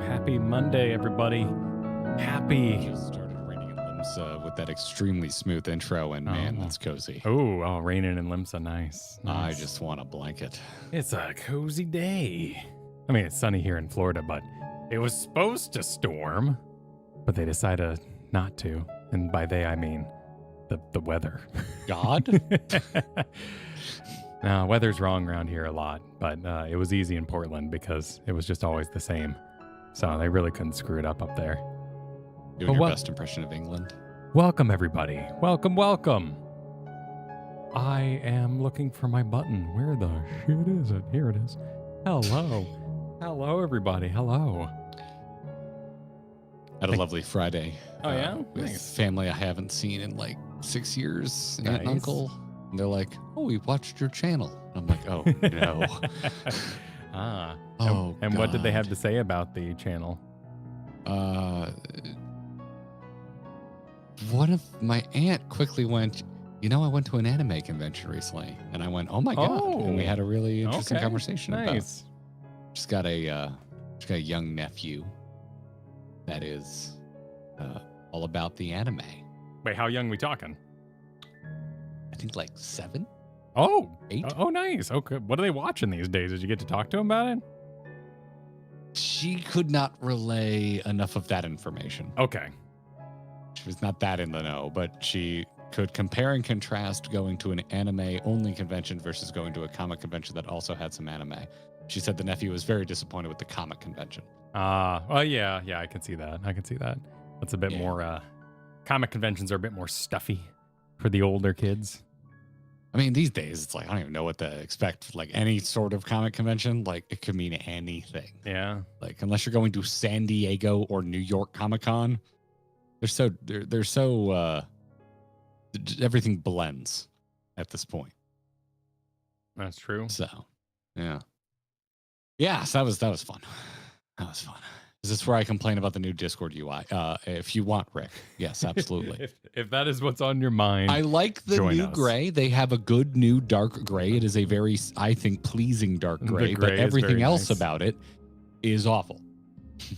Happy Monday, everybody. Happy. Just started raining in Limsa with that extremely smooth intro, and man, that's cozy. Oh, raining in Limsa, nice. I just want a blanket. It's a cozy day. I mean, it's sunny here in Florida, but it was supposed to storm, but they decided not to. And by they, I mean the weather. God? No, weather's wrong around here a lot, but it was easy in Portland because it was just always the same. So they really couldn't screw it up there. Doing your best impression of England. Welcome, everybody. Welcome. I am looking for my button. Where the shit is it? Here it is. Hello, everybody. Hello. Had a lovely Friday. Oh, yeah? With Nice. family I haven't seen in like 6 years. Aunt and Nice. uncle. And they're like, oh, we watched your channel. I'm like, oh, no. And what did they God. have to say about the channel? One of my aunt quickly went, I went to an anime convention recently. And I went, oh my God. And we had a really interesting conversation Nice. about it. She's got a young nephew that is all about the anime. Wait, how young we talking? I think like 7, Oh, 8. Oh, nice. Okay. What are they watching these days? Did you get to talk to them about it? She could not relay enough of that information. Okay. She was not that in the know, but she could compare and contrast going to an anime-only convention versus going to a comic convention that also had some anime. She said the nephew was very disappointed with the comic convention. Oh, yeah, I can see that. That's a bit more, comic conventions are a bit more stuffy for the older kids. I mean, these days, it's like, I don't even know what to expect. Like, any sort of comic convention, like, it could mean anything. Yeah. Like, unless you're going to San Diego or New York Comic-Con, they're so everything blends at this point. That's true. So, yeah. Yeah, so that was fun. That was fun. Is this where I complain about the new Discord UI? If you want, Rick. Yes, absolutely. if that is what's on your mind, I like the new us. gray. They have a good new dark gray. It is a very, I think, pleasing dark gray, gray but is everything very else nice. about it is awful.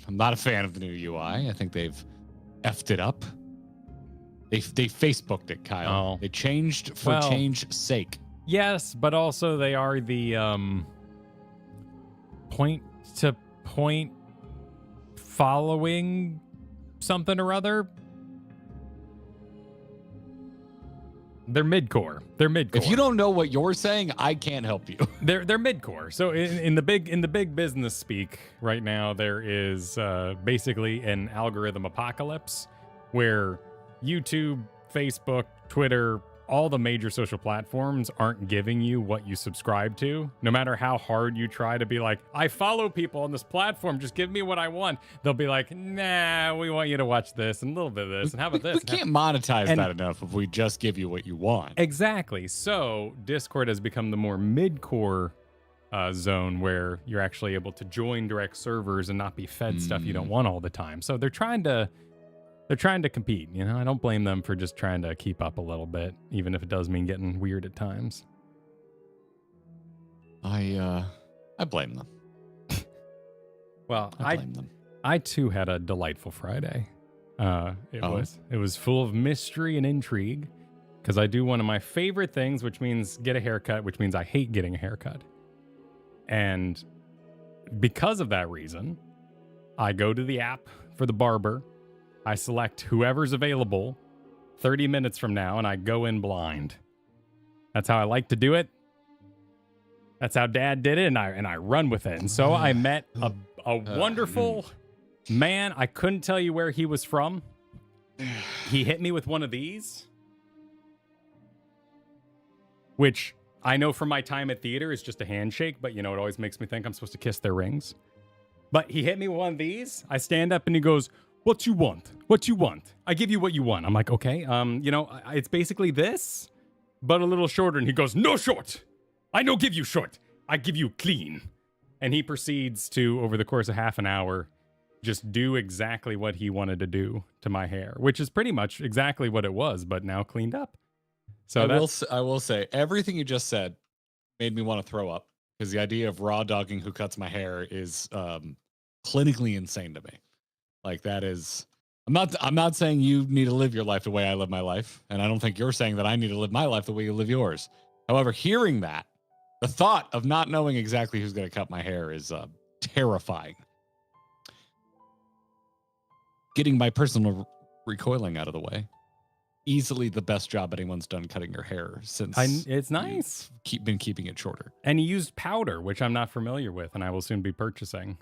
I'm not a fan of the new UI. I think they've effed it up. They Facebooked it, Kyle. Oh. They changed for change's sake. Yes, but also they are the point-to-point following something or other. They're mid-core. They're mid-core. If you don't know what you're saying, I can't help you. They're mid-core. So in the big business speak right now, there is basically an algorithm apocalypse where YouTube, Facebook, Twitter, all the major social platforms aren't giving you what you subscribe to. No matter how hard you try to be like, I follow people on this platform, just give me what I want. They'll be like, nah, we want you to watch this and a little bit of this. And how about this? We can't monetize that enough if we just give you what you want. Exactly. So Discord has become the more mid-core zone where you're actually able to join direct servers and not be fed stuff you don't want all the time. So they're trying to compete, you know. I don't blame them for just trying to keep up a little bit, even if it does mean getting weird at times. I blame them. Well, I blame them. I too had a delightful Friday. It was full of mystery and intrigue because I do one of my favorite things, which means get a haircut, which means I hate getting a haircut. And because of that reason, I go to the app for the barber. I select whoever's available 30 minutes from now, and I go in blind. That's how I like to do it. That's how Dad did it, and I run with it. And so I met a wonderful man. I couldn't tell you where he was from. He hit me with one of these, which I know from my time at theater is just a handshake, but you know, it always makes me think I'm supposed to kiss their rings. But he hit me with one of these. I stand up and he goes, "What you want? What you want? I give you what you want." I'm like, okay, you know, it's basically this, but a little shorter. And he goes, "No short. I no give you short. I give you clean." And he proceeds to, over the course of half an hour, just do exactly what he wanted to do to my hair, which is pretty much exactly what it was, but now cleaned up. So I will say everything you just said made me want to throw up, because the idea of raw dogging who cuts my hair is clinically insane to me. Like, that is, I'm not saying you need to live your life the way I live my life, and I don't think you're saying that I need to live my life the way you live yours. However, hearing that, the thought of not knowing exactly who's going to cut my hair is terrifying. Getting my personal recoiling out of the way, easily the best job anyone's done cutting your hair since it's nice. Been keeping it shorter. And he used powder, which I'm not familiar with, and I will soon be purchasing.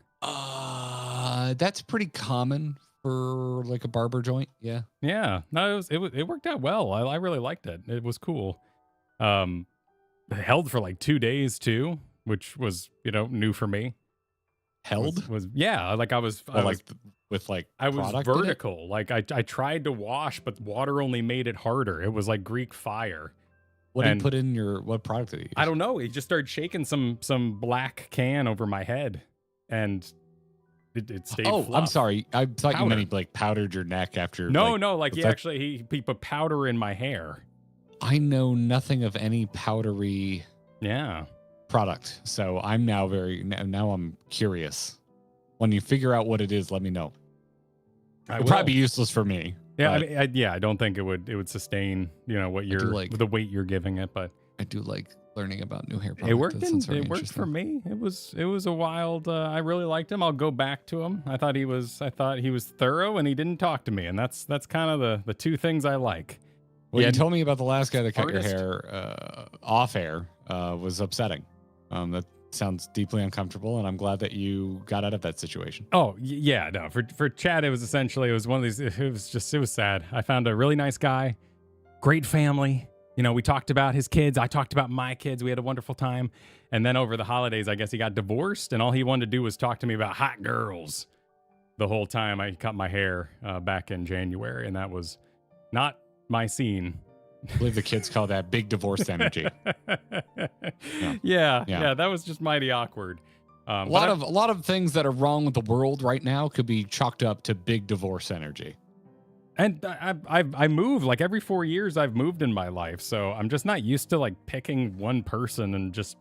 That's pretty common for like a barber joint. Yeah. Yeah. No, it worked out well. I really liked it. It was cool. It held for like 2 days too, which was, you know, new for me. Held? Was yeah, like I was with like I was product vertical. Like I tried to wash, but water only made it harder. It was like Greek fire. What did you put in what product did you use? I don't know. He just started shaking some black can over my head, and it stayed fluff. I'm sorry. I thought you meant he like powdered your neck after. No, like he put powder in my hair. I know nothing of any powdery product, so I'm now I'm curious. When you figure out what it is, let me know. It'd probably be useless for me. Yeah, I mean, I don't think it would sustain, you know, what the weight you're giving it, but I do like learning about new hair products. It worked for me. It was a wild. I really liked him. I'll go back to him. I thought he was thorough, and he didn't talk to me, and that's kind of the two things I like. What you told me about the last guy that cut your hair off air was upsetting. That sounds deeply uncomfortable, and I'm glad that you got out of that situation. Oh yeah, no. For Chad, it was one of these. It was sad. I found a really nice guy, great family. You know, we talked about his kids. I talked about my kids. We had a wonderful time. And then over the holidays, I guess he got divorced, and all he wanted to do was talk to me about hot girls the whole time I cut my hair back in January, and that was not my scene. I believe the kids call that big divorce energy. Yeah, that was just mighty awkward. A lot of things that are wrong with the world right now could be chalked up to big divorce energy. And I move like every 4 years. I've moved in my life, so I'm just not used to like picking one person and just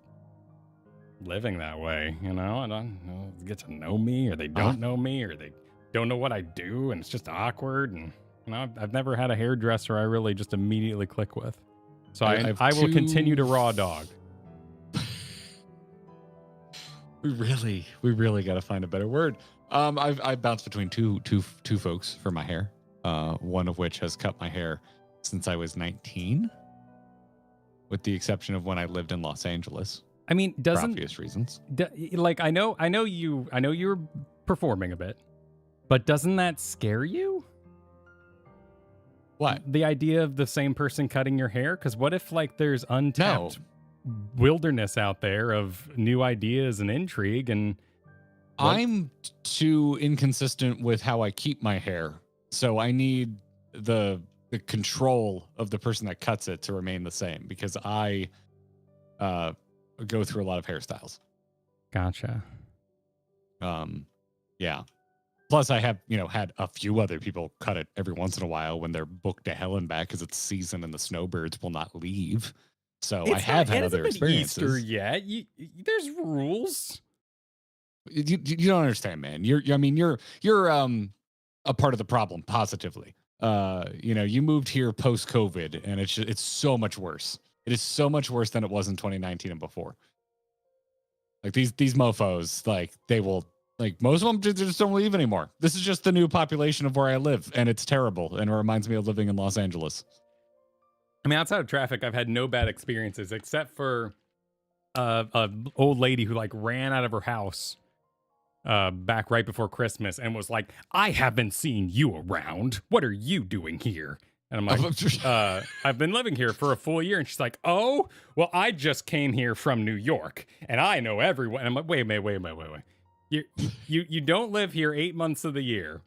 living that way. You know, I don't know, get to know me, or they don't know me, or they don't know what I do, and it's just awkward. And you know, I've never had a hairdresser I really just immediately click with. So I will continue to raw dog. We really got to find a better word. I bounced between two folks for my hair. One of which has cut my hair since I was 19. with the exception of when I lived in Los Angeles. I mean, For doesn't obvious reasons. like I know you're performing a bit, but doesn't that scare you? What? The idea of the same person cutting your hair? Because what if like there's untapped wilderness out there of new ideas and intrigue and I'm too inconsistent with how I keep my hair, so I need the control of the person that cuts it to remain the same because I go through a lot of hairstyles. Gotcha. Yeah. Plus, I have had a few other people cut it every once in a while when they're booked to hell and back because it's season and the snowbirds will not leave. So I have had other experiences. Easter yet? There's rules. You don't understand, man. You're a part of the problem positively. You moved here post COVID, and it's so much worse. It is so much worse than it was in 2019 and before. Like these mofos, like they will. Like most of them just don't leave anymore. This is just the new population of where I live, and it's terrible. And it reminds me of living in Los Angeles. I mean, outside of traffic, I've had no bad experiences except for a old lady who like ran out of her house back right before Christmas and was like, "I haven't seen you around. What are you doing here?" And I'm like, I've been living here for a full year. And she's like, "Oh, well, I just came here from New York, and I know everyone." And I'm like, wait. You don't live here 8 months of the year,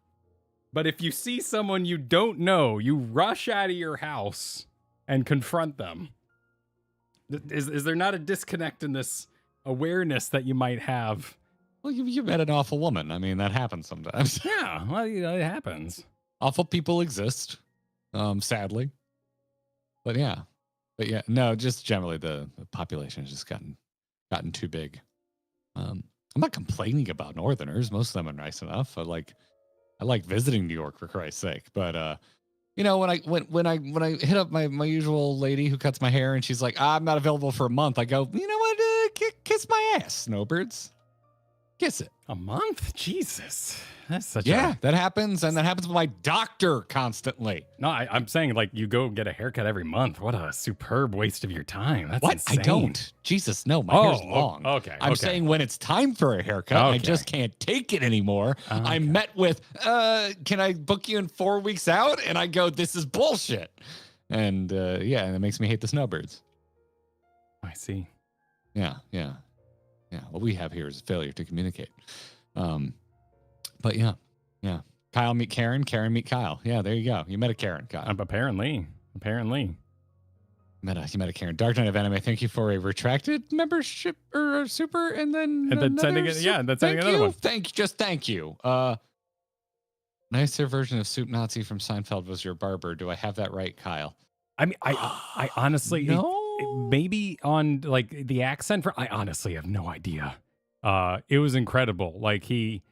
but if you see someone you don't know, you rush out of your house and confront them. Is there not a disconnect in this awareness that you might have? Well, you met an awful woman. I mean, that happens sometimes. Yeah, well, it happens. Awful people exist, sadly. But yeah, no, just generally the population has just gotten too big. I'm not complaining about Northerners. Most of them are nice enough. I like visiting New York for Christ's sake. But when I hit up my usual lady who cuts my hair and she's like, "I'm not available for a month," I go, "You know what? Kiss my ass, snowbirds. Kiss it." A month? Jesus. That's such that happens. And that happens with my doctor constantly. No, I'm saying like you go get a haircut every month. What a superb waste of your time. That's insane. I don't. Jesus, no, my hair's long. Okay. I'm saying when it's time for a haircut, I just can't take it anymore. Okay. I'm met with, "Can I book you in 4 weeks out?" And I go, "This is bullshit." And and it makes me hate the snowbirds. I see. Yeah. What we have here is a failure to communicate. But yeah. Kyle meet Karen, Karen meet Kyle. Yeah, there you go. You met a Karen, Kyle. Apparently. You met a Karen. Dark Knight of Anime, thank you for a retracted membership or super, and then sending another one. Thank you. Nicer version of Soup Nazi from Seinfeld was your barber. Do I have that right, Kyle? I mean, I honestly maybe on like the accent I honestly have no idea. It was incredible. Like he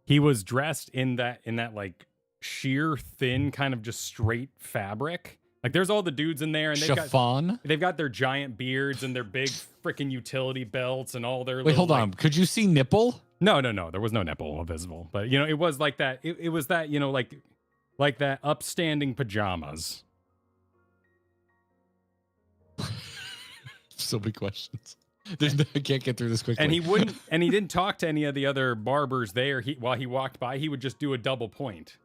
was dressed in that like sheer thin kind of just straight fabric. Like there's all the dudes in there and they've got their giant beards and their big freaking utility belts and all their hold on. Could you see nipple? No. There was no nipple visible. But it was like that. It was that, like that upstanding pajamas. So many questions. I can't get through this quickly. And he didn't talk to any of the other barbers there. While he walked by, he would just do a double point.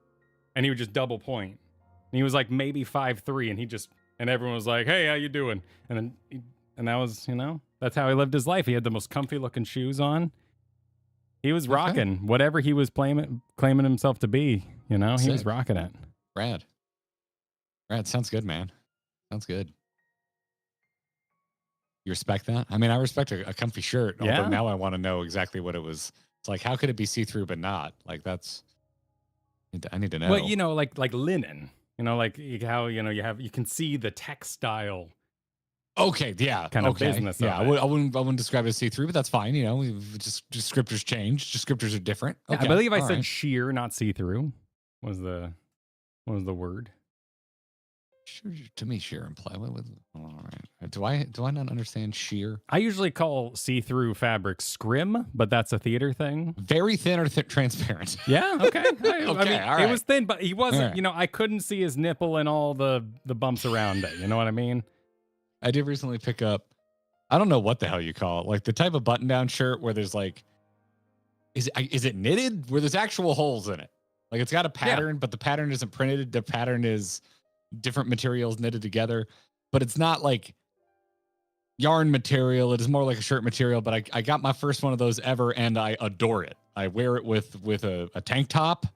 And he would just double point. And he was like maybe 5'3", and everyone was like, "Hey, how you doing?" And that was, that's how he lived his life. He had the most comfy looking shoes on. He was rocking whatever he was claiming himself to be, he was rocking it. Rad. Sounds good, man. Sounds good. You respect that? I mean, I respect a comfy shirt. Yeah. Although now I want to know exactly what it was. It's like, how could it be see-through but not? Like I need to know. Well, like linen. Like how you can see the textile. Okay, yeah, kind of business. Yeah, I wouldn't describe it as see-through, but that's fine. Just descriptors change. Descriptors are different. Okay. Yeah, I believe I said sheer, not see-through. Was the word? Sure, to me, sheer imply. All right. Do I not understand sheer? I usually call see-through fabric scrim, but that's a theater thing. Very thin or transparent. Yeah. Okay. Okay. All right. It was thin, but he wasn't. Right. I couldn't see his nipple and all the bumps around it. You know what I mean? I did recently pick up, I don't know what the hell you call it, like the type of button-down shirt where there's like, is it knitted? Where there's actual holes in it. Like it's got a pattern, but the pattern isn't printed. The pattern is different materials knitted together, but it's not like yarn material. It is more like a shirt material, but I got my first one of those ever and I adore it. I wear it with a tank top.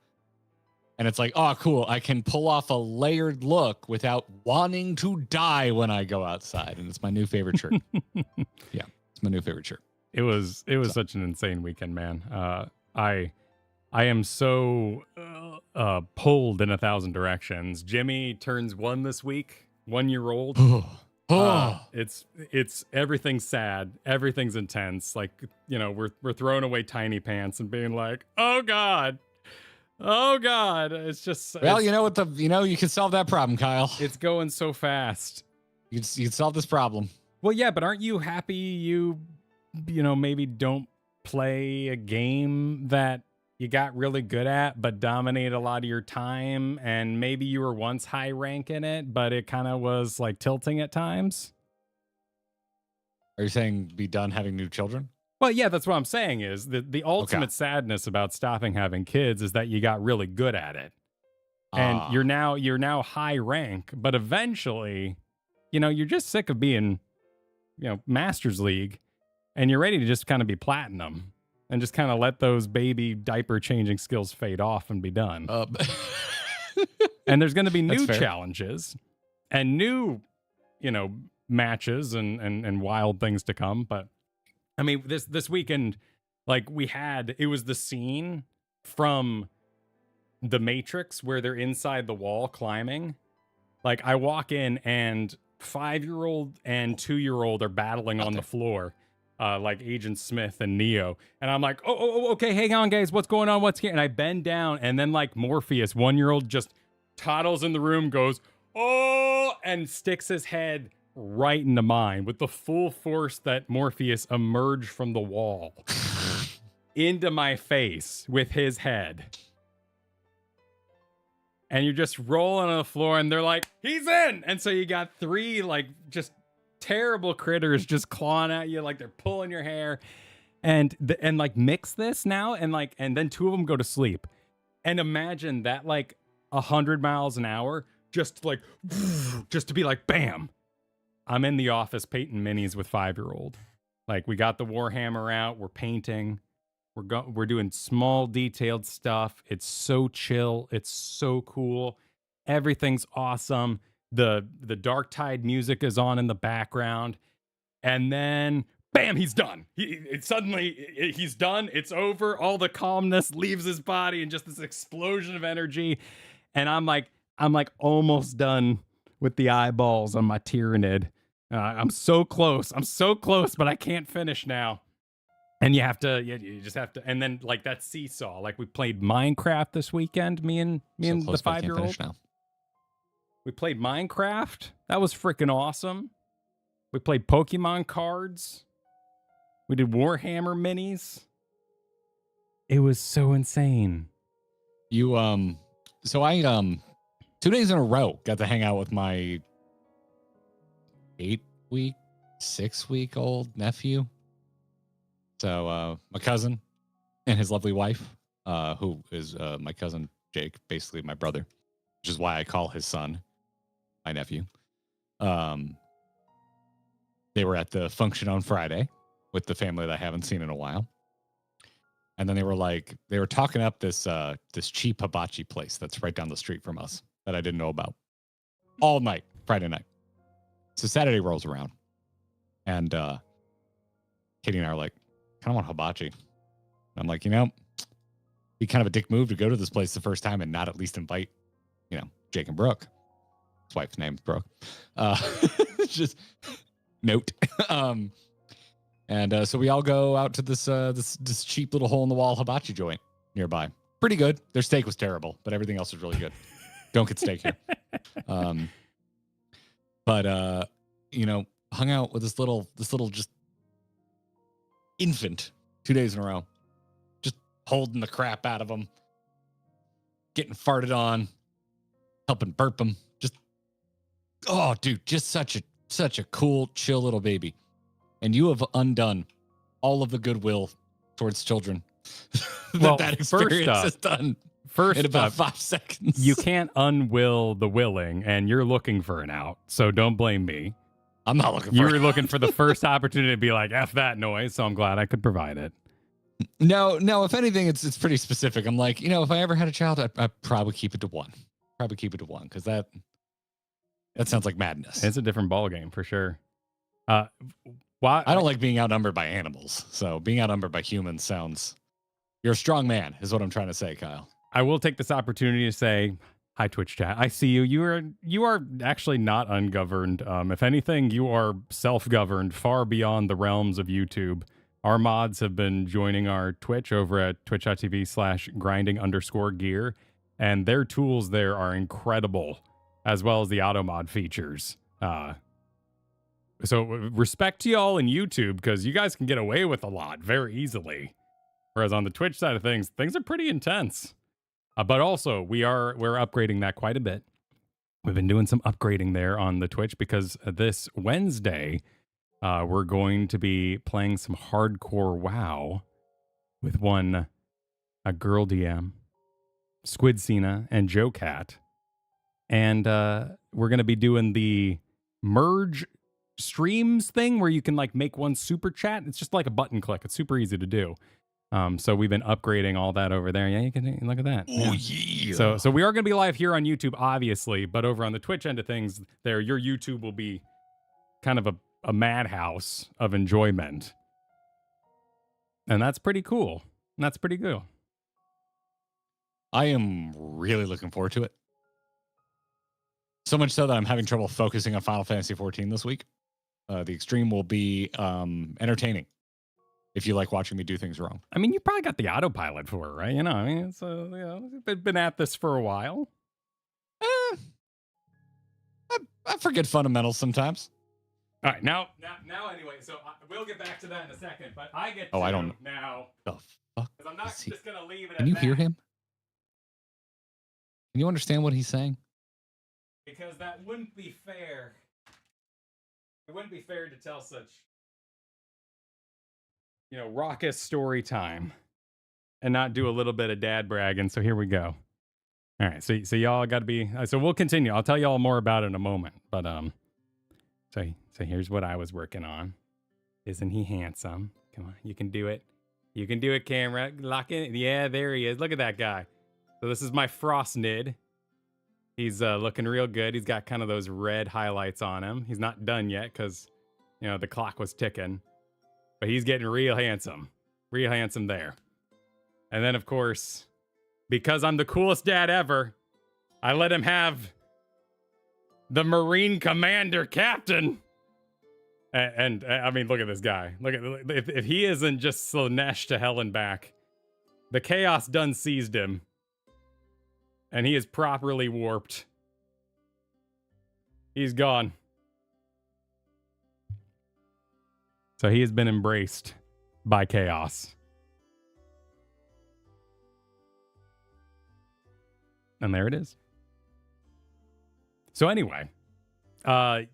And it's like, oh, cool. I can pull off a layered look without wanting to die when I go outside. And it's my new favorite shirt. Yeah, it's my new favorite shirt. It was such an insane weekend, man. I am so pulled in 1,000 directions. Jimmy turns 1 this week, 1-year-old. It's everything's sad, everything's intense. Like, you know, we're throwing away tiny pants and being like, oh God. It's just, well, you know what, you can solve that problem, Kyle. It's going so fast. You can solve this problem. Well, yeah, but aren't you happy you know, maybe don't play a game that you got really good at, but dominate a lot of your time, and maybe you were once high rank in it, but it kind of was like tilting at times? Are you saying be done having new children? Well, yeah, that's what I'm saying is the ultimate sadness about stopping having kids is that you got really good at it. And you're now high rank, but eventually, you know, you're just sick of being, you know, Masters League, and you're ready to just kind of be platinum and just kind of let those baby diaper changing skills fade off and be done. And there's going to be new challenges and new, you know, matches and wild things to come, but I mean, this weekend, like it was the scene from The Matrix where they're inside the wall climbing. Like I walk in and 5-year-old and 2-year-old are battling on the floor, like Agent Smith and Neo. And I'm like, oh, okay, hang on, guys, what's going on? What's here? And I bend down, and then like Morpheus, 1-year-old, just toddles in the room, goes, oh, and sticks his head right into mine with the full force that Morpheus emerged from the wall into my face with his head. And you're just rolling on the floor and they're like, he's in. And so you got 3 like just terrible critters just clawing at you, like they're pulling your hair, and like mix this now and then 2 of them go to sleep. And imagine that, like 100 miles an hour, just to be like, bam, I'm in the office painting minis with 5-year-old. Like we got the Warhammer out, we're painting, we're doing small detailed stuff. It's so chill, it's so cool. Everything's awesome. The Dark Tide music is on in the background, and then bam, he's done. He's done. It's over. All the calmness leaves his body, and just this explosion of energy. And I'm like almost done with the eyeballs on my Tyranid. I'm so close, but I can't finish now. And you just have to, and then like that seesaw. Like we played Minecraft this weekend, me and the 5-year-old. We played Minecraft. That was freaking awesome. We played Pokemon cards. We did Warhammer minis. It was so insane. So I 2 days in a row got to hang out with my 6-week-old nephew. So my cousin and his lovely wife, who is my cousin Jake, basically my brother, which is why I call his son my nephew. They were at the function on Friday with the family that I haven't seen in a while. And then they were talking up this cheap hibachi place that's right down the street from us that I didn't know about all night, Friday night. So Saturday rolls around, and Katie and I are like, kind of want hibachi. And I'm like, be kind of a dick move to go to this place the first time and not at least invite, Jake and Brooke. His wife's name is Brooke. Just note. And so we all go out to this cheap little hole in the wall hibachi joint nearby. Pretty good. Their steak was terrible, but everything else was really good. Don't get steak here. But hung out with this little just infant 2 days in a row, just holding the crap out of him, getting farted on, helping burp him. Just, oh, dude, just such a Such a cool, chill little baby. And you have undone all of the goodwill towards children that experience has done in about 5 seconds. You can't unwill the willing, and you're looking for an out, so don't blame me. I'm not looking for You were looking for the first opportunity to be like, F that noise, so I'm glad I could provide it. No, if anything, it's pretty specific. I'm like, if I ever had a child, I'd probably keep it to one. Because that sounds like madness. It's a different ballgame for sure. I don't like being outnumbered by animals. So being outnumbered by humans sounds... You're a strong man, is what I'm trying to say, Kyle. I will take this opportunity to say, hi, Twitch chat. I see you. You are actually not ungoverned. If anything, you are self-governed, far beyond the realms of YouTube. Our mods have been joining our Twitch over at twitch.tv/grinding_gear, and their tools there are incredible, as well as the auto mod features. So respect to y'all in YouTube, because you guys can get away with a lot very easily. Whereas on the Twitch side of things are pretty intense. But also, we're upgrading that quite a bit. We've been doing some upgrading there on the Twitch, because this Wednesday, we're going to be playing some hardcore WoW with a girl DM, Squid Cena, and Joe Cat. And we're going to be doing the merge streams thing where you can like make one super chat. It's just like a button click. It's super easy to do. So we've been upgrading all that over there. Yeah, you can look at that. Oh yeah. So we are going to be live here on YouTube, obviously, but over on the Twitch end of things, your YouTube will be kind of a madhouse of enjoyment, and that's pretty cool. That's pretty good. I am really looking forward to it. So much so that I'm having trouble focusing on Final Fantasy XIV this week. The extreme will be entertaining if you like watching me do things wrong. I mean, you probably got the autopilot for it, right? It's been at this for a while. I forget fundamentals sometimes. All right, now anyway, so we'll get back to that in a second, but I get to I don't now. The fuck? Because I'm not just going to leave it Can at you that. hear him? Can you understand what he's saying? Because that wouldn't be fair. It wouldn't be fair to tell such, raucous story time and not do a little bit of dad bragging. So here we go. All right, so y'all got to be. So we'll continue. I'll tell y'all more about it in a moment. But so here's what I was working on. Isn't he handsome? Come on, you can do it. You can do it, camera. Lock in. Yeah, there he is. Look at that guy. So this is my Frostnid. He's looking real good. He's got kind of those red highlights on him. He's not done yet because, the clock was ticking. But he's getting real handsome. Real handsome there. And then, of course, because I'm the coolest dad ever, I let him have the Marine Commander Captain. And I mean, look at this guy. Look at if he isn't just Slanesh to hell and back, the chaos done seized him. And he is properly warped. He's gone. So he has been embraced by chaos. And there it is. So anyway, Hardcore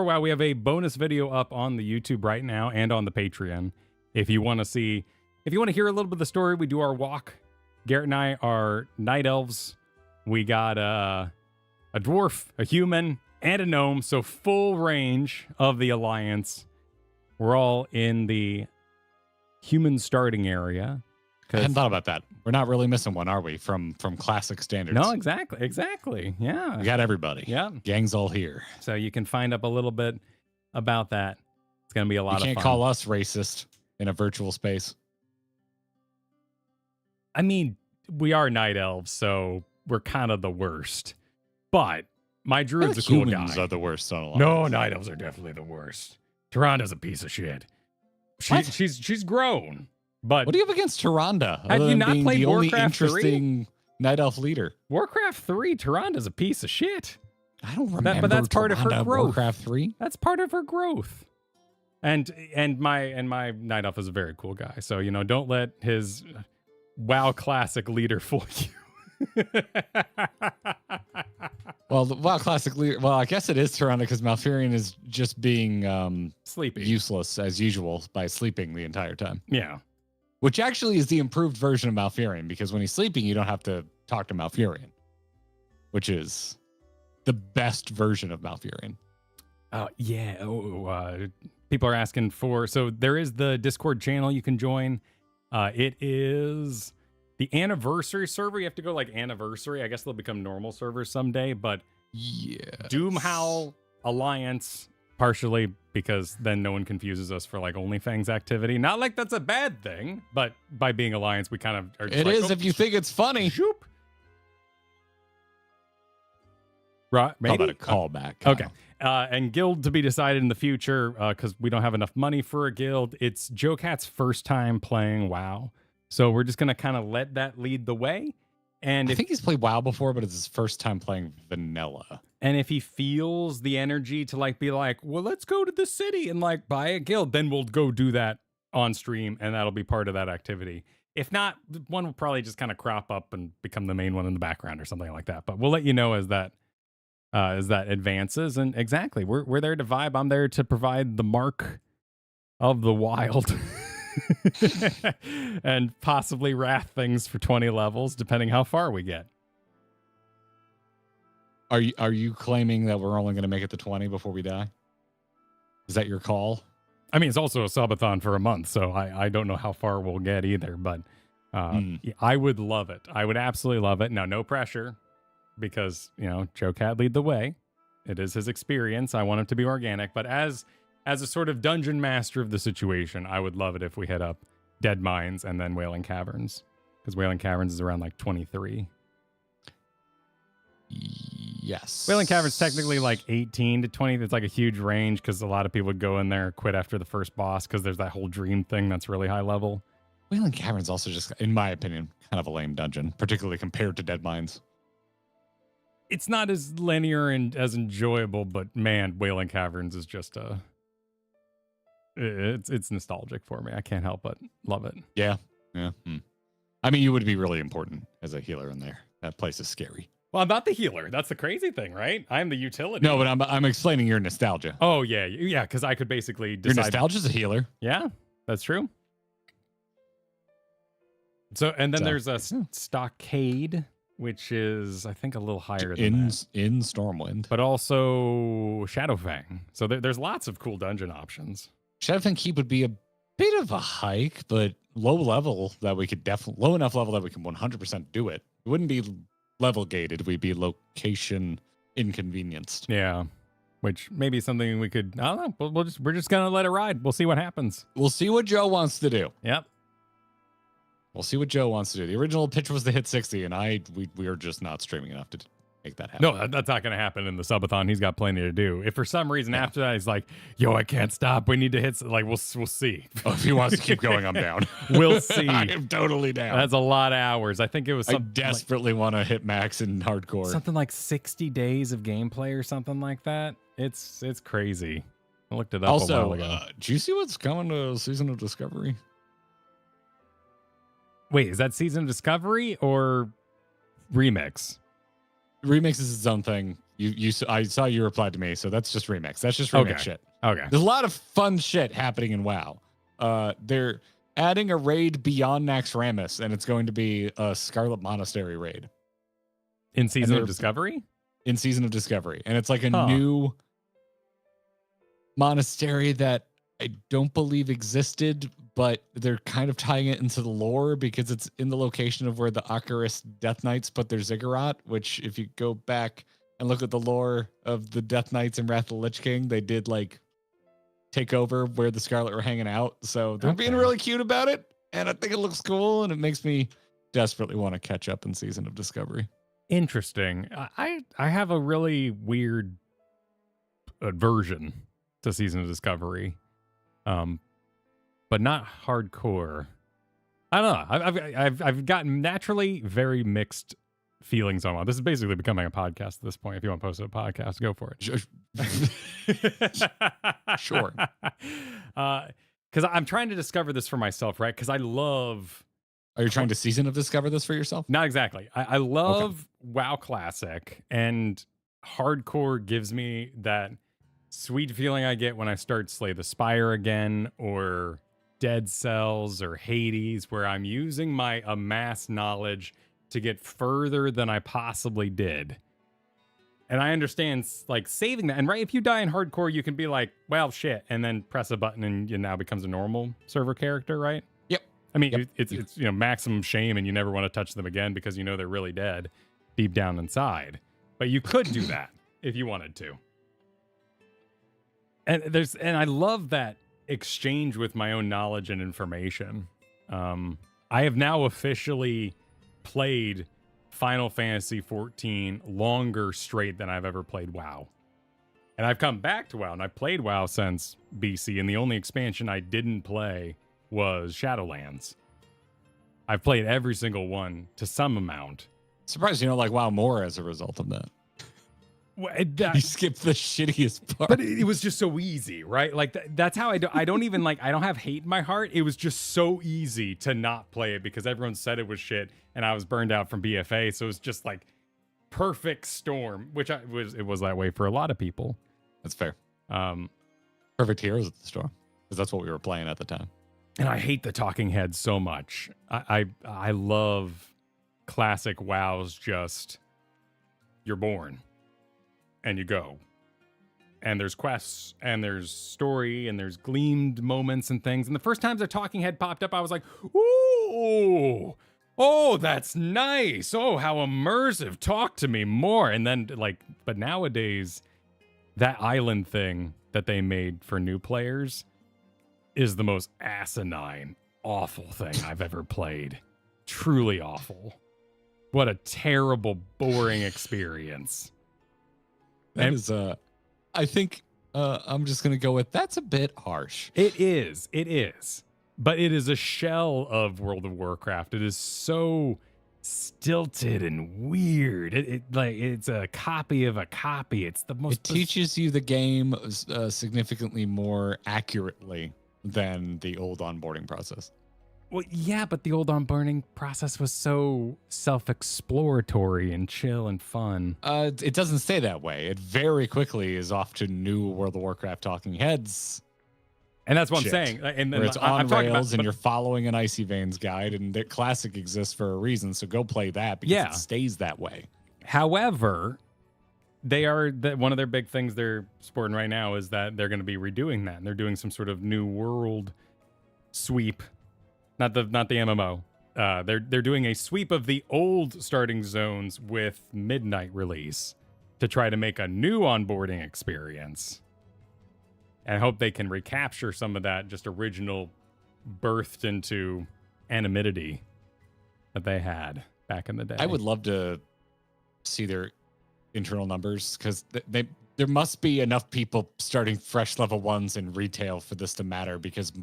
WoW, we have a bonus video up on the YouTube right now and on the Patreon. If you want to hear a little bit of the story, we do our walk. Garrett and I are night elves. We got a dwarf, a human, and a gnome. So full range of the Alliance. We're all in the human starting area. I hadn't thought about that. We're not really missing one, are we? From classic standards. No, exactly. Yeah. We got everybody. Yeah. Gang's all here. So you can find up a little bit about that. It's going to be a lot of fun. You can't call us racist in a virtual space. I mean, we are night elves, so we're kind of the worst. But my druid's a cool guy. Humans are the worst on a lot. No, night elves are definitely the worst. Tyranda's a piece of shit. She's grown. But what do you have against Tyrande? Have you not played the Warcraft only interesting 3? Night elf leader. Warcraft 3, Tyranda's a piece of shit. I don't remember. But that's part of her growth. Warcraft 3. That's part of her growth. And my night elf is a very cool guy. So don't let his WoW classic leader fool you. Well, WoW classically, well, I guess it is Tyrannic because Malfurion is just being Sleepy. useless as usual by sleeping the entire time. Yeah. Which actually is the improved version of Malfurion because when he's sleeping, you don't have to talk to Malfurion, which is the best version of Malfurion. Yeah. People are asking for, so there is the Discord channel you can join. It is the anniversary server. You have to go like anniversary. I guess they'll become normal servers someday, but yeah, Doomhowl Alliance, partially because then no one confuses us for like OnlyFans activity. Not like that's a bad thing, but by being Alliance, we kind of are just it like, is if you think it's funny. Shoop. Right, How about a callback? Okay. And guild to be decided in the future because we don't have enough money for a guild. It's Joe Cat's first time playing WoW. So we're just going to kind of let that lead the way. And I think he's played WoW before, but it's his first time playing vanilla. And if he feels the energy to like be like, well, let's go to the city and like buy a guild, then we'll go do that on stream and that'll be part of that activity. If not, one will probably just kind of crop up and become the main one in the background or something like that. But we'll let you know as that advances. And exactly, we're there to vibe. I'm there to provide the mark of the wild and possibly wrath things for 20 levels, depending how far we get. Are you claiming that we're only going to make it to 20 before we die? Is that your call? I mean, it's also a subathon for a month, so I don't know how far we'll get either, but I would love it. I would absolutely love it. Now, no pressure. Because, you know, Joe Cat lead the way. It is his experience. I want him to be organic. But as a sort of dungeon master of the situation, I would love it if we hit up Dead Mines and then Wailing Caverns. Because Wailing Caverns is around like 23. Yes. Wailing Caverns technically like 18 to 20. It's like a huge range because a lot of people would go in there, quit after the first boss because there's that whole dream thing that's really high level. Wailing Caverns also just, in my opinion, kind of a lame dungeon, particularly compared to Dead Mines. It's not as linear and as enjoyable, but man, Wailing Caverns is just it's nostalgic for me. I can't help but love it. Yeah. I mean, you would be really important as a healer in there. That place is scary. Well, I'm not the healer. That's the crazy thing, right? I'm the utility. No, but I'm explaining your nostalgia. Oh yeah, because I could basically decide. Your nostalgia's a healer. Yeah, that's true. So, and then there's a stockade, which is, I think, a little higher than that. In Stormwind. But also Shadowfang. So there's lots of cool dungeon options. Shadowfang Keep would be a bit of a hike, but low enough level that we can 100% do it. It wouldn't be level gated. We'd be location inconvenienced. Yeah. Which may be something we could, I don't know. We're just going to let it ride. We'll see what happens. We'll see what Joe wants to do. Yep. We'll see what Joe wants to do. The original pitch was to hit 60, and we are just not streaming enough to make that happen. No, that's not going to happen in the subathon. He's got plenty to do. If for some reason after that he's like, yo, I can't stop. We need to hit, like, we'll see. Oh, if he wants to keep going, I'm down. We'll see. I am totally down. That's a lot of hours. I think it was I desperately want to hit max in hardcore. Something like 60 days of gameplay or something like that. It's crazy. I looked it up a while ago. Do you see what's coming to Season of Discovery? Wait, is that Season of Discovery or Remix? Remix is its own thing. I saw you replied to me, so that's just Remix. That's just Remix shit. Okay. There's a lot of fun shit happening in WoW. They're adding a raid beyond Naxxramas, and it's going to be a Scarlet Monastery raid. In Season of Discovery? In Season of Discovery. And it's like a new monastery that I don't believe existed, but they're kind of tying it into the lore because it's in the location of where the Akaris Death Knights put their ziggurat, which if you go back and look at the lore of the Death Knights and Wrath of the Lich King, they did like take over where the Scarlet were hanging out. So they're being really cute about it. And I think it looks cool. And it makes me desperately want to catch up in Season of Discovery. Interesting. I have a really weird aversion to Season of Discovery. But not hardcore. I don't know. I've gotten naturally very mixed feelings on WoW. This is basically becoming a podcast at this point. If you want to post a podcast, go for it. Sure. Because I'm trying to discover this for myself, right? Because I love. Are you trying to Season of Discover this for yourself? Not exactly. I love WoW Classic, and hardcore gives me that sweet feeling I get when I start Slay the Spire again, or Dead Cells, or Hades, where I'm using my amassed knowledge to get further than I possibly did. And I understand like saving that. And right, if you die in hardcore, you can be like, well, shit, and then press a button and it now becomes a normal server character, right? Yep. I mean, Yep. it's maximum shame, and you never want to touch them again because you know they're really dead deep down inside. But you could do that if you wanted to. And I love that exchange with my own knowledge and information. I have now officially played Final Fantasy 14 longer straight than I've ever played WoW. And I've come back to WoW, and I've played WoW since BC, and the only expansion I didn't play was Shadowlands. I've played every single one to some amount. Surprised you don't like WoW more as a result of that. Well, You skipped the shittiest part. But it was just so easy, right? Like that's how I don't even like, I don't have hate in my heart. It was just so easy to not play it because everyone said it was shit and I was burned out from BFA. So it was just like perfect storm, which it was that way for a lot of people. That's fair. Perfect Heroes at the Storm, because that's what we were playing at the time. And I hate the talking heads so much. I love classic WoW's just, you're born and you go. And there's quests and there's story and there's gleamed moments and things. And the first times a talking head popped up, I was like, ooh, oh, that's nice. Oh, how immersive. Talk to me more. And then but nowadays, that island thing that they made for new players is the most asinine, awful thing I've ever played. Truly awful. What a terrible, boring experience. That is, I think I'm just going to go with, that's a bit harsh. It is. But it is a shell of World of Warcraft. It is so stilted and weird. It's a copy of a copy. It's the most. It teaches you the game significantly more accurately than the old onboarding process. Well, yeah, but the old onboarding process was so self-exploratory and chill and fun. It doesn't stay that way. It very quickly is off to new World of Warcraft talking heads. And that's what Shit. I'm saying. And then where it's on I'm talking rails about, and you're following an Icy Veins guide, and the classic exists for a reason. So go play that because it stays that way. However, they are one of their big things they're sporting right now is that they're going to be redoing that, and they're doing some sort of new world sweep, not the MMO. They're doing a sweep of the old starting zones with midnight release to try to make a new onboarding experience. And I hope they can recapture some of that just original birthed into anonymity that they had back in the day. I would love to see their internal numbers, because there must be enough people starting fresh level ones in retail for this to matter, because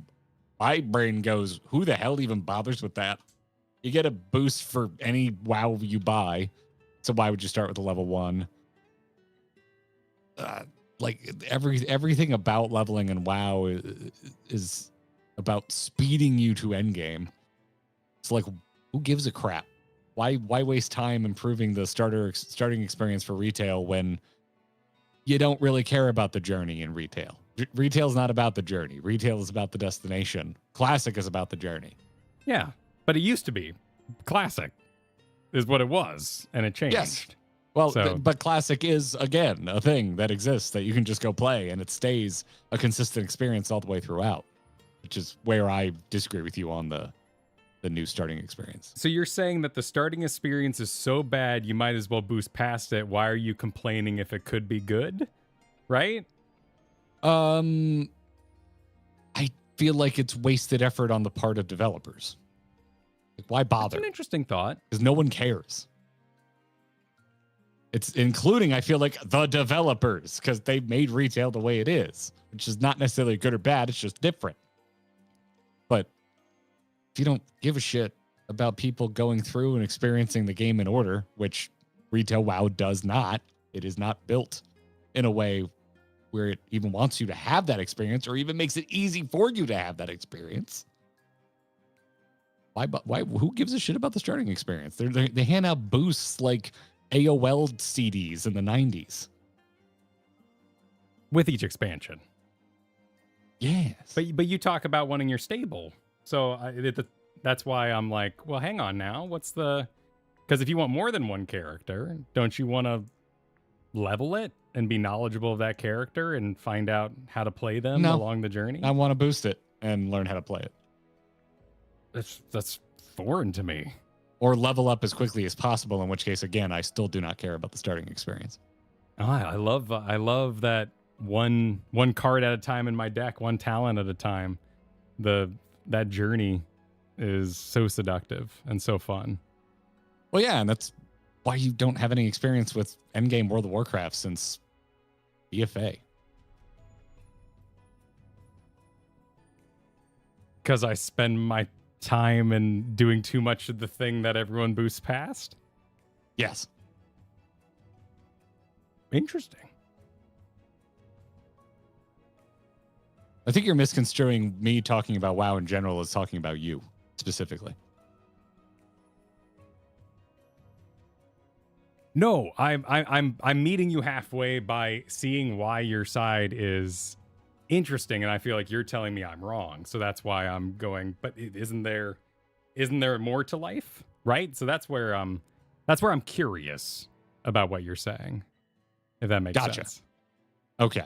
my brain goes, who the hell even bothers with that? You get a boost for any WoW you buy, so why would you start with a level 1? Like everything about leveling in WoW is about speeding you to endgame. It's like, who gives a crap? Why waste time improving the starting experience for retail when you don't really care about the journey in retail? Retail's not about the journey. Retail is about the destination. Classic is about the journey. Yeah, but it used to be. Classic is what it was, and it changed. Yes. Well, but Classic is, again, a thing that exists that you can just go play, and it stays a consistent experience all the way throughout, which is where I disagree with you on the new starting experience. So you're saying that the starting experience is so bad, you might as well boost past it. Why are you complaining if it could be good? Right? I feel like it's wasted effort on the part of developers. Like, why bother? That's an interesting thought. Because no one cares. It's including, I feel like, the developers, because they made retail the way it is, which is not necessarily good or bad. It's just different. But if you don't give a shit about people going through and experiencing the game in order, which retail WoW does not, it is not built in a way where it even wants you to have that experience or even makes it easy for you to have that experience. Why? Who gives a shit about the starting experience? They hand out boosts like AOL CDs in the 90s. With each expansion. Yes. But you talk about wanting your stable. So that's why I'm like, well, hang on now. What's the... Because if you want more than one character, don't you want to level it and be knowledgeable of that character and find out how to play them along the journey? I want to boost it and learn how to play it. That's foreign to me. Or level up as quickly as possible, in which case, again, I still do not care about the starting experience. Oh, I love that one card at a time in my deck, one talent at a time. That journey is so seductive and so fun. Well, yeah, and that's why you don't have any experience with endgame World of Warcraft since EFA. Because I spend my time in doing too much of the thing that everyone boosts past? Yes. Interesting. I think you're misconstruing me talking about WoW in general as talking about you specifically. No, I'm meeting you halfway by seeing why your side is interesting, and I feel like you're telling me I'm wrong. So that's why I'm going, but isn't there more to life? Right? So that's where I'm curious about what you're saying. If that makes sense. Okay.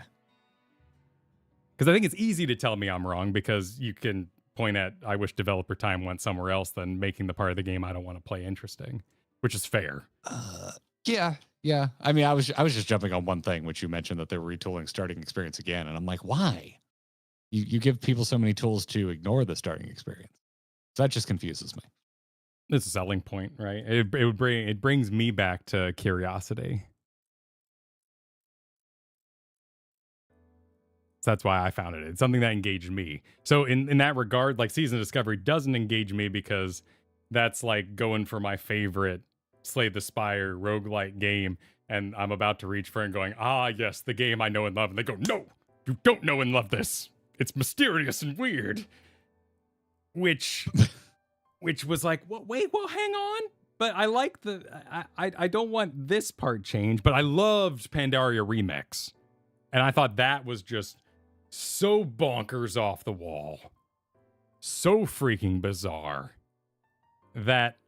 Because I think it's easy to tell me I'm wrong because you can point at, I wish developer time went somewhere else than making the part of the game I don't want to play interesting, which is fair. Yeah. I mean, I was just jumping on one thing, which you mentioned that they're retooling starting experience again. And I'm like, why? You give people so many tools to ignore the starting experience. So that just confuses me. It's a selling point, right? It brings me back to curiosity. So that's why I found it. It's something that engaged me. So in that regard, like Season of Discovery doesn't engage me because that's like going for my favorite Slay the Spire roguelike game, and I'm about to reach for it and going, yes, the game I know and love. And they go, no, you don't know and love this. It's mysterious and weird. Which was like, well, wait, well, hang on. But I like I don't want this part changed, but I loved Pandaria Remix. And I thought that was just so bonkers off the wall, so freaking bizarre that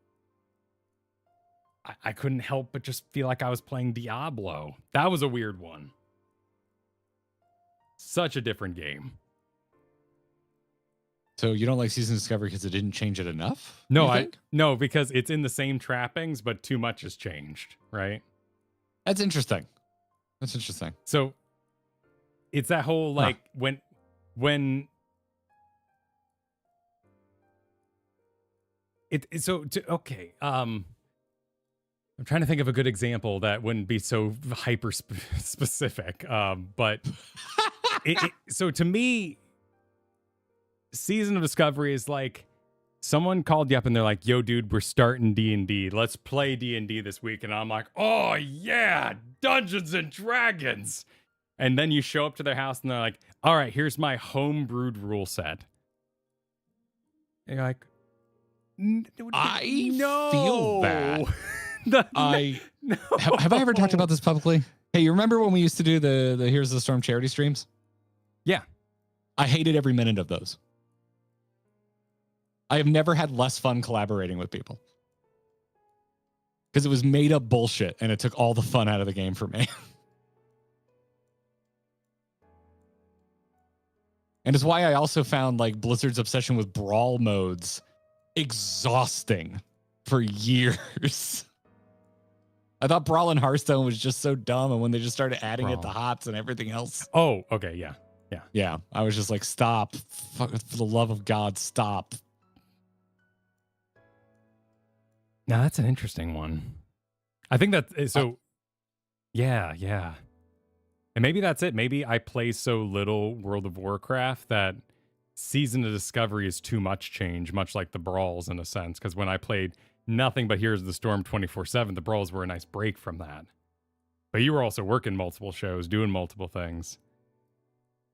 I couldn't help but just feel like I was playing Diablo. That was a weird one. Such a different game. So you don't like Season of Discovery because it didn't change it enough? No, because it's in the same trappings, but too much has changed, right? That's interesting. So it's that whole like when I'm trying to think of a good example that wouldn't be so hyper specific. But so to me, Season of Discovery is like someone called you up and they're like, yo, dude, we're starting D&D. Let's play D&D this week. And I'm like, oh, yeah, Dungeons and Dragons. And then you show up to their house and they're like, all right, here's my homebrewed rule set. And you're like, I feel bad. No. Have I ever talked about this publicly? Hey, you remember when we used to do the Here's the Storm charity streams? Yeah. I hated every minute of those. I have never had less fun collaborating with people. Because it was made up bullshit and it took all the fun out of the game for me. And it's why I also found like Blizzard's obsession with brawl modes exhausting for years. I thought Brawl in Hearthstone was just so dumb, and when they just started adding it to HOTS and everything else. Oh, okay, yeah. Yeah, I was just like, stop. For the love of God, stop. Now, that's an interesting one. I think that, so, yeah. And maybe that's it. Maybe I play so little World of Warcraft that Season of Discovery is too much change, much like the Brawls in a sense. Because when I played nothing but Here's the Storm 24/7, the Brawls were a nice break from that. But you were also working multiple shows, doing multiple things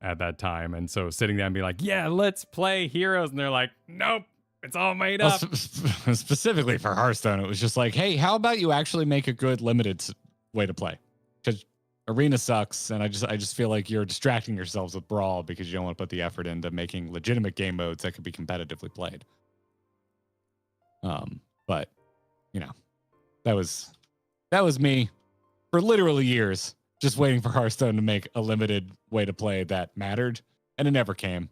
at that time. And so sitting down and being like, yeah, let's play Heroes. And they're like, nope, It's all made up. Specifically for Hearthstone, it was just like, hey, how about you actually make a good limited way to play? Because Arena sucks, and I just feel like you're distracting yourselves with Brawl because you don't want to put the effort into making legitimate game modes that could be competitively played. But you know, that was me for literally years, just waiting for Hearthstone to make a limited way to play that mattered, and it never came,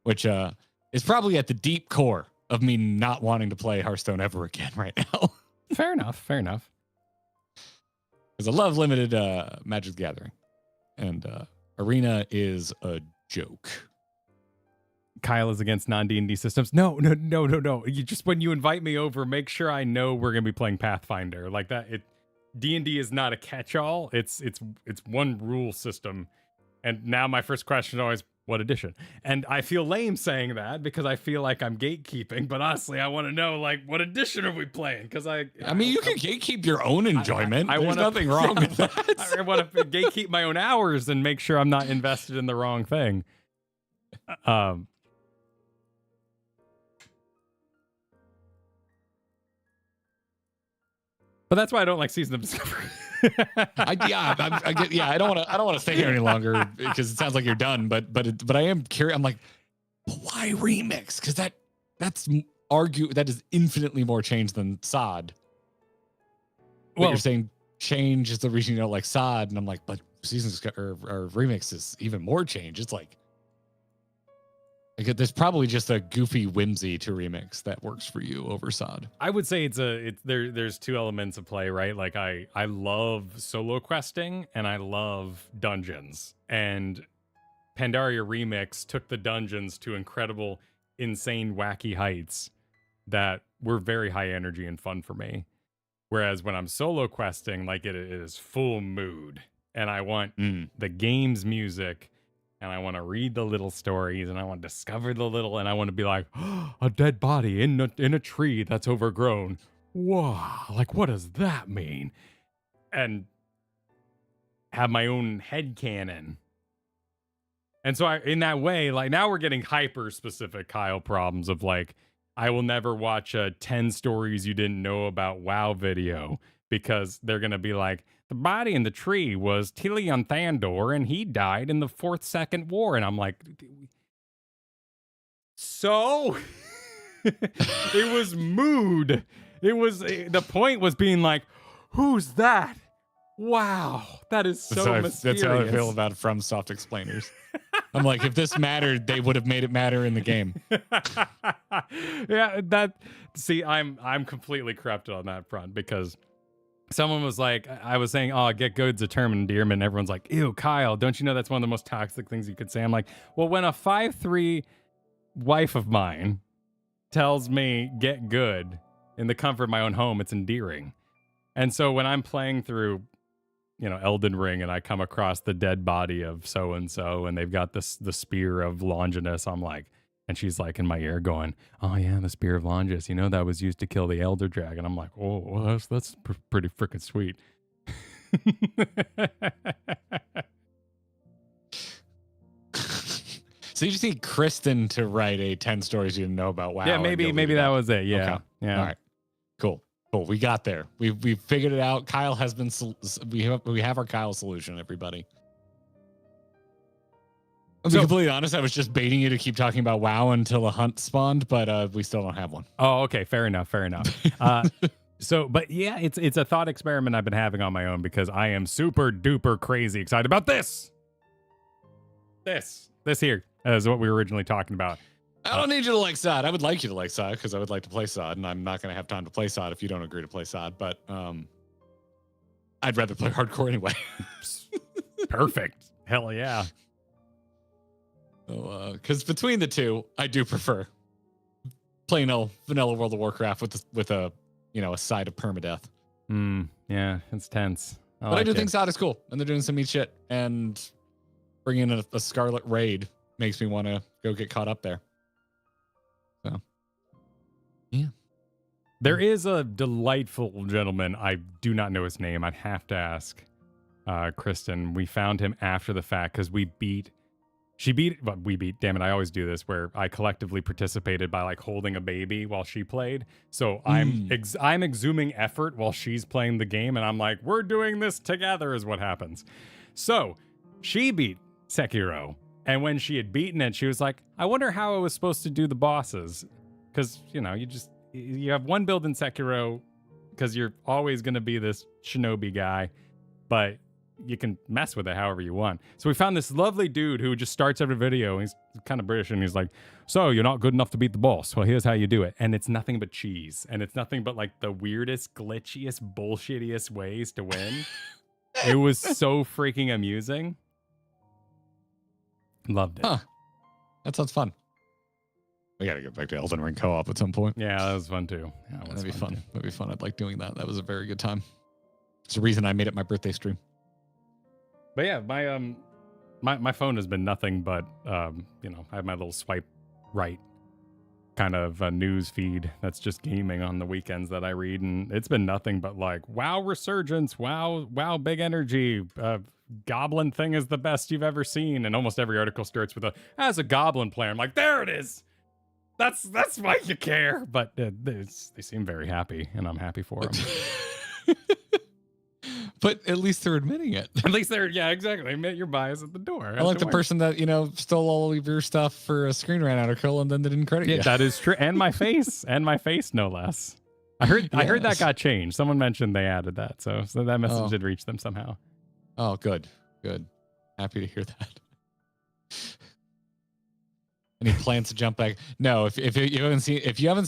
which is probably at the deep core of me not wanting to play Hearthstone ever again right now. Fair enough. Because I love limited Magic the Gathering, and Arena is a joke. Kyle is against non-D&D systems. No. You just, when you invite me over, make sure I know we're gonna be playing Pathfinder like that. D&D is not a catch-all. It's one rule system. And now my first question is always, what edition? And I feel lame saying that because I feel like I'm gatekeeping. But honestly, I want to know, like, what edition are we playing? Because I mean, you can gatekeep your own enjoyment. There's nothing wrong with that. I want to gatekeep my own hours and make sure I'm not invested in the wrong thing. But that's why I don't like Season of Discovery. I don't want to stay here any longer because it sounds like you're done. But I am curious. I'm like, but why remix? Because that is infinitely more change than Sod. Well, you're saying change is the reason you don't like Sod, and I'm like, but Seasons or remix is even more change. It's like there's probably just a goofy whimsy to remix that works for you over Sod. I would say there's two elements of play, right? Like I love solo questing and I love dungeons. And Pandaria Remix took the dungeons to incredible, insane, wacky heights that were very high energy and fun for me. Whereas when I'm solo questing, like it is full mood. And I want the game's music. And I want to read the little stories, and I want to discover the little, and I want to be like, oh, a dead body in a tree that's overgrown. Wow, like what does that mean? And have my own headcanon. And so in that way, like now we're getting hyper specific Kyle problems of like, I will never watch a 10 stories you didn't know about WoW video because they're going to be like, the body in the tree was Tilion Thandor, and he died in the 4th Second War. And I'm like, so? It was mood. It was, the point was being like, who's that? Wow, that is so mysterious. That's how I feel about FromSoft explainers. I'm like, if this mattered, they would have made it matter in the game. Yeah, I'm completely corrupted on that front because someone was like, I was saying, oh, get good's a term in endearment. And everyone's like, ew, Kyle, don't you know that's one of the most toxic things you could say? I'm like, well, when a 5'3" wife of mine tells me get good in the comfort of my own home, it's endearing. And so when I'm playing through, Elden Ring and I come across the dead body of so-and-so and they've got the spear of Longinus, I'm like, and she's like in my ear going, oh yeah, the Spear of Longinus, that was used to kill the Elder Dragon. I'm like, oh, well, that's pretty freaking sweet. So you just need Kristen to write a 10 stories you didn't know about WoW. Yeah, maybe that was it. Yeah. Okay. Yeah. All right. Cool. We got there. We figured it out. Kyle has been. We have our Kyle solution. Everybody. To be completely honest, I was just baiting you to keep talking about WoW until a hunt spawned, but we still don't have one. Oh, okay. Fair enough. But yeah, it's a thought experiment I've been having on my own because I am super duper crazy excited about this. This here is what we were originally talking about. I don't need you to like Sod. I would like you to like Sod because I would like to play Sod, and I'm not going to have time to play Sod if you don't agree to play Sod. But I'd rather play hardcore anyway. Perfect. Hell yeah. Because between the two, I do prefer plain old vanilla World of Warcraft with a side of permadeath. Yeah, it's tense. But I do think Sod is cool, and they're doing some neat shit. And bringing in a Scarlet Raid makes me want to go get caught up there. So, yeah. There is a delightful gentleman. I do not know his name. I'd have to ask Kristen. We found him after the fact because we beat She beat, but we beat, damn it, I always do this where I collectively participated by like holding a baby while she played. So I'm exhuming effort while she's playing the game, and I'm like, we're doing this together is what happens. So she beat Sekiro, and when she had beaten it, she was like, I wonder how I was supposed to do the bosses. Because, you know, you have one build in Sekiro because you're always going to be this shinobi guy, but you can mess with it however you want. So we found this lovely dude who just starts every video. He's kind of British, and he's like, so you're not good enough to beat the boss. Well, here's how you do it. And it's nothing but cheese. And it's nothing but like the weirdest, glitchiest, bullshittiest ways to win. It was so freaking amusing. Loved it. Huh. That sounds fun. We got to get back to Elden Ring co-op at some point. Yeah, that was fun too. Yeah, that'd be fun. That'd be fun. I'd like doing that. That was a very good time. It's the reason I made it my birthday stream. But yeah, my phone has been nothing but you know, I have my little swipe right kind of news feed that's just gaming on the weekends that I read, and it's been nothing but like, wow, resurgence, wow, big energy, goblin thing is the best you've ever seen, and almost every article starts with as a goblin player. I'm like, there it is. That's why you care. But they seem very happy, and I'm happy for them. But at least they're admitting it. At least yeah, exactly. Admit your bias at the door. I like the person that, you know, stole all of your stuff for a Screen Rant article and then they didn't credit you. That is true. And my face. No less. I heard that got changed. Someone mentioned they added that. So that message did reach them somehow. Oh, good. Happy to hear that. Any plans to jump back? No, if you haven't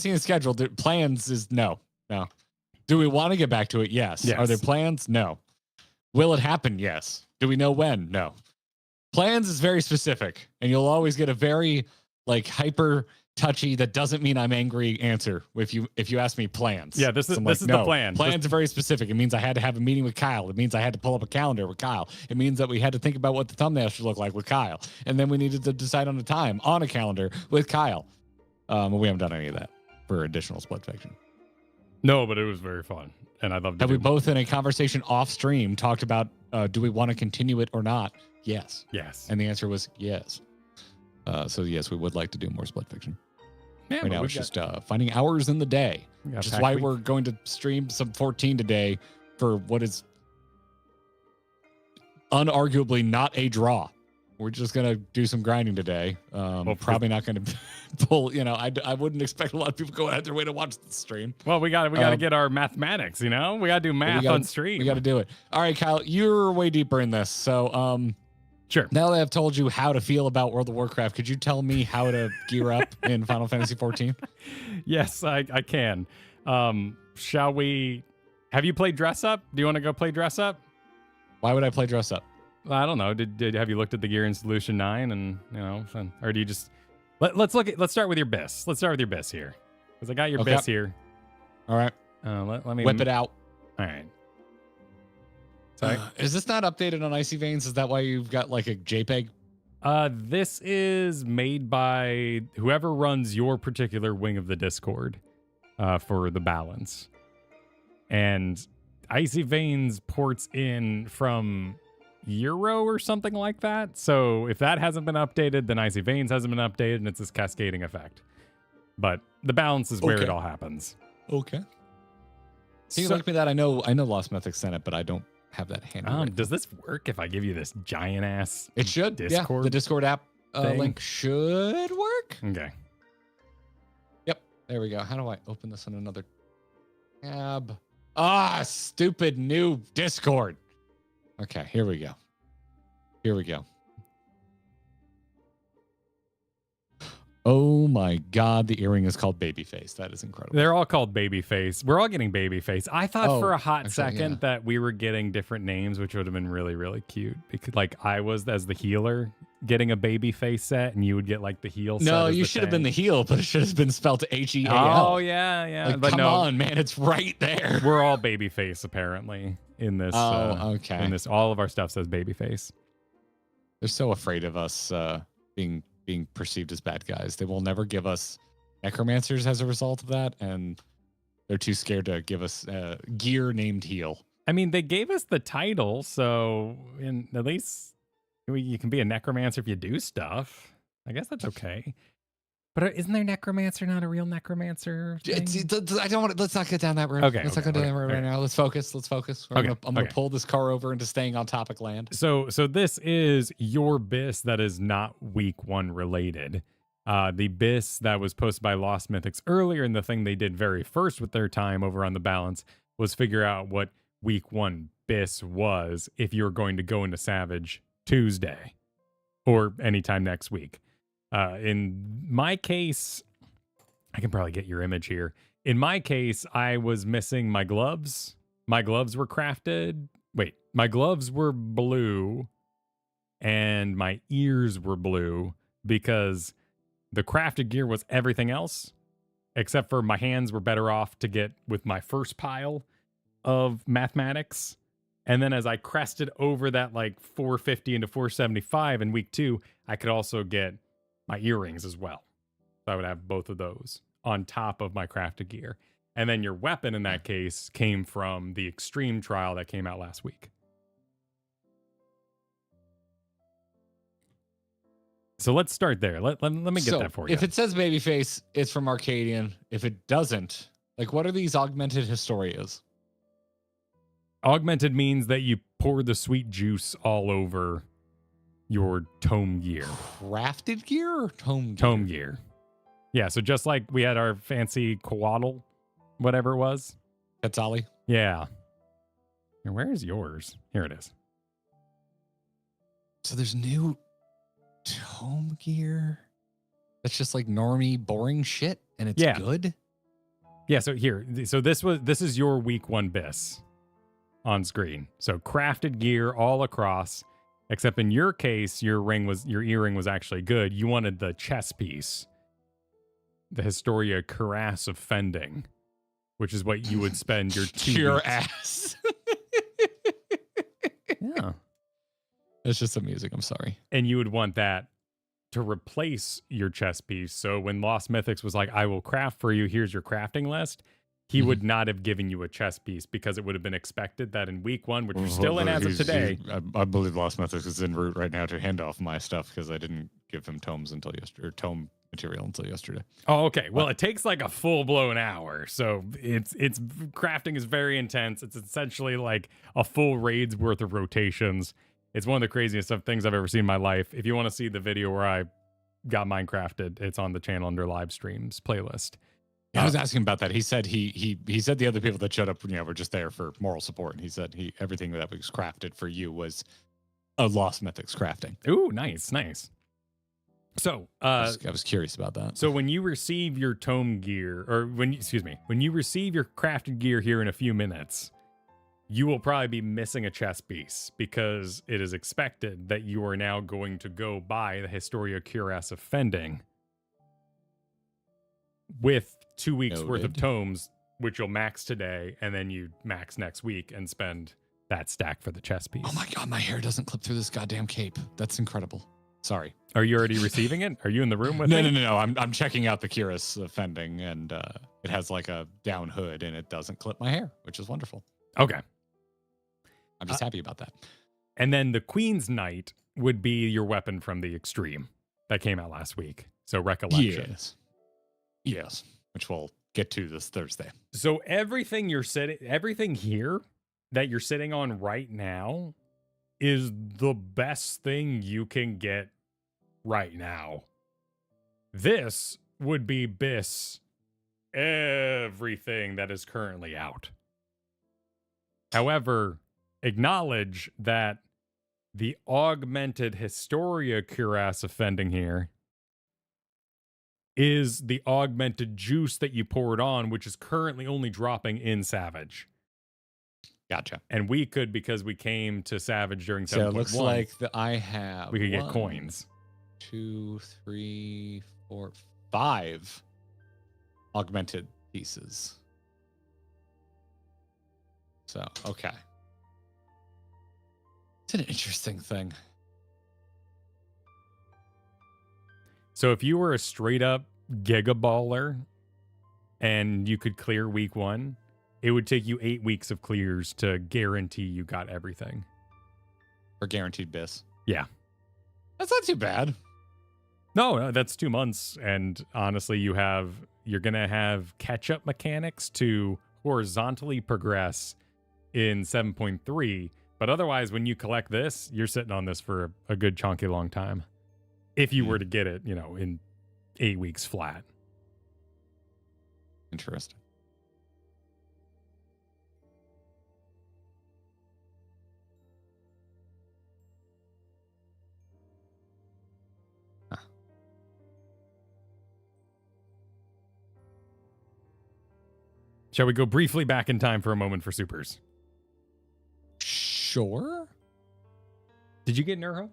seen a schedule, plans is no. Do we want to get back to it? Yes. Are there plans? No. Will it happen? Yes. Do we know when? No. Plans is very specific, and you'll always get a very like hyper touchy that doesn't mean I'm angry answer if you ask me plans. Yeah, this is the plan. Plans are very specific. It means I had to have a meeting with Kyle. It means I had to pull up a calendar with Kyle. It means that we had to think about what the thumbnail should look like with Kyle, and then we needed to decide on a time on a calendar with Kyle. We haven't done any of that for additional split fiction. No, but it was very fun, and I loved it. Have we both in a conversation off stream talked about do we want to continue it or not? Yes. And the answer was yes. So yes, we would like to do more split fiction. Yeah, right now it's just finding hours in the day, which is why we're going to stream some 14 today for what is unarguably not a draw. We're just going to do some grinding today. Probably not going to pull, you know, I wouldn't expect a lot of people going out their way to watch the stream. Well, we got to get our mathematics, you know? We got to do math on stream. We got to do it. All right, Kyle, you're way deeper in this. So, sure. Now that I've told you how to feel about World of Warcraft, could you tell me how to gear up in Final Fantasy 14? Yes, I can. Shall we? Have you played Dress Up? Do you want to go play Dress Up? Why would I play Dress Up? I don't know. Have you looked at the gear in Solution 9 and, you know, or do you just let's start with your BIS. Let's start with your BIS here. Because I got your BIS here. All right. Let me whip it out. All right. Sorry. Is this not updated on Icy Veins? Is that why you've got like a JPEG? This is made by whoever runs your particular wing of the Discord for the balance. And Icy Veins ports in from Euro or something like that. So if that hasn't been updated, then Icy Veins hasn't been updated, and it's this cascading effect. But the balance is where it all happens. Okay. Can you look me that? I know Lost Mythic sent it, but I don't have that handy. Does this work if I give you this giant ass? It should. Discord. Yeah, the Discord app link should work. Okay. Yep. There we go. How do I open this on another tab? Stupid new Discord. Okay, here we go. Oh my God, the earring is called Babyface. That is incredible. They're all called Babyface. We're all getting Babyface. I thought for a hot second that we were getting different names, which would have been really, really cute. Because like I was as the healer getting a Babyface set, and you would get like the heal set. No, you should have been the heal, but it should have been spelled HEAL. Oh yeah. Like, but come on, man, it's right there. We're all Babyface apparently in this. Okay. In this, all of our stuff says Babyface. They're so afraid of us being perceived as bad guys. They will never give us necromancers as a result of that, and they're too scared to give us gear named heal. I mean, they gave us the title, so at least You can be a necromancer if you do stuff. I guess that's okay. But isn't there necromancer not a real necromancer thing? I don't want to. Let's not get down that road. Let's not go down that road right now. Let's focus. I'm gonna pull this car over into staying on topic land. So this is your BIS that is not week 1 related. The BIS that was posted by Lost Mythics earlier, and the thing they did very first with their time over on the balance was figure out what week 1 BIS was if you were going to go into Savage Tuesday or anytime next week. In my case, I can probably get your image here. In my case, I was missing my gloves. My gloves were crafted. Wait, my gloves were blue and my ears were blue because the crafted gear was everything else, except for my hands were better off to get with my first pile of mathematics. And then as I crested over that like 450 into 475 in week 2, I could also get my earrings as well. So I would have both of those on top of my crafted gear. And then your weapon in that case came from the extreme trial that came out last week. So let's start there. Let me get that for you. If it says babyface, it's from Arcadian. If it doesn't, like, what are these augmented Historias? Augmented means that you pour the sweet juice all over your tome gear. Crafted gear or tome gear? Tome gear. Yeah, so just like we had our fancy Coatl, whatever it was. Quetzali? Yeah. And where is yours? Here it is. So there's new tome gear that's just like normie, boring shit, and it's good? Yeah, so here. So this is your week 1 BIS on screen. So crafted gear all across. Except in your case, your earring was actually good. You wanted the chess piece, the Historia Cuirass of Fending, which is what you would spend your 2 Pure weeks. ass. Yeah. It's just amusing. I'm sorry. And you would want that to replace your chess piece. So when Lost Mythics was like, I will craft for you, here's your crafting list, he would not have given you a chess piece because it would have been expected that in week 1, which you're still in as of today. I believe Lost Mythics is en route right now to hand off my stuff because I didn't give him tomes until yesterday, or tome material until yesterday. Oh, okay. Well, it takes like a full-blown hour. So it's crafting is very intense. It's essentially like a full raid's worth of rotations. It's one of the craziest things I've ever seen in my life. If you want to see the video where I got mine crafted, it's on the channel under live streams playlist. I was asking about that. He said he said the other people that showed up, were just there for moral support. And he said everything that was crafted for you was a Lost Mythics crafting. Ooh, nice. So I was curious about that. So when you receive your tome gear, or when you receive your crafted gear here in a few minutes, you will probably be missing a chess piece because it is expected that you are now going to go buy the Historia Cuirass of Fending with 2 weeks worth of tomes, which you'll max today, and then you max next week and spend that stack for the chess piece. Oh my God, my hair doesn't clip through this goddamn cape. That's incredible. Sorry. Are you already receiving it? Are you in the room with me? No. I'm checking out the Cuirass of Fending, and it has like a down hood, and it doesn't clip my hair, which is wonderful. Okay. I'm just happy about that. And then the Queen's Knight would be your weapon from the Extreme that came out last week. So Recollection. Yes. Which we'll get to this Thursday. So everything here that you're sitting on right now is the best thing you can get right now. This would be BIS everything that is currently out. However, acknowledge that the augmented Historia Cuirass of Fending here is the augmented juice that you poured on, which is currently only dropping in Savage. Gotcha. And we could, because we came to Savage during 7.1. So it looks like I have we could get coins. 2, 3, 4, 5 augmented pieces. So, okay. It's an interesting thing. So if you were a straight up gigaballer and you could clear week 1, it would take you 8 weeks of clears to guarantee you got everything. Or guaranteed BIS. Yeah. That's not too bad. No, that's 2 months. And honestly, you're going to have catch-up mechanics to horizontally progress in 7.3. But otherwise, when you collect this, you're sitting on this for a good chunky long time. If you were to get it, in 8 weeks flat. Interesting. Shall we go briefly back in time for a moment for supers? Sure. Did you get Nurho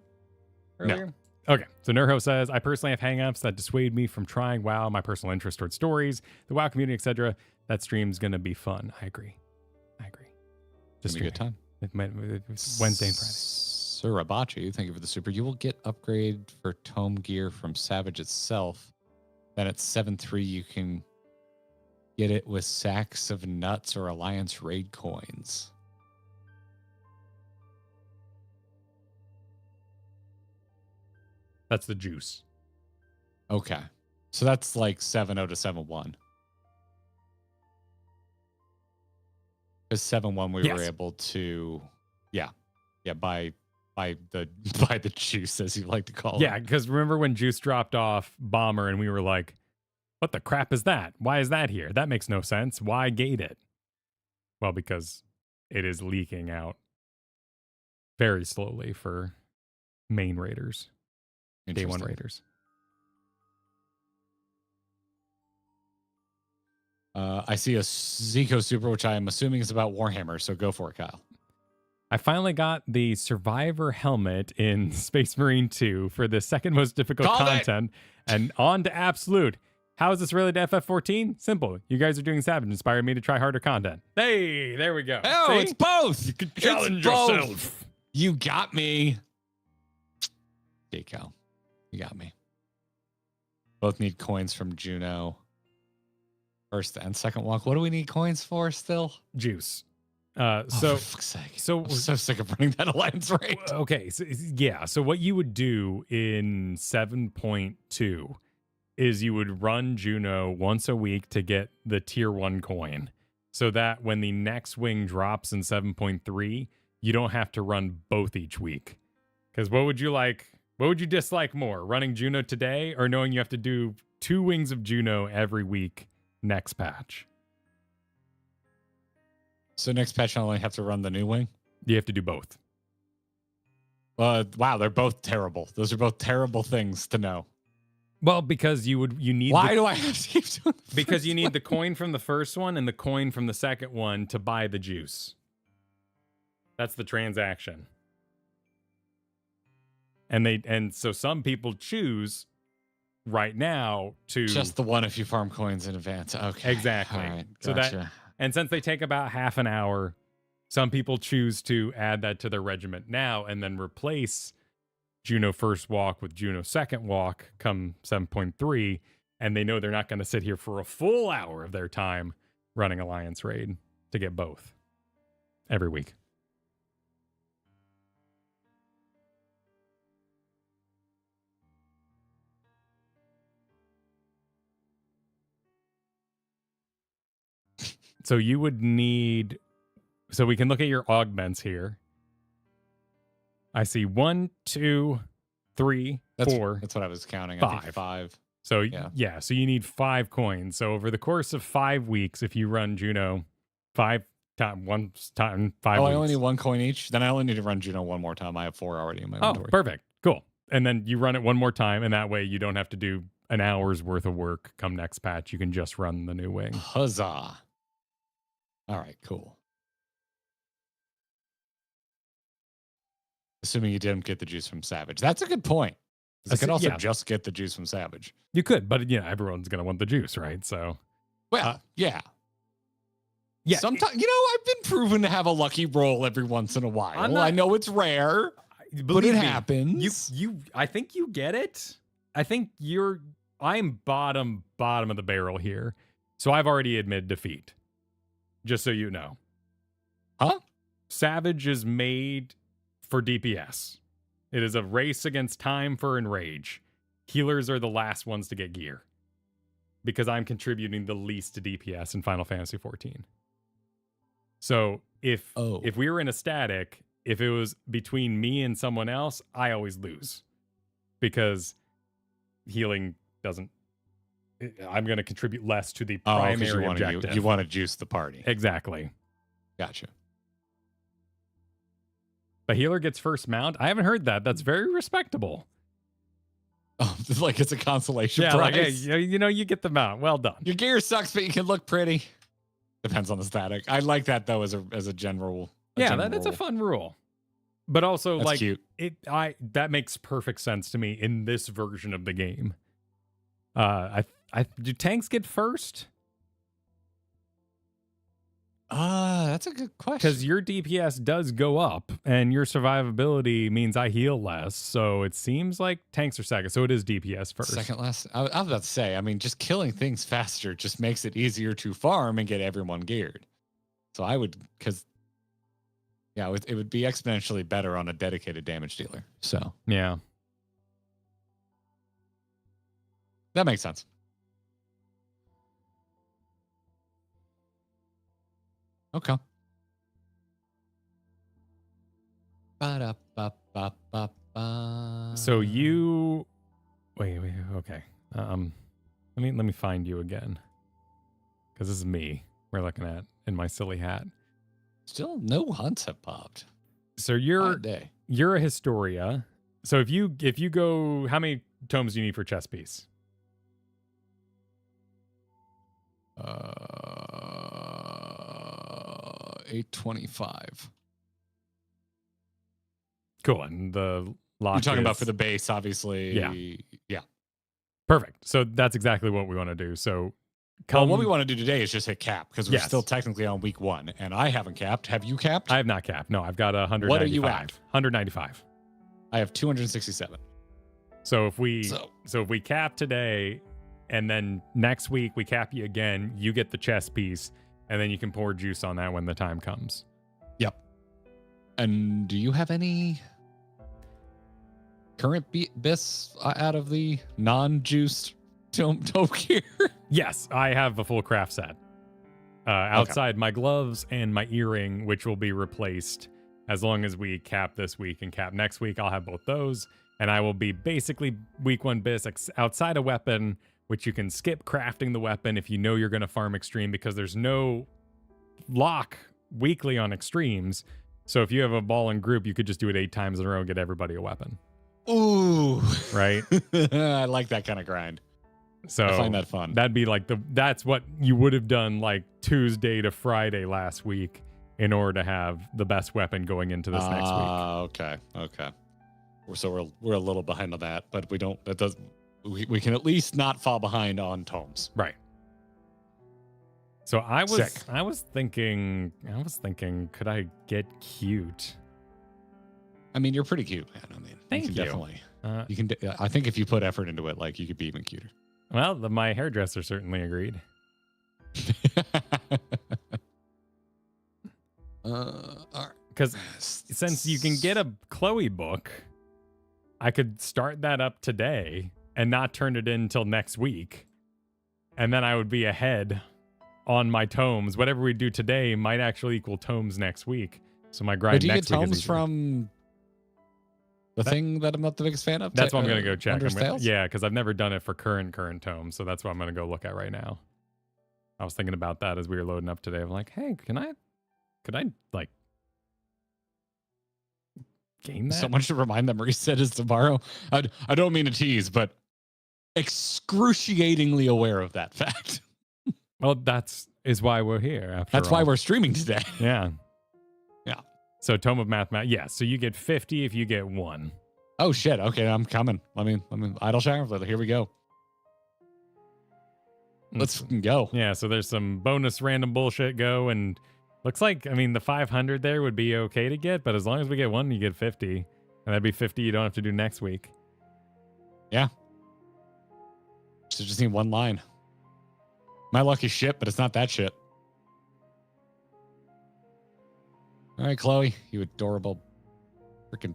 earlier? No. Okay, so Nurho says, I personally have hangups that dissuade me from trying WoW, my personal interest towards stories, the WoW community, etc. That stream's going to be fun. I agree. Just a good time. It's Wednesday and Friday. Surabachi, thank you for the super. You will get upgrade for tome gear from Savage itself. Then at 7.3, you can get it with sacks of nuts or Alliance raid coins. That's the juice. Okay. So that's like 7.0 to 7.1. Because 7.1 we were able to buy the juice, as you like to call it. Yeah, because remember when Juice dropped off Bomber and we were like, what the crap is that? Why is that here? That makes no sense. Why gate it? Well, because it is leaking out very slowly for main raiders. Day 1 raiders. I see a Zico Super, which I am assuming is about Warhammer, so go for it, Kyle. I finally got the Survivor helmet in Space Marine 2 for the second most difficult content, and on to Absolute. How is this related to FF14? Simple. You guys are doing Savage. Inspired me to try harder content. Hey, there we go. Oh, see? it's both. You can challenge yourself. You got me. Zico. You got me. Both need coins from Juno. First and second walk. What do we need coins for still? Juice. For fuck's sake. I'm so sick of running that Alliance rate. Okay. So what you would do in 7.2 is you would run Juno once a week to get the tier 1 coin. So that when the next wing drops in 7.3, you don't have to run both each week. Because what would you dislike more? Running Juno today or knowing you have to do 2 wings of Juno every week next patch? So next patch, I only have to run the new wing? You have to do both. Wow, they're both terrible. Those are both terrible things to know. Well, because you need. Why do I have to keep doing the Because you need the coin from the first one and the coin from the second one to buy the juice. That's the transaction. And so some people choose right now to just the one if you farm coins in advance. Okay. Exactly. All right, so gotcha. And since they take about half an hour, some people choose to add that to their regiment now and then replace Juno first walk with Juno second walk come 7.3, and they know they're not going to sit here for a full hour of their time running Alliance Raid to get both every week. So you would need, so we can look at your augments here. I see 1, 2, 3, 4. That's what I was counting. 5. I think 5. So yeah, so you need 5 coins. So over the course of 5 weeks, if you run Juno 5 times, 5 weeks. I only need 1 coin each. Then I only need to run Juno 1 more time. I have 4 already in my inventory. Oh, perfect. Cool. And then you run it 1 more time, and that way you don't have to do an hour's worth of work come next patch. You can just run the new wing. Huzzah. All right, cool. Assuming you didn't get the juice from Savage. That's a good point. I could also just get the juice from Savage. You could, but everyone's going to want the juice, right? So, well, yeah. Sometimes, I've been proven to have a lucky roll every once in a while. I know it's rare, but it happens. I think you get it. I think I'm bottom of the barrel here. So I've already admitted defeat. Just so you know. Huh? Savage is made for DPS. It is a race against time for Enrage. Healers are the last ones to get gear because I'm contributing the least to DPS in Final Fantasy XIV. So if we were in a static, if it was between me and someone else, I always lose because healing doesn't. I'm going to contribute less to the primary objective. You want to juice the party. Exactly. Gotcha. The healer gets first mount. I haven't heard that. That's very respectable. Oh, like it's a consolation prize. Like, hey, you get the mount. Well done. Your gear sucks, but you can look pretty. Depends on the static. I like that though as a general. That's a fun rule. But also, that's like cute. That makes perfect sense to me in this version of the game. Do tanks get first? That's a good question. Because your DPS does go up, and your survivability means I heal less. So it seems like tanks are second. So it is DPS first. Second last. I was about to say. I mean, just killing things faster just makes it easier to farm and get everyone geared. So I would, because it would be exponentially better on a dedicated damage dealer. So yeah, that makes sense. Okay. So you wait, okay. Let me find you again. Because this is me we're looking at in my silly hat. Still no hunts have popped. So you're a Historia. So if you go, how many tomes do you need for chess piece? 825. Cool. And the lock you're talking about for the base, obviously. Yeah. Perfect. So that's exactly what we want to do. So what we want to do today is just hit cap because we're still technically on week 1, and I haven't capped. Have you capped? I have not capped. No, I've got 195. What are you at? 195. I have 267. So if we cap today, and then next week we cap you again, you get the chess piece, and then you can pour juice on that when the time comes. Yep. And do you have any current bis out of the non-juiced tome gear? Yes, I have a full craft set. Outside my gloves and my earring, which will be replaced as long as we cap this week and cap next week. I'll have both those, and I will be basically week 1 bis outside a weapon, which you can skip crafting the weapon if you know you're going to farm extreme, because there's no lock weekly on extremes. So if you have a ball and group, you could just do it 8 times in a row and get everybody a weapon. Ooh. Right? I like that kind of grind. So I find that fun. That'd be like that's what you would have done like Tuesday to Friday last week in order to have the best weapon going into this next week. Okay. So we're a little behind on that, but we can at least not fall behind on tomes. Right. So I was thinking, could I get cute? I mean, you're pretty cute, man. I mean, Thank you. Definitely. You can. I think if you put effort into it, like you could be even cuter. Well, my hairdresser certainly agreed. Because since you can get a Chloe book, I could start that up today and not turn it in until next week. And then I would be ahead on my tomes. Whatever we do today might actually equal tomes next week. So my grind next week is easier. Do you get tomes from the thing that I'm not the biggest fan of? That's what I'm going to go check. Yeah, because I've never done it for current tomes. So that's what I'm going to go look at right now. I was thinking about that as we were loading up today. I'm like, hey, could I like game that? Someone should remind them reset is tomorrow. I don't mean to tease, but excruciatingly aware of that fact. Well, is why we're here. That's why we're streaming today. Yeah. Yeah. So Tome of Mathematics. Yeah. So you get 50 if you get 1. Oh shit. Okay, I'm coming. Let me idle shower. Here we go. Let's go. Yeah. So there's some bonus random bullshit go, and looks like, I mean, the 500 there would be okay to get, but as long as we get 1, you get 50, and that'd be 50 you don't have to do next week. Yeah. So just need 1 line. My lucky shit, but it's not that shit. All right, Chloe, you adorable freaking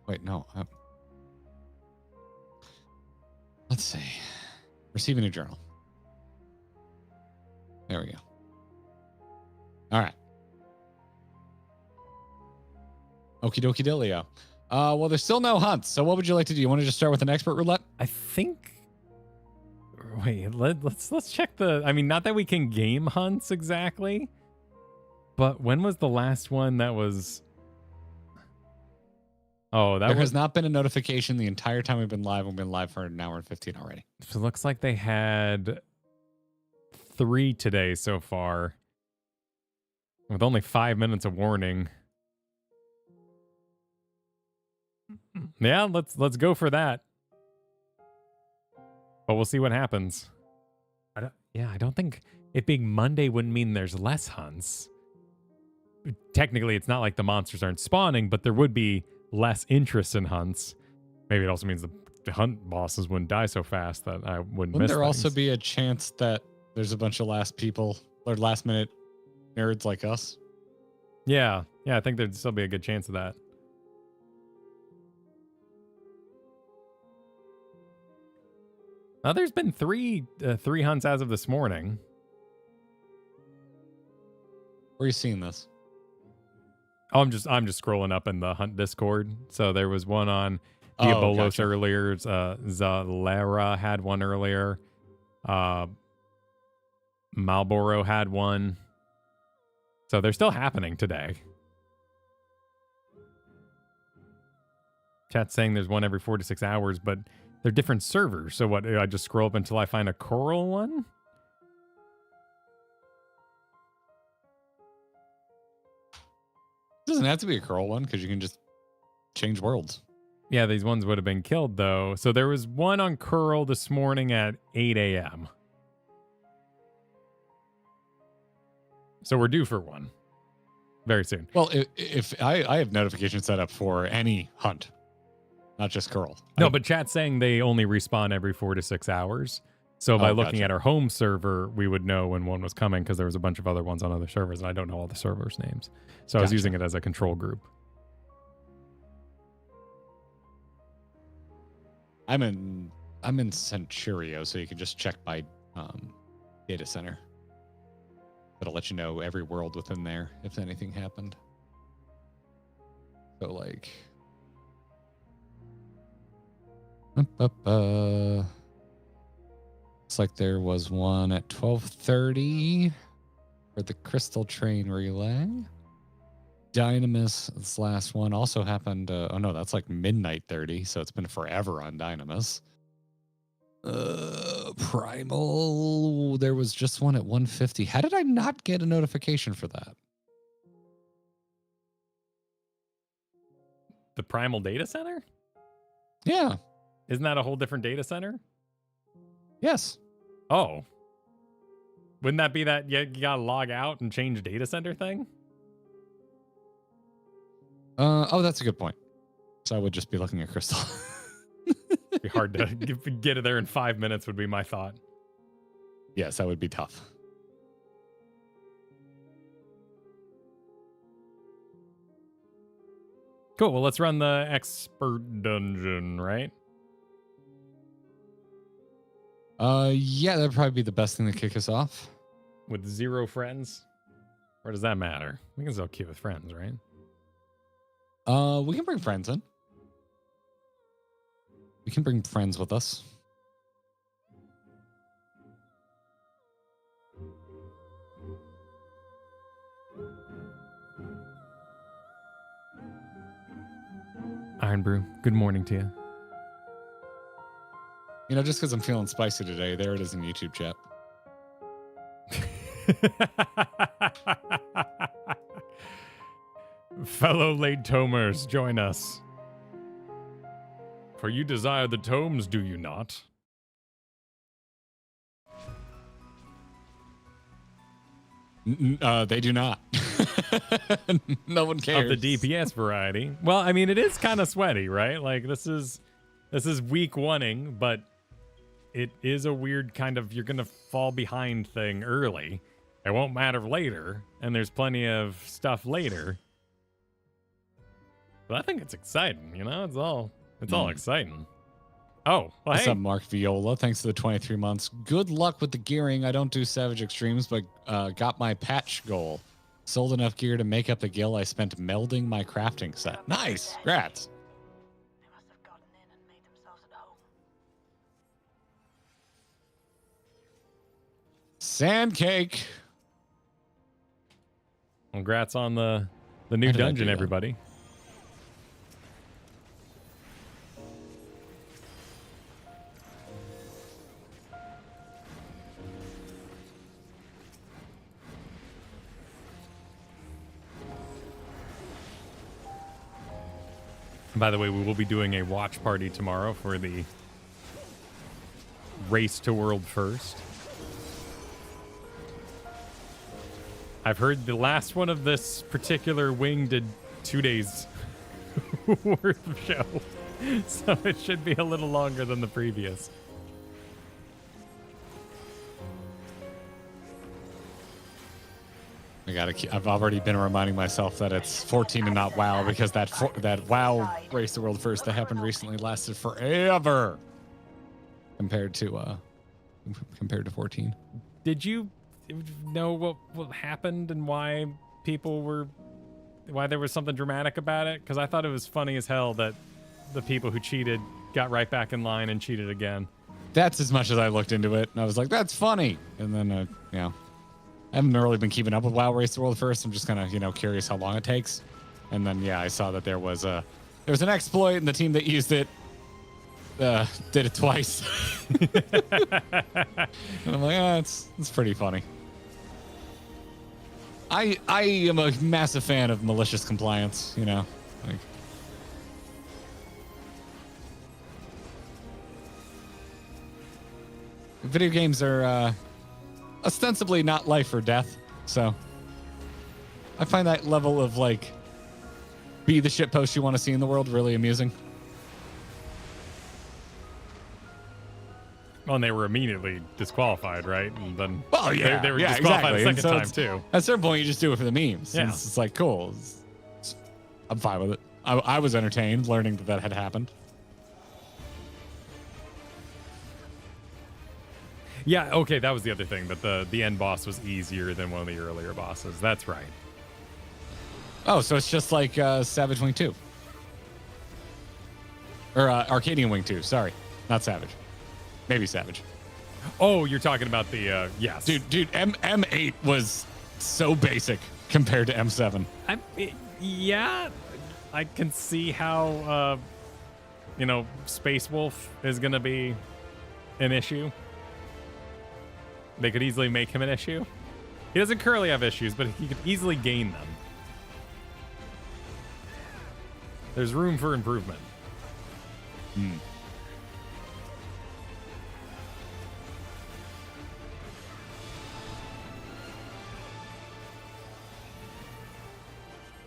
Wait, no. Let's see. Receive a new journal. There we go. All right. Okie dokie dealio. Well, there's still no hunts. So what would you like to do? You want to just start with an expert roulette? I think. Wait, let's check the. I mean, not that we can game hunts exactly, but when was the last one that was? Oh, there has not been a notification the entire time we've been live. We've been live for an hour and 15 already. So it looks like they had 3 today so far, with only 5 minutes of warning. Yeah, let's go for that. But we'll see what happens. I don't think it being Monday wouldn't mean there's less hunts. Technically, it's not like the monsters aren't spawning, but there would be less interest in hunts. Maybe it also means the hunt bosses wouldn't die so fast that I wouldn't miss there things. Also be a chance that there's a bunch of last minute nerds like us? Yeah, I think there'd still be a good chance of that. There's been three hunts as of this morning. Where are you seeing this? Oh, I'm just scrolling up in the hunt Discord. So there was one on Diabolos earlier. Zalera had one earlier. Marlboro had one. So they're still happening today. Chat's saying there's one every 4 to 6 hours, but they're different servers. So what? I just scroll up until I find a coral one? It doesn't have to be a coral one because you can just change worlds. Yeah, these ones would have been killed though. So there was one on Curl this morning at 8 a.m. So we're due for one very soon. Well, if I have notifications set up for any hunt, not just Curl. No, but chat's saying they only respawn every 4 to 6 hours. So by looking at our home server, we would know when one was coming because there was a bunch of other ones on other servers, and I don't know all the servers' names. So I was using it as a control group. I'm in Centurio, so you can just check by data center. It'll let you know every world within there if anything happened. So like, looks like there was one at 12:30 for the Crystal Train Relay. Dynamis, this last one also happened. Oh no, that's like midnight 30, so it's been forever on Dynamis. Primal, there was just one at 150. How did I not get a notification for that? The Primal data center? Yeah. Isn't that a whole different data center? Yes. Oh. Wouldn't that be that you gotta log out and change data center thing? Oh, that's a good point. So I would just be looking at Crystal. It'd be hard to get it there in 5 minutes would be my thought. Yes, that would be tough. Cool. Well, let's run the expert dungeon, right? Yeah, that'd probably be the best thing to kick us off. With 0 friends? Or does that matter? We can still queue with friends, right? We can bring friends in. We can bring friends with us. Iron Brew, good morning to you. You know, just because I'm feeling spicy today, there it is in YouTube chat. Fellow late tomers, join us. For you desire the tomes, do you not? They do not. No one cares. Of the DPS variety. Well, I mean, it is kind of sweaty, right? Like, this is week one-ing, but it is a weird kind of, you're going to fall behind thing early. It won't matter later, and there's plenty of stuff later. But I think it's exciting, you know? It's all exciting. Oh, well, What's hey. up, Mark Viola? Thanks for the 23 months. Good luck with the gearing. I don't do Savage Extremes, but got my patch goal. Sold enough gear to make up the gil I spent melding my crafting set. Nice. Congrats. They must have gotten in and made themselves at home. Sandcake. Congrats on the new How did I dungeon, do that? everybody. By the way, we will be doing a watch party tomorrow for the Race to World First. I've heard the last one of this particular wing did 2 days worth of show, so it should be a little longer than the previous. I've already been reminding myself that it's 14 and not WoW because that WoW Race the World First that happened recently lasted forever compared to 14. Did you know what happened and why there was something dramatic about it? Because I thought it was funny as hell that the people who cheated got right back in line and cheated again. That's as much as I looked into it, and I was like, "That's funny." And then, I haven't really been keeping up with WoW Race the World First. I'm just kind of, curious how long it takes. And then, I saw that there was an exploit, and the team that used it did it twice. And I'm like, it's pretty funny. I am a massive fan of malicious compliance. Like. Video games are ostensibly not life or death, so I find that level of be the shitpost you want to see in the world really amusing. Well, and they were immediately disqualified, right? And then they were yeah, disqualified exactly. a second time too. At a certain point, you just do it for the memes. Yeah. It's like cool. I'm fine with it. I was entertained learning that had happened. Yeah, okay, that was the other thing, that the end boss was easier than one of the earlier bosses. That's right. Oh, so it's just like Savage Wing 2. Or Arcadian Wing 2, sorry. Not Savage. Maybe Savage. Oh, you're talking about the, yes. Dude, M8 was so basic compared to M7. Yeah, I can see how, Space Wolf is going to be an issue. They could easily make him an issue. He doesn't currently have issues, but he could easily gain them. There's room for improvement.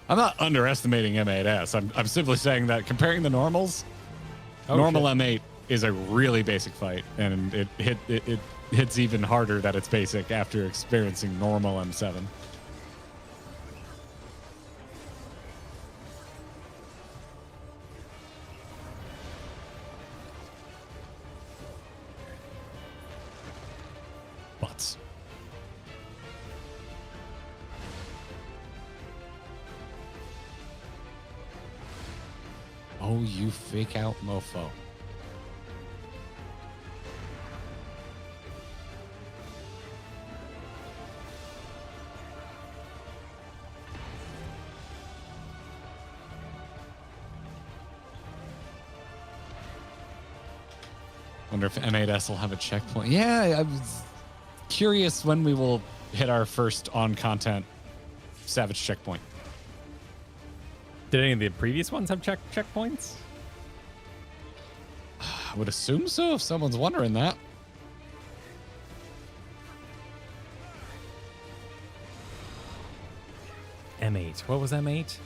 I'm not underestimating M8S. I'm simply saying that comparing the normals, normal M8 is a really basic fight, and it hits even harder that it's basic after experiencing normal M7. Butts. Oh, you fake out mofo. Wonder if M8S will have a checkpoint. Yeah, I was curious when we will hit our first on-content Savage checkpoint. Did any of the previous ones have checkpoints? I would assume so, if someone's wondering that. M8. What was M8?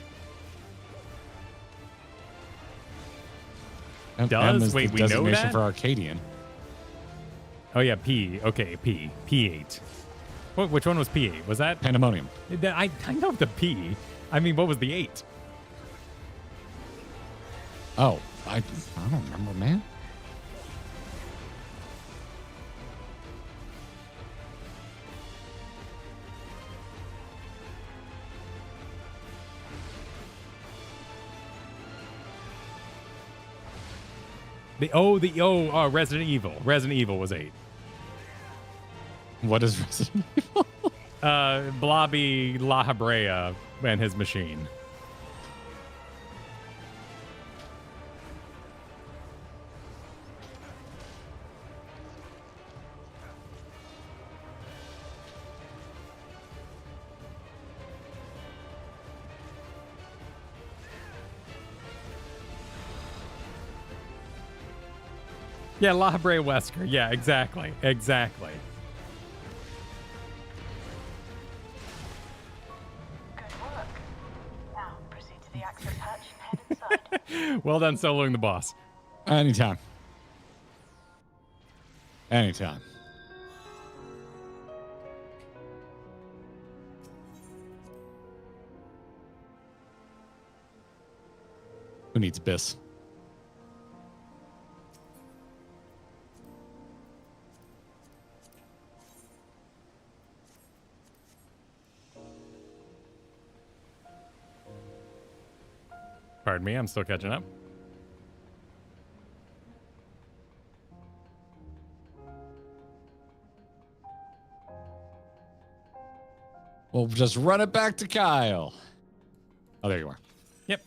M is Wait, the we know designation that? for Arcadian. Oh, yeah, P. Okay, P. P8. Which one was P8? Was that? Pandemonium. I know the P. I mean, what was the 8? Oh, I don't remember, man. Resident Evil. Resident Evil was 8. What is Resident Evil? Blobby La Habrea and his machine. Yeah, La Habrea Wesker. Yeah, exactly. Exactly. Good work. Now proceed to the access hatch and head inside. Well done soloing the boss. Anytime. Anytime. Who needs Biss? Pardon me, I'm still catching up. We'll just run it back to Kyle. Oh, there you are. Yep.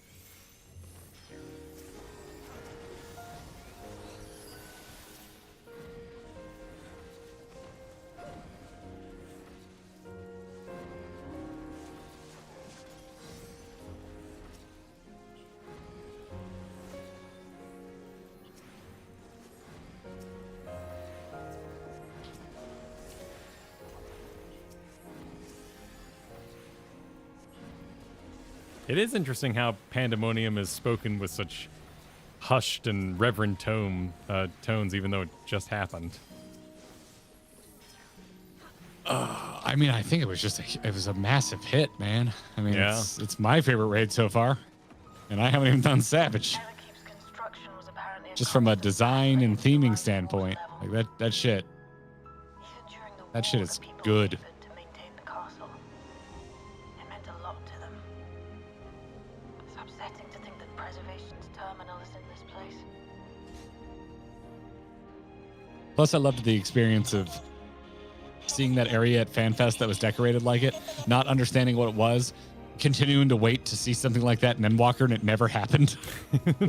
It is interesting how Pandemonium is spoken with such hushed and reverent tones, even though it just happened. I mean, I think it was a massive hit, man. I mean, Yeah. it's my favorite raid so far, and I haven't even done Savage. Keep's construction was apparently Just from a constant design and struggle theming at standpoint, level. like that shit. Even during the That shit war, is the people good. labored to maintain the castle. It meant a lot to them. It's upsetting to think that preservation's terminal is in this place. Plus, I loved the experience of seeing that area at FanFest that was decorated like it, not understanding what it was, continuing to wait to see something like that in Endwalker, and it never happened.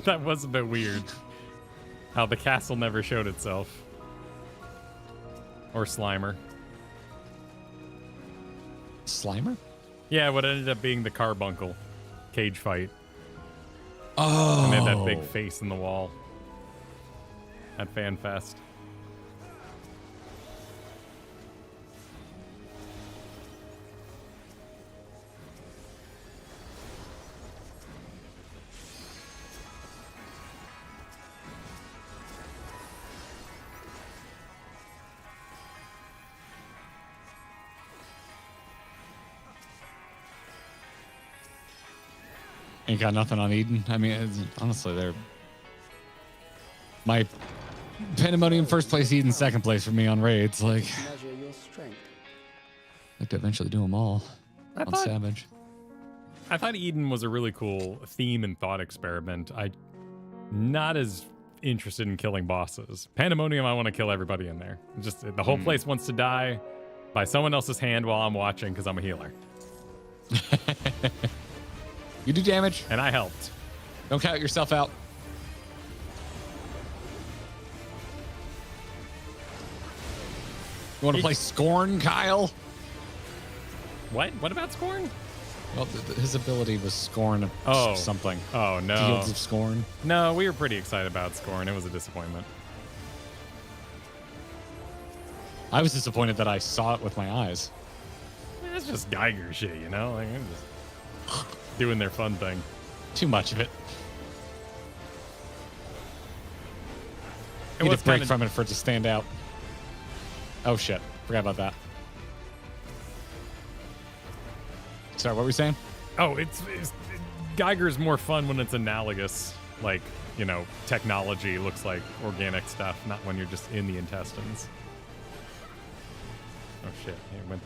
That was a bit weird. How the castle never showed itself. Or Slimer. Slimer? Yeah, what ended up being the carbuncle cage fight. Oh. And they had that big face in the wall at FanFest. Ain't got nothing on Eden. I mean, honestly, they're my Pandemonium first place, Eden second place for me on raids. Like, Measure your strength. I'd like to eventually do them all on Savage. I thought Eden was a really cool theme and thought experiment. I'm not as interested in killing bosses. Pandemonium, I want to kill everybody in there. Just the whole place wants to die by someone else's hand while I'm watching because I'm a healer. You do damage. And I helped. Don't count yourself out. You want to play Scorn, Kyle? What? What about Scorn? Well, his ability was Scorn of something. Oh, no. Fields of Scorn. No, we were pretty excited about Scorn. It was a disappointment. I was disappointed that I saw it with my eyes. It's just Geiger shit, you know? Like, I'm just doing their fun thing. Too much of it. It Need was a break kinda- from it for it to stand out. Oh shit! Forgot about that. Sorry, what were we saying? Oh, it's Geiger's more fun when it's analogous. like, technology looks like organic stuff, not when you're just in the intestines. Oh shit. Hey, went.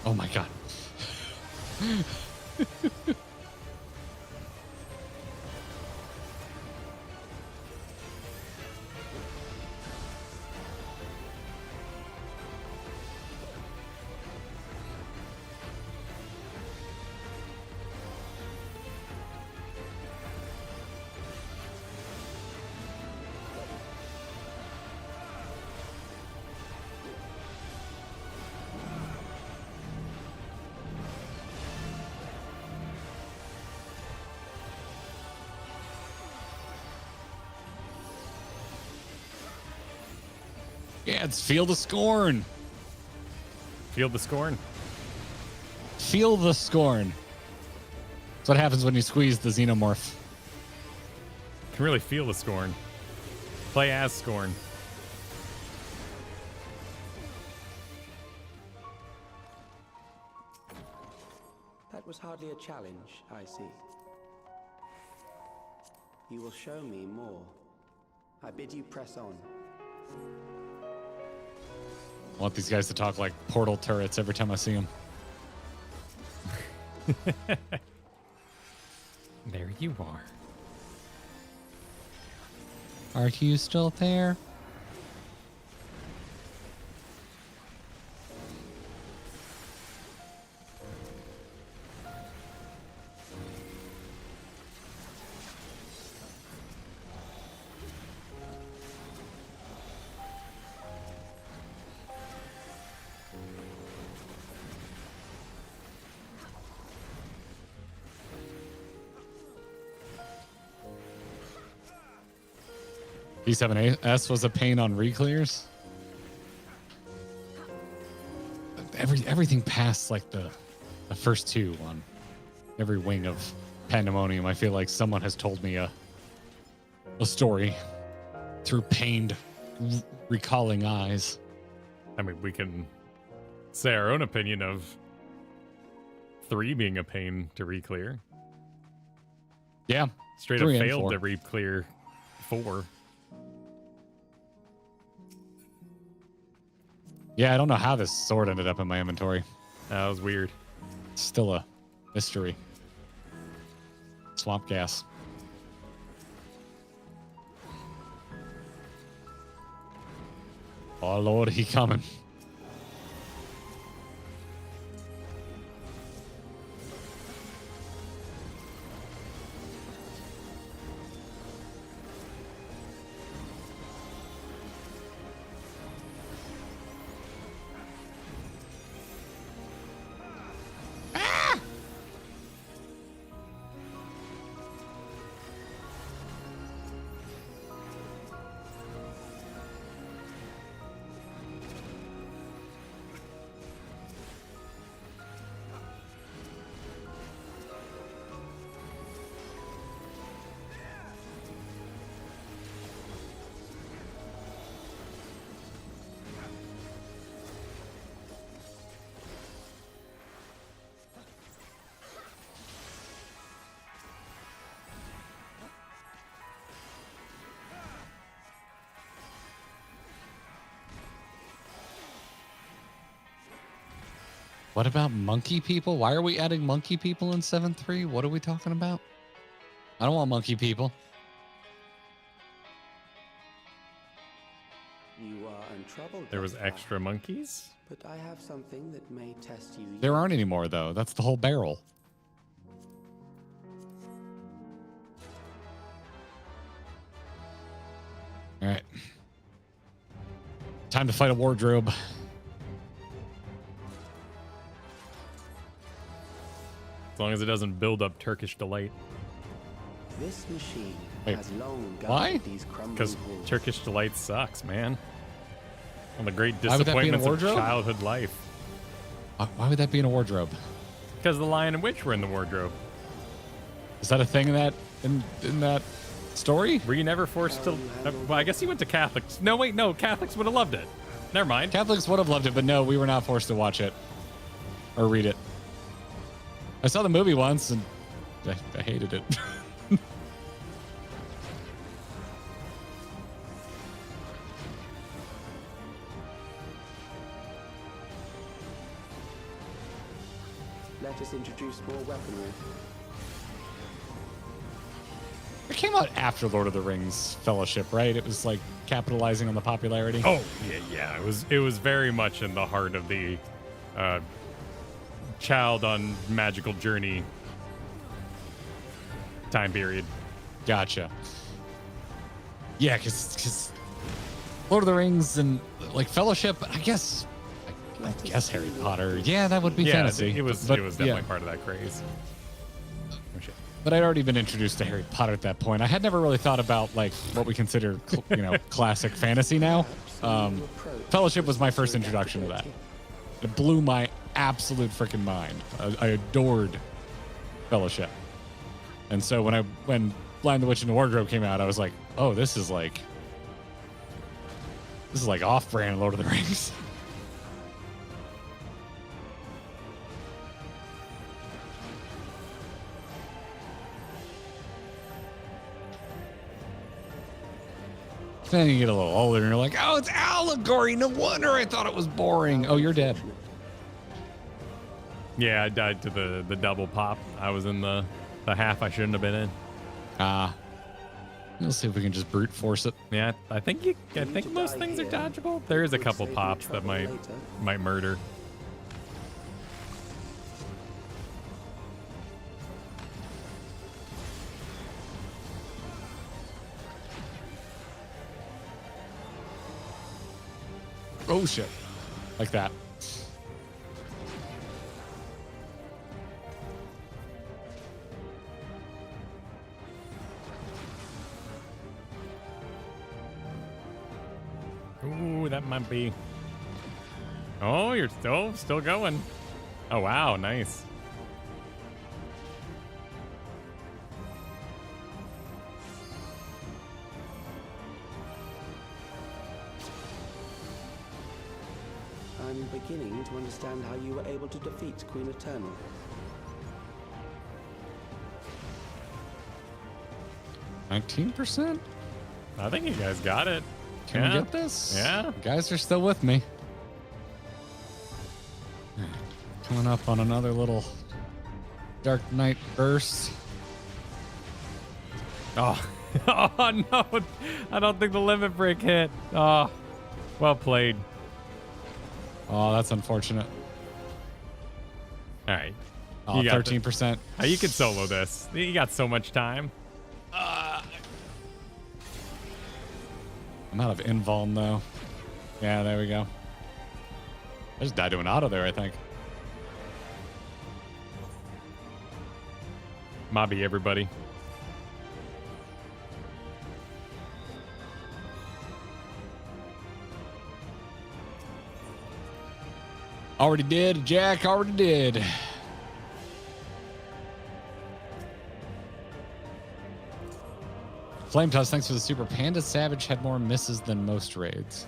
Oh my god. Yeah, it's Feel the Scorn. Feel the scorn. Feel the Scorn. That's what happens when you squeeze the xenomorph. Can really feel the scorn. Play as scorn. That was hardly a challenge, I see. You will show me more. I bid you press on. I want these guys to talk like portal turrets every time I see them. There you are. Are you still there? B7S was a pain on reclears. Everything past like the first two on every wing of Pandemonium, I feel like someone has told me a story through pained, recalling eyes. I mean, we can say our own opinion of 3 being a pain to re-clear. Yeah. Straight up failed to re-clear 4. Yeah, I don't know how this sword ended up in my inventory. That was weird. It's still a mystery. Swamp gas. Oh Lord, he coming. What about monkey people? Why are we adding monkey people in 7.3? What are we talking about? I don't want monkey people. You are untroubled. There was Doctor, extra monkeys? but I have something that may test you. There aren't any more, though. That's the whole barrel. All right. Time to fight a wardrobe. As long as it doesn't build up Turkish delight. This machine Wait, has long why? guarded these crumbling Because halls. Turkish delight sucks, man. One of the great Why would that be in a disappointments of wardrobe? childhood life. Why would that be in a wardrobe? Because the Lion and Witch were in the wardrobe. Is that a thing in that story. Were you never forced to? Well, I guess you went to Catholics. No, wait, no, Catholics would have loved it. Never mind. Catholics would have loved it, but no, we were not forced to watch it or read it. I saw the movie once and I hated it. Let us introduce more weaponry. It came out after Lord of the Rings Fellowship, right? It was like capitalizing on the popularity. Oh yeah. It was very much in the heart of the child on magical journey time period. Gotcha. Yeah, because Lord of the Rings and like Fellowship, I guess Harry Potter. Yeah, that would be fantasy. It was definitely part of that craze. Oh shit. But I'd already been introduced to Harry Potter at that point. I had never really thought about like what we consider, classic fantasy now. Fellowship was my first introduction to that. It blew my absolute freaking mind. I adored Fellowship. And so when Lion the Witch and the Wardrobe came out, I was like, oh, this is like off-brand Lord of the Rings. Then you get a little older and you're like, oh, it's allegory. No wonder I thought it was boring. Oh, you're dead. Yeah, I died to the double pop. I was in the half I shouldn't have been in. We'll see if we can just brute force it. Yeah, I think most things are dodgeable. There is a couple pops that might murder. Oh shit. Like that. Ooh, that might be. Oh, you're still going. Oh wow, nice. I'm beginning to understand how you were able to defeat Queen Eternal. %? I think you guys got it. Can we get this? Yeah. You guys are still with me. Coming up on another little Dark Knight burst. Oh, oh no! I don't think the limit break hit. Oh, well played. Oh, that's unfortunate. All right. Oh, 13%. You can solo this. You got so much time. I'm out of invuln though. Yeah, there we go. I just died to an auto there, I think. Mobby everybody. Already did, Jack, already did. Flame Toss, thanks for the super. Panda Savage had more misses than most raids.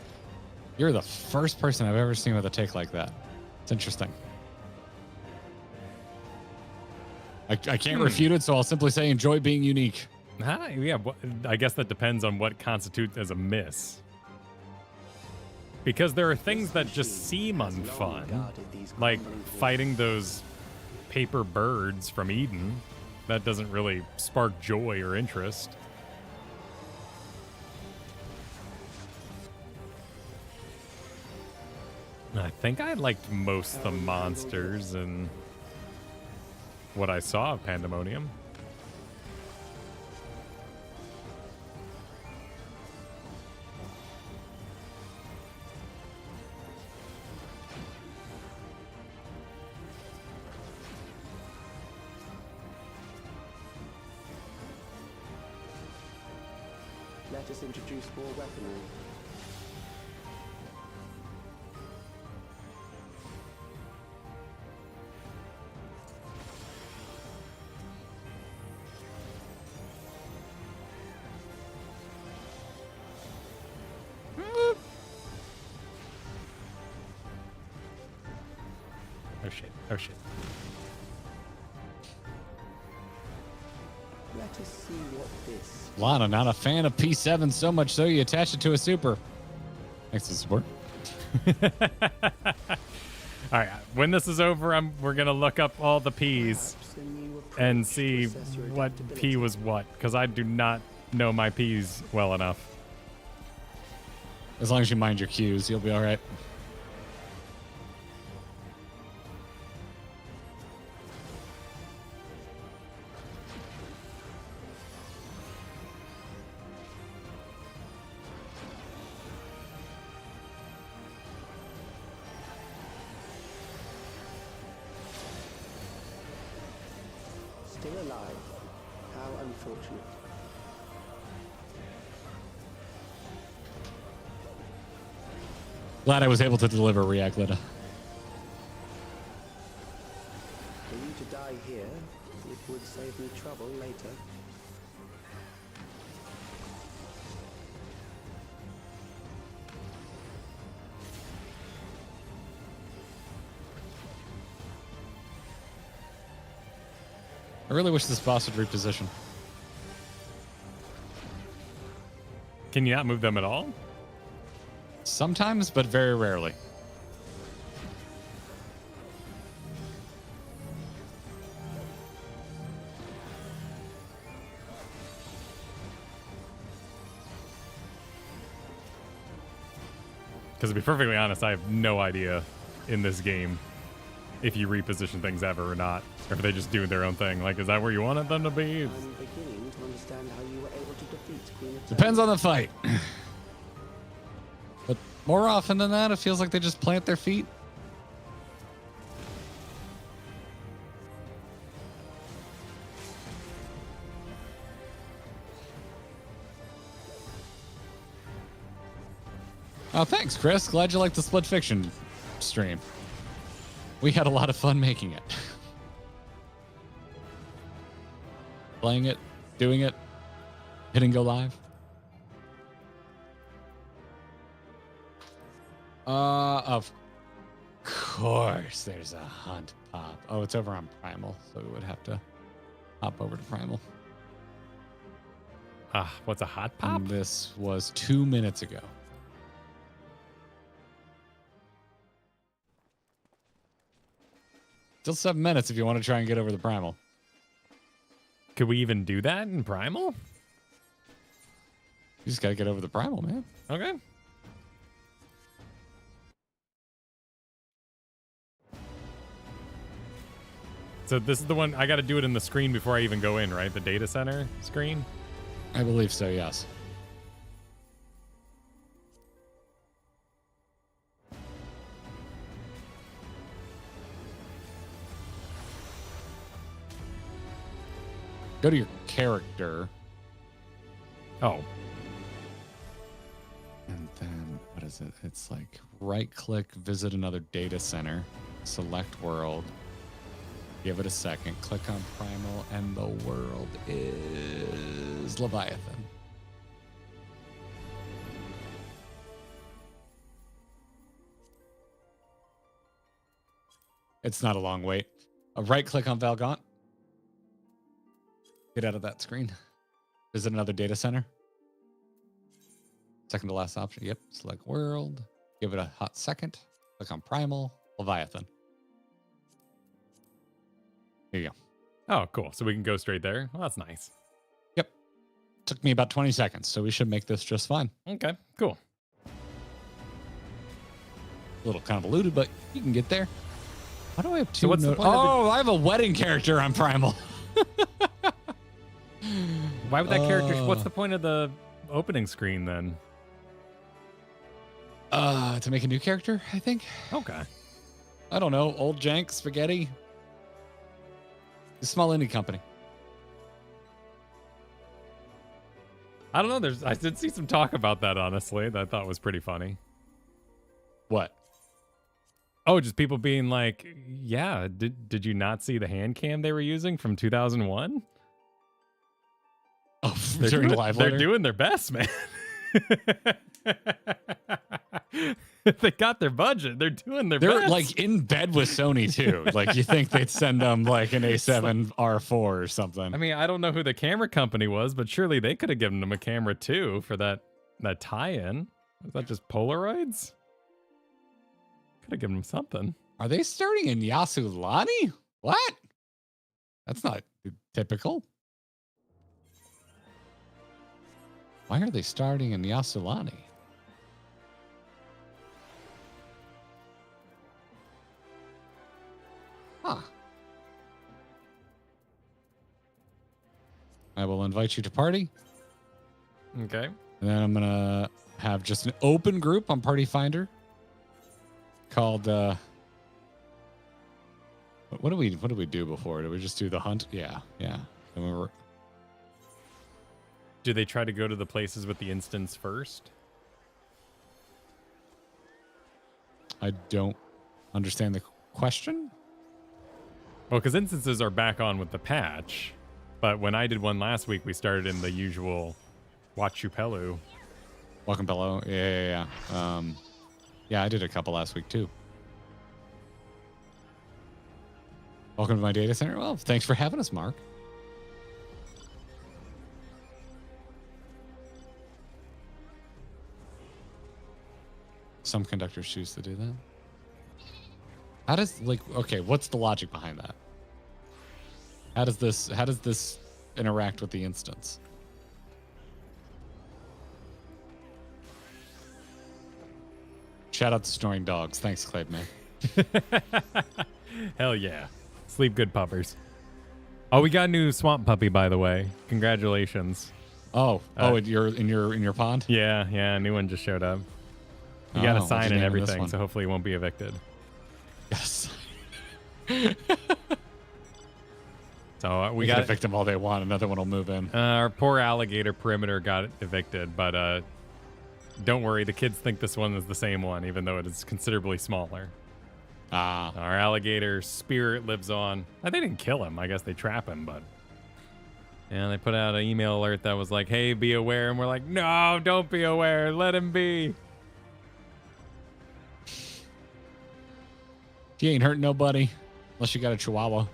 You're the first person I've ever seen with a take like that. It's interesting. I can't refute it, so I'll simply say enjoy being unique. Yeah, I guess that depends on what constitutes as a miss. Because there are things that just seem unfun, like fighting those paper birds from Eden. That doesn't really spark joy or interest. I think I liked most of the monsters and what I saw of Pandemonium. Let us introduce more weaponry. shit. Oh shit. Let us see what this. Lana, not a fan of P7 so much so you attach it to a super. Thanks for support. All right, when this is over, we're gonna look up all the P's Perhaps a new approach and to see assess your what adaptability. P was what, because I do not know my P's well enough. As long as you mind your cues, you'll be all right. Still alive. How unfortunate. Glad I was able to deliver React Lita. For you to die here, it would save me trouble later. I really wish this boss would reposition. Can you not move them at all? Sometimes, but very rarely. Because to be perfectly honest, I have no idea in this game if you reposition things ever or not, or if they just do their own thing. Like, is that where you wanted them to be? I'm beginning to understand how you were able to defeat Queen Eternal. Depends on the fight. But more often than not, it feels like they just plant their feet. Oh, thanks, Chris. Glad you liked the Split Fiction stream. We had a lot of fun making it. Playing it, doing it, hitting go live. Of course, there's a hunt pop. Oh, it's over on Primal, so we would have to hop over to Primal. Ah, what's a hot pop? And this was 2 minutes ago. Still 7 minutes if you want to try and get over the Primal. Could we even do that in Primal? You just gotta get over the Primal, man. Okay. So this is the one, I got to do it in the screen before I even go in, right? The data center screen? I believe so, yes. Go to your character. Oh. And then, what is it? It's like right click, visit another data center, select world, give it a second, click on Primal, and the world is Leviathan. It's not a long wait. Right click on Valgaunt. Get out of that screen. Visit another data center. Second to last option. Yep. Select world. Give it a hot second. Click on Primal. Leviathan. Here you go. Oh, cool. So we can go straight there. Well, that's nice. Yep. Took me about 20 seconds, so we should make this just fine. Okay, cool. A little convoluted, but you can get there. How do I have two? So what's the point of the- I have a wedding character on Primal. Why would that character... What's the point of the opening screen then? To make a new character, I think. Okay. I don't know. Old Jank Spaghetti. A small indie company. I don't know. I did see some talk about that, honestly, that I thought was pretty funny. What? Oh, just people being like, yeah, did you not see the hand cam they were using from 2001? Oh, during the live they're letter? doing their best, man. They got their budget. They're doing their They're best. like in bed with Sony too. Like you think they'd send them like an A7 R4 or something. I mean, I don't know who the camera company was, but surely they could have given them a camera too for that tie-in. Was that just Polaroids? Could have given them something. Are they starting in Yasuani? What? That's not typical. Why are they starting in Yasulani? Huh. I will invite you to party. Okay. And then I'm gonna have just an open group on Party Finder called what do we do before? Did we just do the hunt? Yeah. And we were Do they try to go to the places with the instance first? I don't understand the question. Well, because instances are back on with the patch, but when I did one last week, we started in the usual Wachupelu. Welcome, Bello. Yeah. Yeah, I did a couple last week too. Welcome to my data center. Well, thanks for having us, Mark. Some conductors choose to do that. How does what's the logic behind that? How does this interact with the instance? Shout out to Snoring Dogs. Thanks, Claveman. Hell yeah. Sleep good, puppers. Oh, we got a new swamp puppy, by the way. Congratulations. In your pond? Yeah, a new one just showed up. You got a what'd sign you and name this everything, one? so hopefully he won't be evicted. Yes. So we can got evict them all they want. Another one will move in. our poor alligator perimeter got evicted, but don't worry, the kids think this one is the same one, even though it is considerably smaller. Our alligator spirit lives on. They didn't kill him. I guess they trap him, but and they put out an email alert that was like, "Hey, be aware," and we're like, "No, don't be aware. Let him be." He ain't hurting nobody unless you got a chihuahua.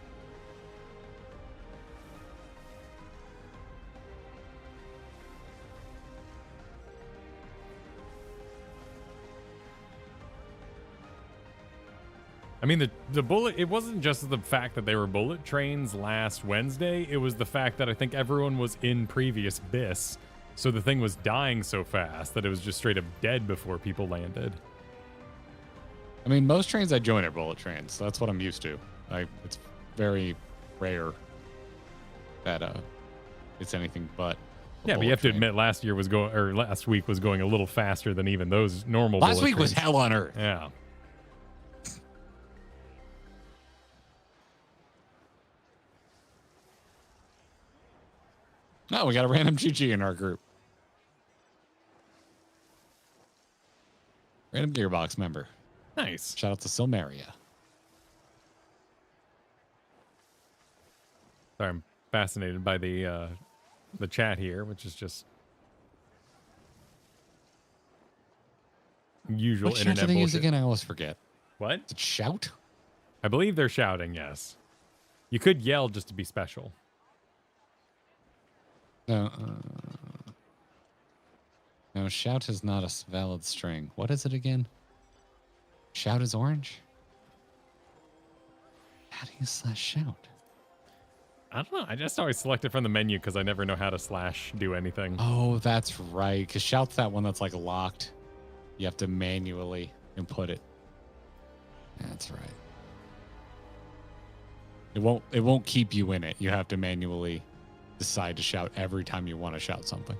I mean, the bullet, it wasn't just the fact that they were bullet trains last Wednesday. It was the fact that I think everyone was in previous BIS. So the thing was dying so fast that it was just straight up dead before people landed. I mean, most trains I join are bullet trains. So that's what I'm used to. It's very rare that it's anything but. Yeah, but you have to admit, last week was going a little faster than even those normal. Last bullet week was trains. hell on earth. Yeah. No, we got a random GG in our group. Random Gearbox member. Nice. Shout out to Silmaria. Sorry, I'm fascinated by the chat here, which is just usual What internet shout do they use bullshit. again? I always forget. What? Is it shout? I believe they're shouting, yes. You could yell just to be special. No, no, shout is not a valid string. What is it again? Shout is orange? How do you slash shout? I don't know. I just always select it from the menu because I never know how to slash do anything. Oh, that's right. Because shout's that one that's like locked. You have to manually input it. That's right. It won't keep you in it. You have to manually decide to shout every time you want to shout something.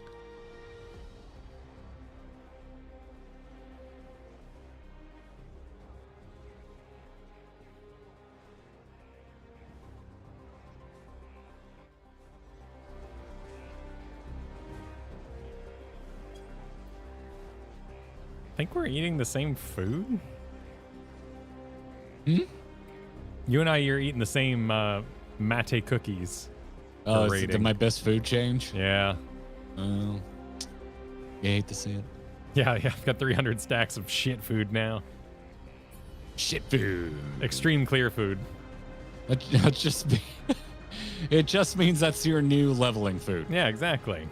I think we're eating the same food. Hmm? You and I are eating the same mate cookies. Oh, rating. did my best food change? Yeah. Oh, you hate to see it. Yeah, I've got 300 stacks of shit food now. Shit food. Extreme clear food. That just it just means that's your new leveling food. Yeah, exactly.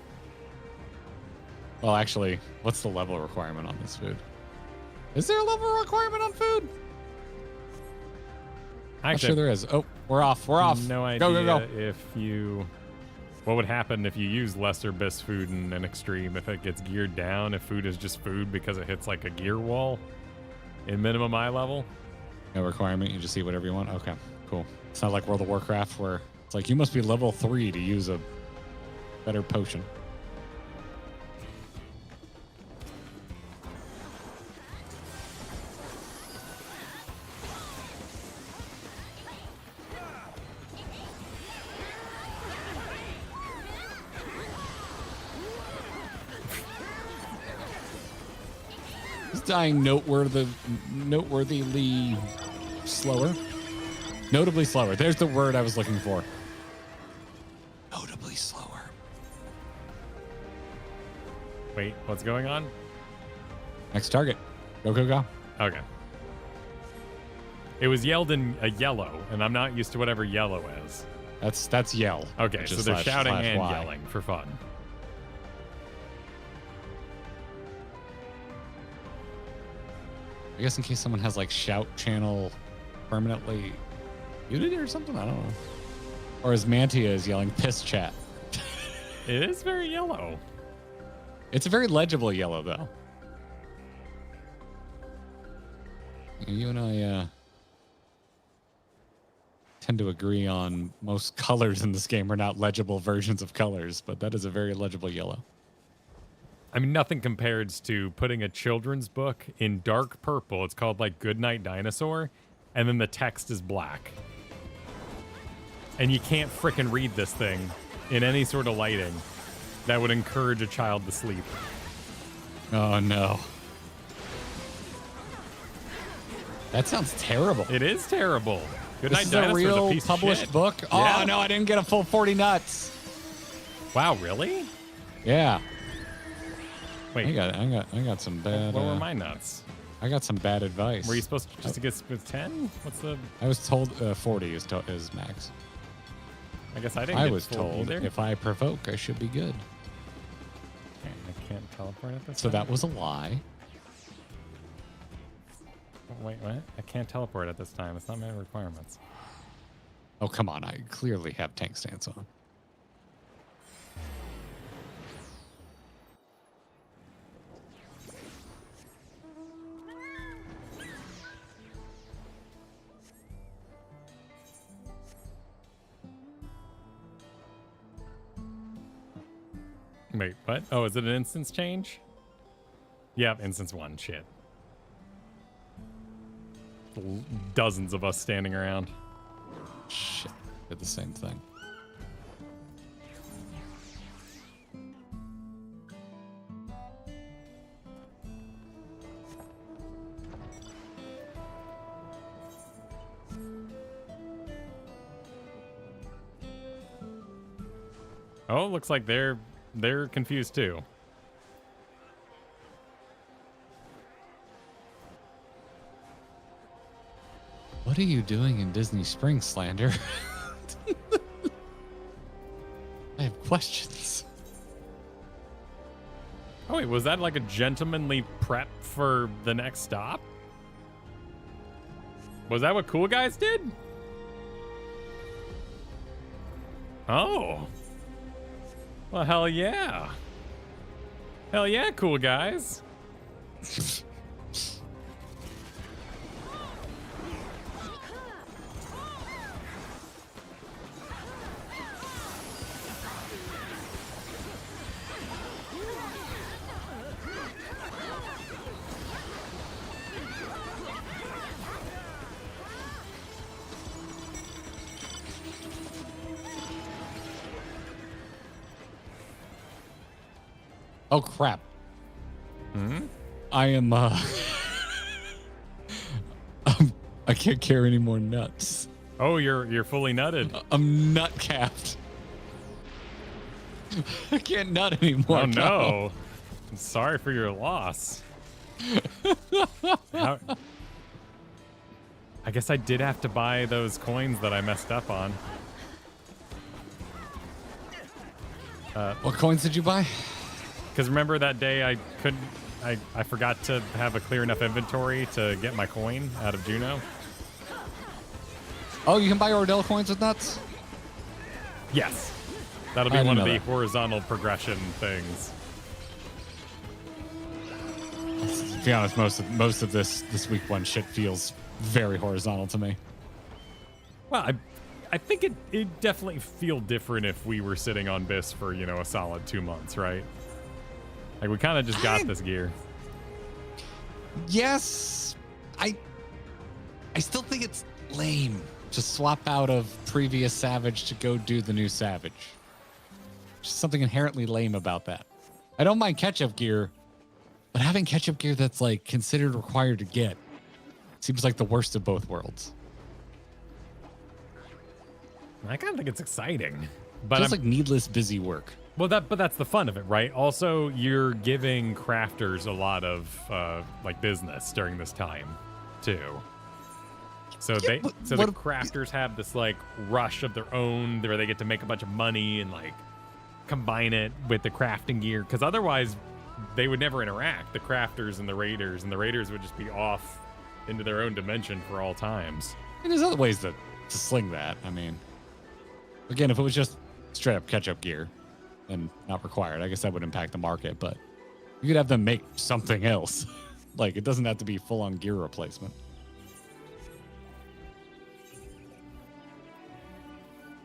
Well, actually, what's the level requirement on this food? Is there a level requirement on food? I'm sure there is. Oh, we're off. We're off. No idea go. if you... What would happen if you use lesser bis food in an extreme? If it gets geared down, if food is just food because it hits like a gear wall in minimum eye level? No requirement. You just eat whatever you want. Okay, cool. It's not like World of Warcraft where it's like you must be level 3 to use a better potion. Dying noteworthily slower. Notably slower. There's the word I was looking for. Notably slower. Wait, what's going on? Next target. Go. Okay. It was yelled in a yellow, and I'm not used to whatever yellow is. That's yell. Okay, so they're shouting and yelling for fun. I guess in case someone has like shout channel permanently muted or something. I don't know. Or as Mantia is yelling piss chat. It is very yellow. It's a very legible yellow though. You and I tend to agree on most colors in this game are not legible versions of colors, but that is a very legible yellow. I mean, nothing compares to putting a children's book in dark purple. It's called like Goodnight Dinosaur. And then the text is black. And you can't frickin' read this thing in any sort of lighting that would encourage a child to sleep. Oh, no. That sounds terrible. It is terrible. Goodnight Dinosaur is a real published book? Yeah. Oh, no, I didn't get a full 40 nuts. Wow, really? Yeah. Wait, I got some bad. what were my nuts? I got some bad advice. Were you supposed to just to get 10? What's the? I was told 40 is max. I guess I didn't. I get was full told either. if I provoke, I should be good. Okay, I can't teleport at this. So time? that was a lie. Oh, wait, what? I can't teleport at this time. It's not my requirements. Oh, come on. I clearly have tank stance on. Wait, what? Oh, is it an instance change? Yep, instance 1. Shit. Dozens of us standing around. Shit. Did the same thing. Oh, looks like they're confused too. What are you doing in Disney Springs, Slander? I have questions. Oh wait, was that like a gentlemanly prep for the next stop? Was that what Cool Guys did? Oh. Well, hell yeah. Hell yeah, Cool Guys. Oh, crap. Hmm? I am, I can't carry any more nuts. Oh, you're fully nutted. I'm nut capped. I can't nut anymore. Oh no. Sorry for your loss. How, I guess I did have to buy those coins that I messed up on. What coins did you buy? Because remember that day I forgot to have a clear enough inventory to get my coin out of Juno? Oh, you can buy Ordell coins with nuts? Yes. That'll be I didn't one of know the that. horizontal progression things. To be honest, most of this week one shit feels very horizontal to me. Well, I think it definitely feel different if we were sitting on BIS for, a solid 2 months, right? Like, we kind of just got this gear. Yes, I still think it's lame to swap out of previous Savage to go do the new Savage. Just something inherently lame about that. I don't mind catch-up gear, but having catch-up gear that's like considered required to get seems like the worst of both worlds. I kind of think it's exciting, but Just like needless busy work. Well, but that's the fun of it, right? Also, you're giving crafters a lot of business during this time, too. So Yeah, the crafters have this like rush of their own where they get to make a bunch of money and like combine it with the crafting gear, because otherwise they would never interact. The crafters and the raiders would just be off into their own dimension for all times. And there's other ways to sling that. I mean, again, if it was just straight up catch-up gear and not required, I guess that would impact the market, but you could have them make something else. Like, it doesn't have to be full-on gear replacement.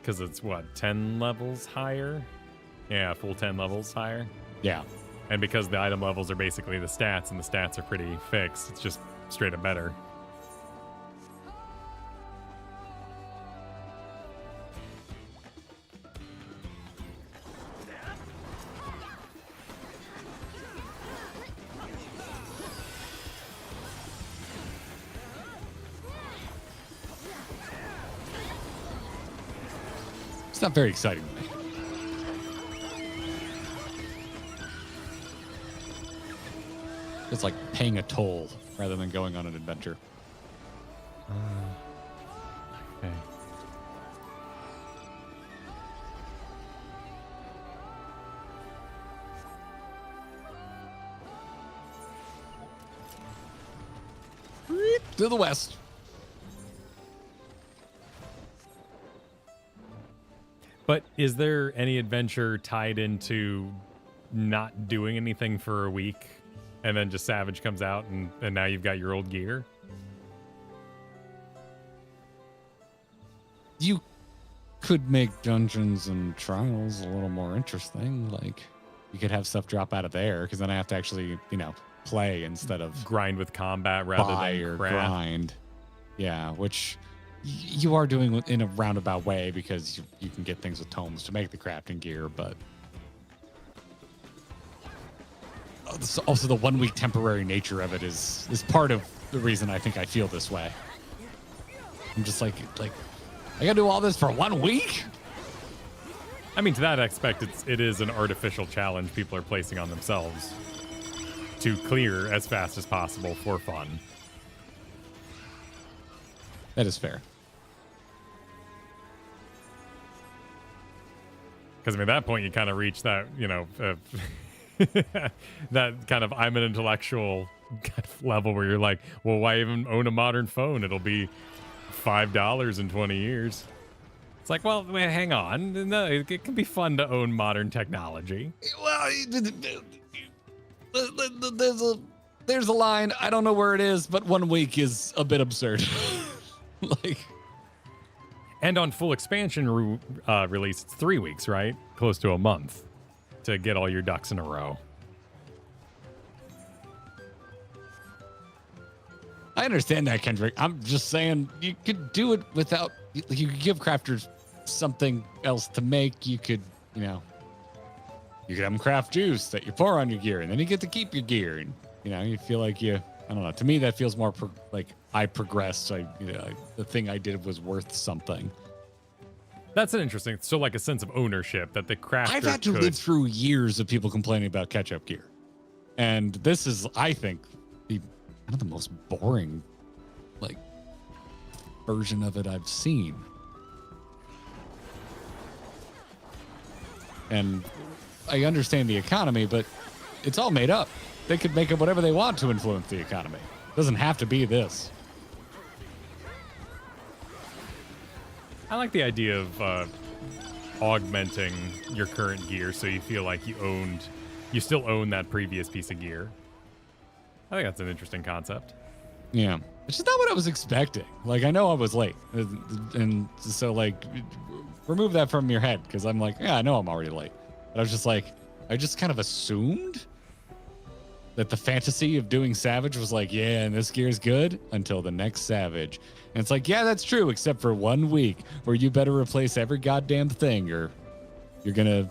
Because it's, 10 levels higher? Yeah, full 10 levels higher. Yeah. And because the item levels are basically the stats, and the stats are pretty fixed, it's just straight up better. It's not very exciting to me. It's like paying a toll rather than going on an adventure. Okay. To the west. But is there any adventure tied into not doing anything for a week and then just Savage comes out and now you've got your old gear? You could make dungeons and trials a little more interesting. Like, you could have stuff drop out of there, because then I have to actually, play instead of Grind with combat rather buy than or craft. grind. Yeah, which you are doing in a roundabout way, because you can get things with tomes to make the crafting gear, but also the 1 week temporary nature of it is part of the reason I think I feel this way. I'm just like I gotta do all this for 1 week? I mean, to that aspect, it is an artificial challenge people are placing on themselves to clear as fast as possible for fun. That is fair. Because, at that point, you kind of reach that, that kind of I'm an intellectual kind of level where you're like, well, why even own a modern phone? It'll be $5 in 20 years. It's like, well, wait, hang on. No, it can be fun to own modern technology. Well, there's a line. I don't know where it is, but 1 week is a bit absurd. And on full expansion release, it's 3 weeks, right? Close to a month to get all your ducks in a row. I understand that, Kendrick. I'm just saying you could do it without. You could give crafters something else to make. You could, you could have them craft juice that you pour on your gear, and then you get to keep your gear. And you feel like I don't know. To me, that feels more like I progressed. The thing I did was worth something. That's an interesting. So like a sense of ownership that the crafter. I've had to live through years of people complaining about catch-up gear. And this is, I think, the kind of the most boring, like, version of it I've seen. And I understand the economy, but it's all made up. They could make it whatever they want to influence the economy. It doesn't have to be this. I like the idea of augmenting your current gear so you feel like you still own that previous piece of gear. I think that's an interesting concept. Yeah. It's just not what I was expecting. Like, I know I was late. And so, like, remove that from your head, because I'm like, yeah, I know I'm already late. But I was just like, I just kind of assumed that the fantasy of doing Savage was like, yeah, and this gear's good until the next Savage. And it's like, yeah, that's true, except for 1 week where you better replace every goddamn thing, or you're going to,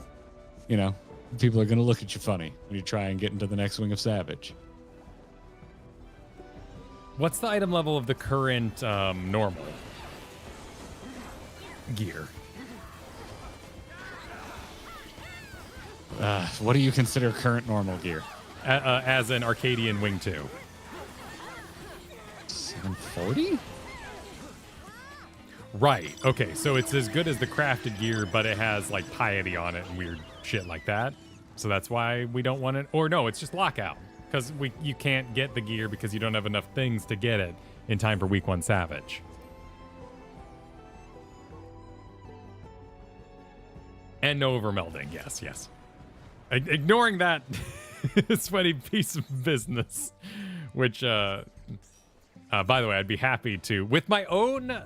people are going to look at you funny when you try and get into the next wing of Savage. What's the item level of the current normal gear? What do you consider current normal gear? As an Arcadian Wing 2. 740? Right. Okay, so it's as good as the crafted gear, but it has like piety on it and weird shit like that. So that's why we don't want it. Or no, it's just lockout. Because you can't get the gear because you don't have enough things to get it in time for week 1 Savage. And no overmelding. Yes. Ignoring that sweaty piece of business, which, by the way, I'd be happy to, with my own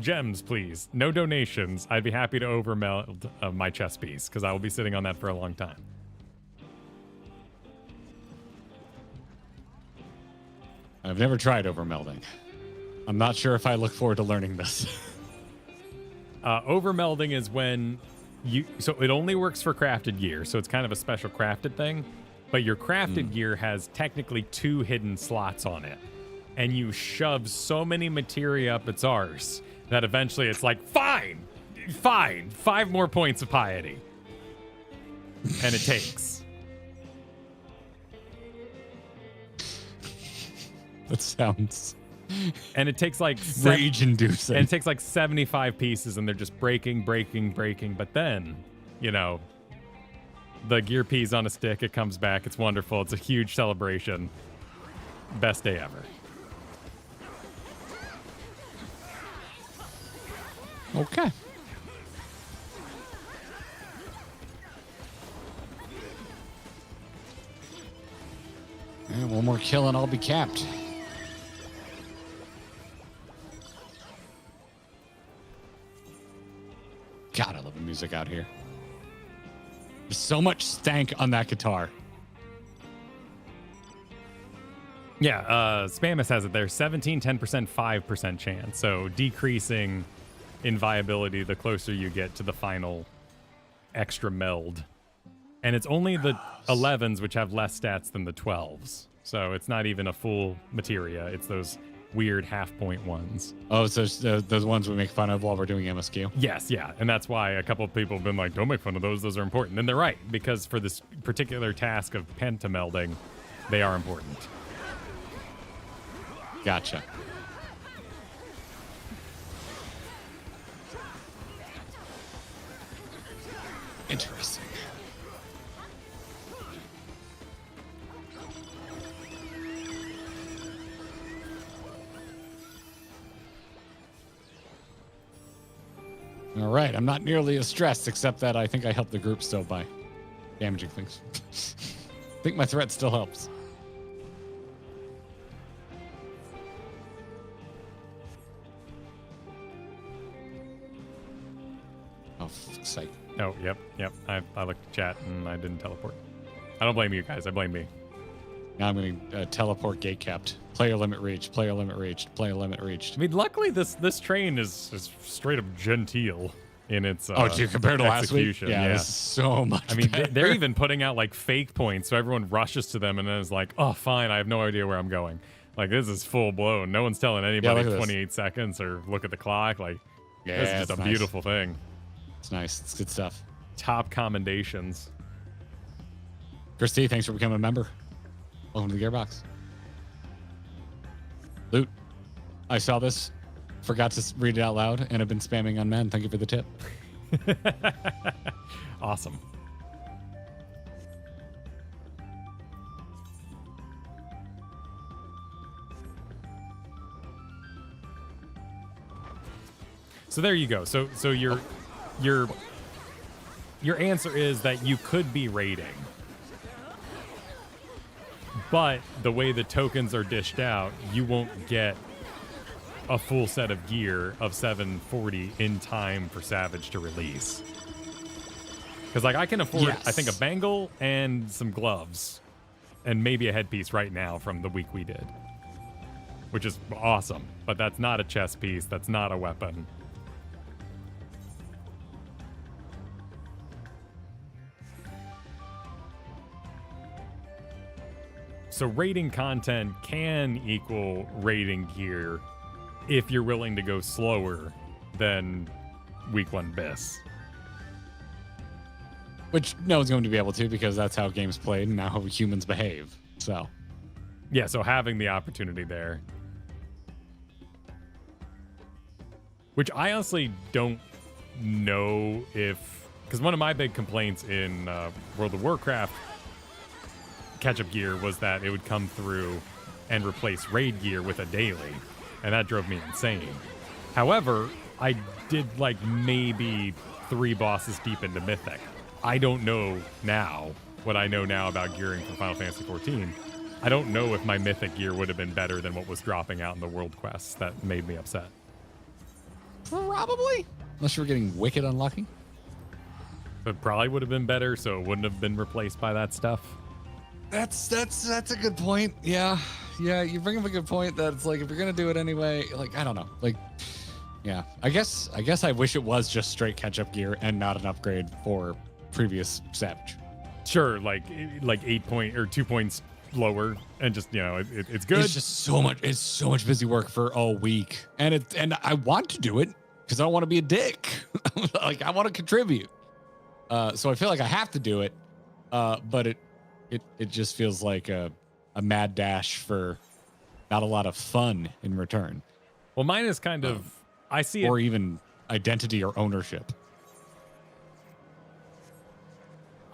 gems, please, no donations, I'd be happy to overmeld my chess piece, because I will be sitting on that for a long time. I've never tried overmelding. I'm not sure if I look forward to learning this. Overmelding is when so it only works for crafted gear, so it's kind of a special crafted thing, but your crafted gear has technically 2 hidden slots on it, and you shove so many materia up its arse that eventually it's like, fine, 5 more points of piety. And it takes. That sounds... And it takes like rage-inducing. And it takes like 75 pieces, and they're just breaking. But then, the gear piece on a stick, it comes back. It's wonderful. It's a huge celebration. Best day ever. Okay. And 1 more kill and I'll be capped. God, I love the music out here. There's so much stank on that guitar. Yeah, Spamus has it there. 17, 10%, 5% chance. So decreasing in viability the closer you get to the final extra meld. And it's only the 11s which have less stats than the 12s. So it's not even a full materia. It's those weird half-point ones. Oh, so those ones we make fun of while we're doing MSQ? Yes, yeah. And that's why a couple of people have been like, don't make fun of those. Those are important. And they're right, because for this particular task of pentamelding, they are important. Gotcha. Interesting. All right, I'm not nearly as stressed, except that I think I helped the group still by damaging things. I think my threat still helps. Oh, fuck's sake. Oh, yep. I looked at chat and I didn't teleport. I don't blame you guys. I blame me. Now I'm going to teleport gate kept. Player limit reached. Player limit reached. Player limit reached. I mean, luckily this train is straight up genteel in its dude, compared to last week? Yeah, this is so much I mean, better. they're even putting out like fake points, so everyone rushes to them and then is like, oh, fine, I have no idea where I'm going. Like, this is full blown. No one's telling anybody 28 seconds or look at the clock. Like, this is just a beautiful thing. It's nice. It's good stuff. Top commendations. Christy, thanks for becoming a member. Welcome to the Gearbox. Loot. I saw this, forgot to read it out loud, and have been spamming on men. Thank you for the tip. Awesome. So there you go. So your answer is that you could be raiding, but the way the tokens are dished out, you won't get a full set of gear of 740 in time for Savage to release. Because like I can afford, I think, a bangle and some gloves, and maybe a headpiece right now from the week we did, which is awesome. But that's not a chest piece. That's not a weapon. So raiding content can equal raiding gear if you're willing to go slower than week 1 BIS. Which no one's going to be able to, because that's how games played and now how humans behave. So yeah, so having the opportunity there. Which I honestly don't know if... Because one of my big complaints in World of Warcraft catch-up gear was that it would come through and replace raid gear with a daily, and that drove me insane. However, I did like maybe 3 bosses deep into Mythic. I don't know now what I know now about gearing for Final Fantasy XIV. I don't know if my Mythic gear would have been better than what was dropping out in the world quests. That made me upset. probably, unless you were getting wicked unlucky. It probably would have been better, so it wouldn't have been replaced by that stuff. That's a good point. Yeah, you bring up a good point. That it's like, if you're gonna do it anyway, like, I don't know, like, yeah, I guess I wish it was just straight catch-up gear and not an upgrade for previous Savage. Sure, like 8 point or 2 points lower, and just, you know, it's good. It's just so much. It's so much busy work for a week, and I want to do it because I don't want to be a dick. Like, I want to contribute. So I feel like I have to do it, but it just feels like a mad dash for not a lot of fun in return. Well, mine is kind of, I see it, or even identity or ownership.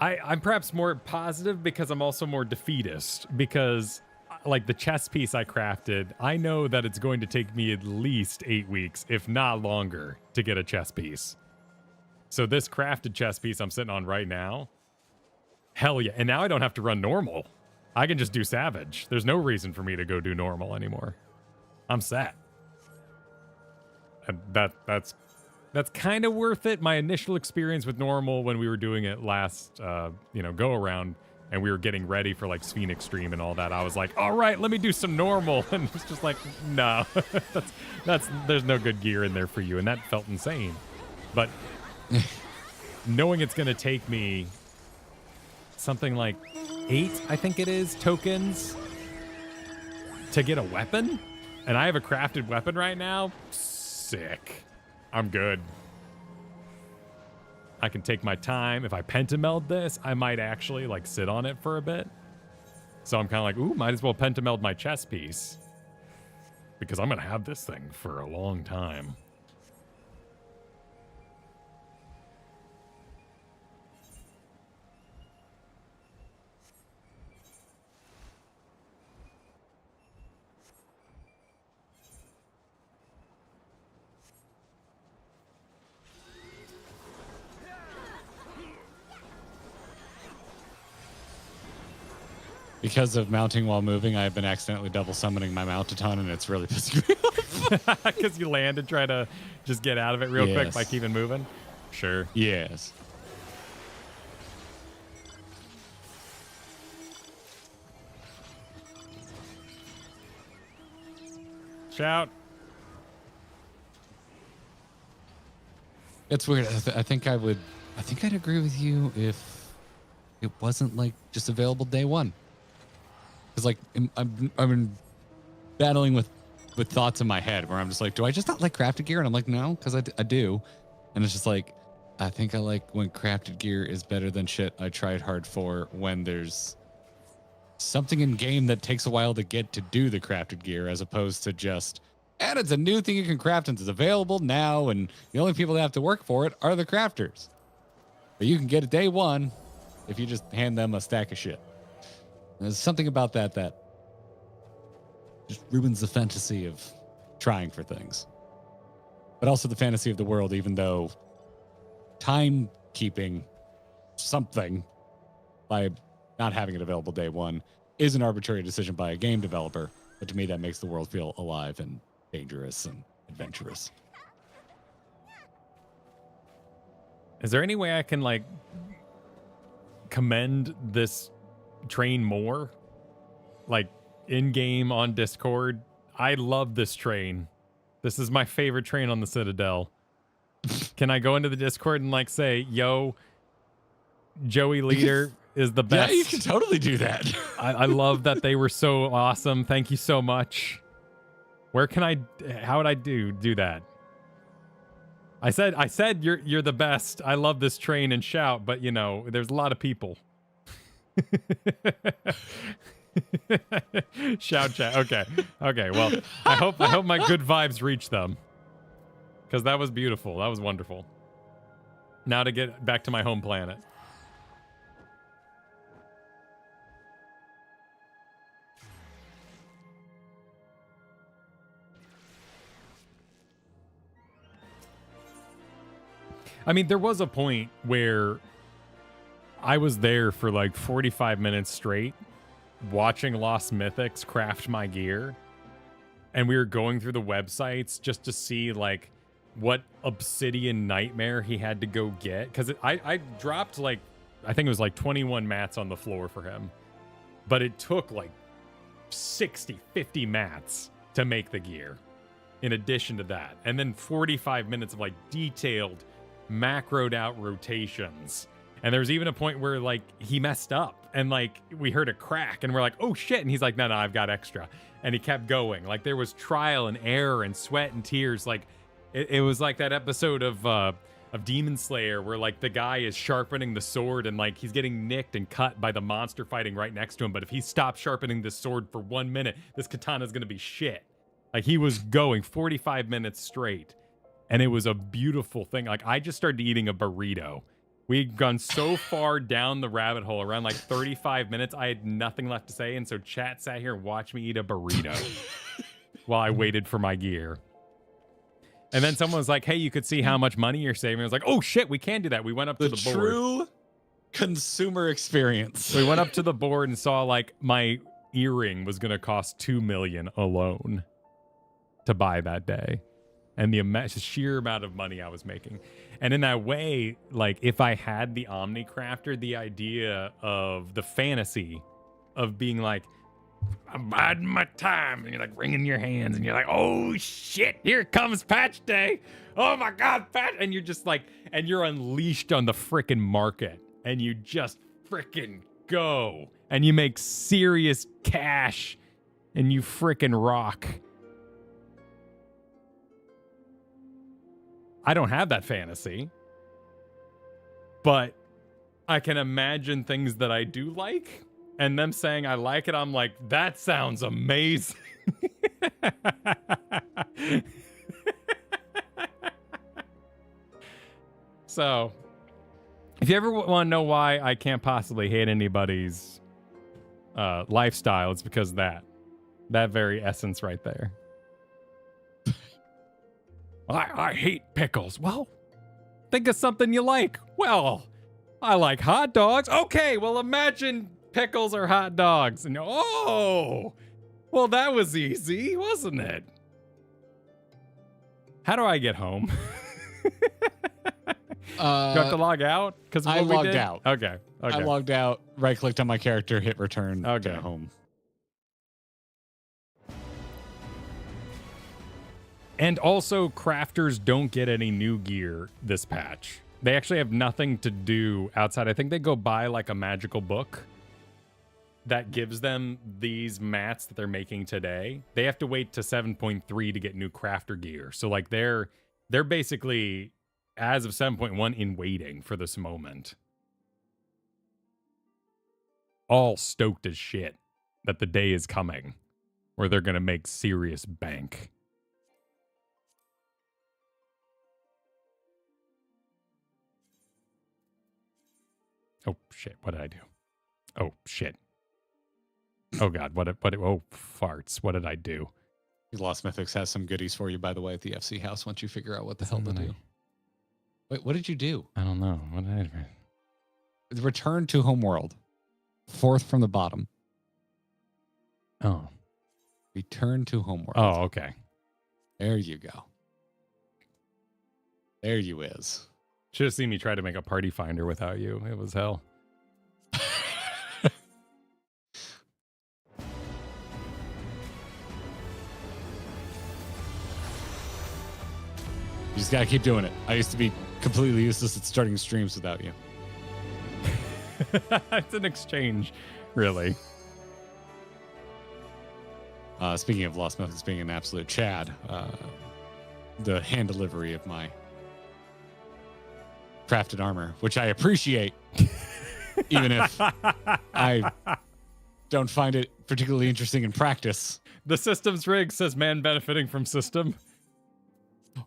I'm perhaps more positive because I'm also more defeatist, because like the chess piece I crafted, I know that it's going to take me at least 8 weeks, if not longer, to get a chess piece. So this crafted chess piece I'm sitting on right now, hell yeah. And now I don't have to run normal. I can just do Savage. There's no reason for me to go do normal anymore. I'm set. And that's kind of worth it. My initial experience with normal when we were doing it last, go around, and we were getting ready for like Sphen Extreme and all that, I was like, all right, let me do some normal. And it's just like, no, there's no good gear in there for you. And that felt insane. But knowing it's going to take me something like 8, I think it is, tokens to get a weapon, and I have a crafted weapon right now, sick. I'm good. I can take my time. If I pentameld this, I might actually like sit on it for a bit. So I'm kind of like, ooh, might as well pentameld my chess piece, because I'm going to have this thing for a long time. Because of mounting while moving, I have been accidentally double summoning my mount a ton, and it's really pissing me off. Because you land and try to just get out of it real quick by keeping moving? Sure. Yes. Shout. It's weird. I think I'd agree with you if it wasn't like just available day one. Because like I've been battling with thoughts in my head where I'm just like, do I just not like crafted gear? And I'm like, no, because I do. And it's just like, I think I like when crafted gear is better than shit I tried hard for when there's something in game that takes a while to get to do the crafted gear, as opposed to just, and it's a new thing you can craft and it's available now, and the only people that have to work for it are the crafters. But you can get it day one if you just hand them a stack of shit. There's something about that just ruins the fantasy of trying for things. But also the fantasy of the world, even though timekeeping something by not having it available day one is an arbitrary decision by a game developer. But to me, that makes the world feel alive and dangerous and adventurous. Is there any way I can like commend this train more? Like in game on Discord? I love this train. This is my favorite train on the Citadel. Can I go into the Discord and like say, yo, Joey Leader is the best? Yeah, you can totally do that. I love that they were so awesome. Thank you so much. Where can how would I do that? I said you're the best. I love this train and shout, but you know, there's a lot of people. Shout chat. Okay. Well, I hope my good vibes reach them. Because that was beautiful. That was wonderful. Now to get back to my home planet. I mean, there was a point where I was there for like 45 minutes straight watching Lost Mythics craft my gear. And we were going through the websites just to see like what obsidian nightmare he had to go get. Because I dropped like, I think it was like 21 mats on the floor for him. But it took like 60, 50 mats to make the gear in addition to that. And then 45 minutes of like detailed macroed out rotations. And there was even a point where like he messed up and like we heard a crack and we're like, oh shit. And he's like, no, I've got extra. And he kept going. Like there was trial and error and sweat and tears. Like it was like that episode of Demon Slayer where like the guy is sharpening the sword and like he's getting nicked and cut by the monster fighting right next to him. But if he stops sharpening the sword for 1 minute, this katana is going to be shit. Like he was going 45 minutes straight. And it was a beautiful thing. Like I just started eating a burrito. We'd gone so far down the rabbit hole around like 35 minutes. I had nothing left to say. And so chat sat here and watched me eat a burrito while I waited for my gear. And then someone was like, hey, you could see how much money you're saving. I was like, oh shit, we can do that. We went up to the board. True consumer experience. We went up to the board and saw like my earring was going to cost $2 million alone to buy that day. And the sheer amount of money I was making. And in that way, like if I had the Omni Crafter, the idea of the fantasy of being like, I'm biding my time. And you're like wringing your hands and you're like, oh shit, here comes patch day. Oh my God, patch. And you're just like, and you're unleashed on the frickin' market and you just frickin' go and you make serious cash and you frickin' rock. I don't have that fantasy, but I can imagine things that I do like, and them saying I like it, I'm like, that sounds amazing. So, if you ever want to know why I can't possibly hate anybody's lifestyle, it's because that very essence right there. I hate pickles. Well, think of something you like. Well, I like hot dogs. Okay, well, imagine pickles are hot dogs. And oh, well, that was easy, wasn't it? How do I get home? Do I have to log out? Because I logged out. Okay. I logged out, right-clicked on my character, hit return, okay. Go home. And also, crafters don't get any new gear this patch. They actually have nothing to do outside. I think they go buy like a magical book that gives them these mats that they're making today. They have to wait to 7.3 to get new crafter gear. So like they're basically, as of 7.1, in waiting for this moment. All stoked as shit that the day is coming where they're going to make serious bank. Oh, shit. What did I do? Oh, shit. Oh, God. Oh, farts. What did I do? Lost Mythics has some goodies for you, by the way, at the FC house once you figure out what the hell to do. Wait, what did you do? I don't know. What did I do? Return to Homeworld. 4th from the bottom. Oh. Return to Homeworld. Oh, okay. There you go. There you is. Should have seen me try to make a party finder without you. It was hell. You just gotta keep doing it. I used to be completely useless at starting streams without you. It's an exchange, really. Speaking of Lost Methods being an absolute Chad, the hand delivery of my crafted armor, which I appreciate, even if I don't find it particularly interesting in practice. The system's rigged, says man benefiting from system.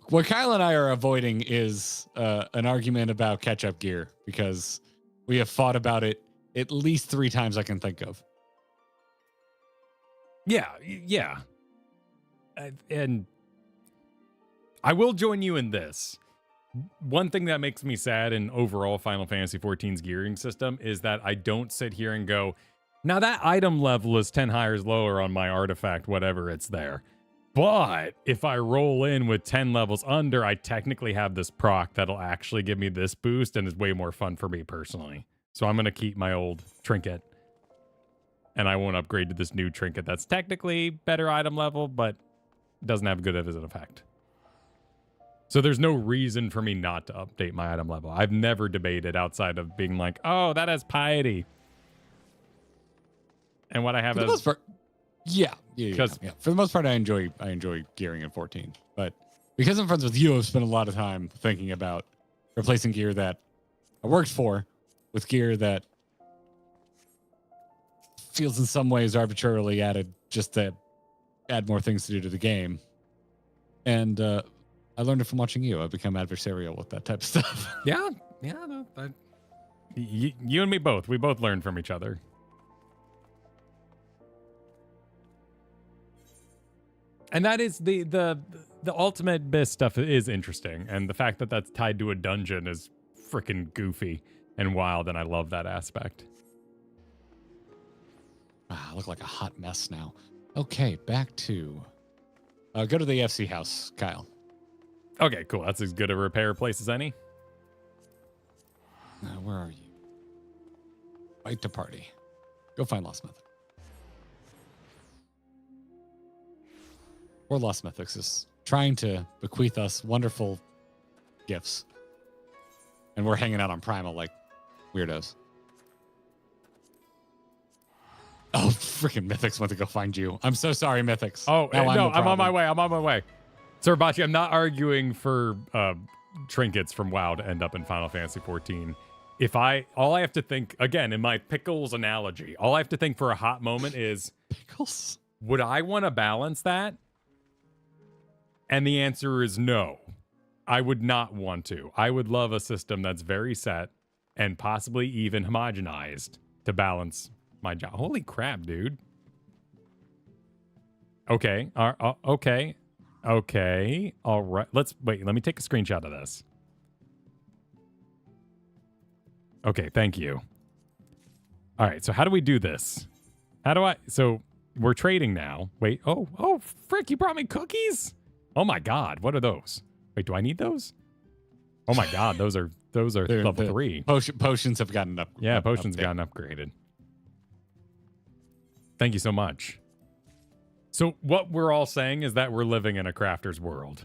What Kyle and I are avoiding is an argument about catch-up gear, because we have fought about it at least 3 times I can think of. Yeah. And I will join you in this. One thing that makes me sad in overall Final Fantasy XIV's gearing system is that I don't sit here and go, now that item level is 10 higher lower on my artifact, whatever it's there. But if I roll in with 10 levels under, I technically have this proc that'll actually give me this boost and is way more fun for me personally. So I'm going to keep my old trinket. And I won't upgrade to this new trinket that's technically better item level, but doesn't have good of an effect. So there's no reason for me not to update my item level. I've never debated outside of being like, oh, that has piety. And what I have is... Yeah. For the most part, I enjoy gearing in 14. But because I'm friends with you, I've spent a lot of time thinking about replacing gear that I worked for with gear that feels in some ways arbitrarily added just to add more things to do to the game. And I learned it from watching you. I've become adversarial with that type of stuff. Yeah. No, you and me both. We both learned from each other. And that is the ultimate Abyss stuff is interesting. And the fact that that's tied to a dungeon is freaking goofy and wild. And I love that aspect. I look like a hot mess now. Okay, back to... go to the FC house, Kyle. Okay, cool. That's as good a repair place as any. Where are you? Fight to party. Go find Lost Mythic. Or Lost Mythics is trying to bequeath us wonderful gifts. And we're hanging out on Primal like weirdos. Oh, freaking Mythics went to go find you. I'm so sorry, Mythics. Oh, no, I'm on my way. Sir Bachi, I'm not arguing for trinkets from WoW to end up in Final Fantasy XIV. All I have to think, again, in my pickles analogy, all I have to think for a hot moment is, pickles? Would I want to balance that? And the answer is no. I would not want to. I would love a system that's very set and possibly even homogenized to balance my job. Holy crap, dude. Okay. Okay. All right. Let me take a screenshot of this. Okay. Thank you. All right. So how do we do this? So we're trading now. Wait. Oh, frick. You brought me cookies. Oh my God. What are those? Wait, do I need those? Oh my God. Those are level 3. Potions have gotten up. Yeah. Potions have gotten upgraded. Thank you so much. So what we're all saying is that we're living in a crafter's world.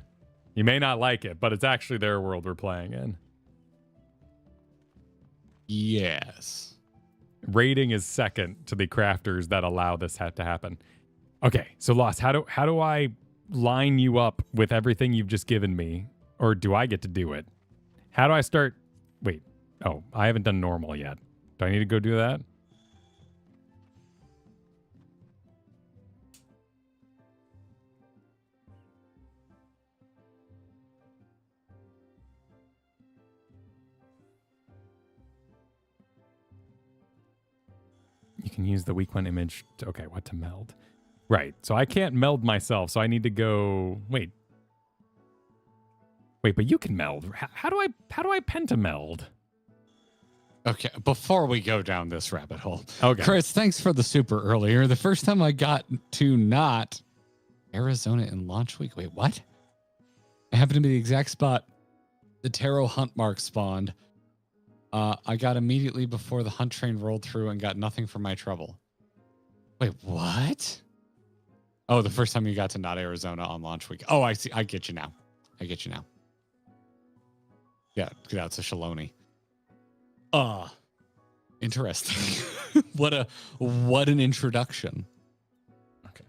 You may not like it, but it's actually their world we're playing in. Yes. Raiding is second to the crafters that allow this to happen. Okay, so Lost, how do I line you up with everything you've just given me? Or do I get to do it? How do I start? Wait. Oh, I haven't done normal yet. Do I need to go do that? can use the weak one image. Okay, what to meld? Right. So I can't meld myself. So I need to go. Wait, but you can meld. How do I pentameld? Okay, before we go down this rabbit hole, Okay. Chris, thanks for the super earlier. The first time I got to not Arizona in launch week. Wait, what? It happened to be the exact spot the Tarot hunt mark spawned. I got immediately before the hunt train rolled through and got nothing for my trouble. Wait, what? Oh, the first time you got to not Arizona on launch week. Oh, I see. I get you now. Yeah, that's a Shaloni. Interesting. What an introduction. Okay.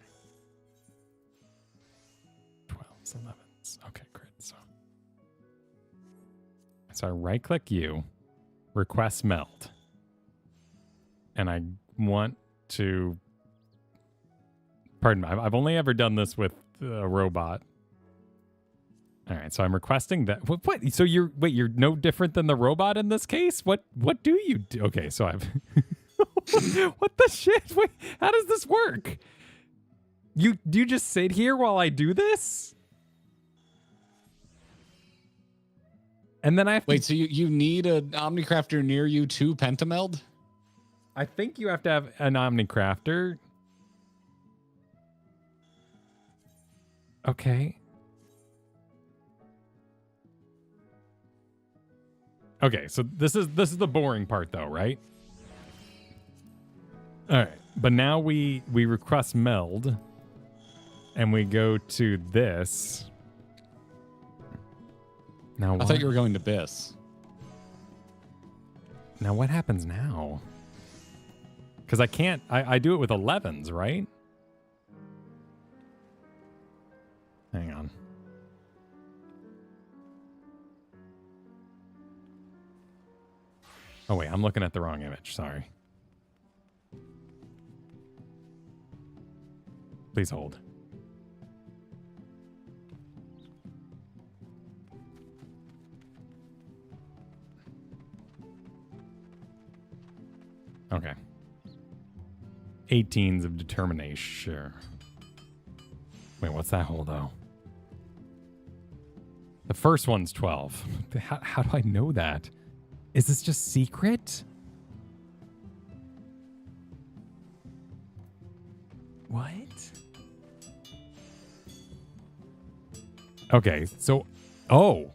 12s, 11s. Okay, great. So I right click you, request meld. And I want to, pardon me, I've only ever done this with a robot. All right, so I'm requesting that. What? So you're no different than the robot in this case? What do you do? Okay, so I've what the shit? Wait, how does this work? Do you just sit here while I do this? And then I have Wait, so you need an Omnicrafter near you to pentameld? I think you have to have an Omnicrafter. Okay. Okay, so this is the boring part though, right? All right, but now we request meld, and we go to this. Now I thought you were going to BIS. Now what happens now? Because I can't. I do it with 11s, right? Hang on. Oh, wait, I'm looking at the wrong image. Sorry. Please hold. Okay. 18s of determination. Sure. Wait, what's that hole, though? The first one's 12. How do I know that? Is this just secret? What? Okay, so... Oh.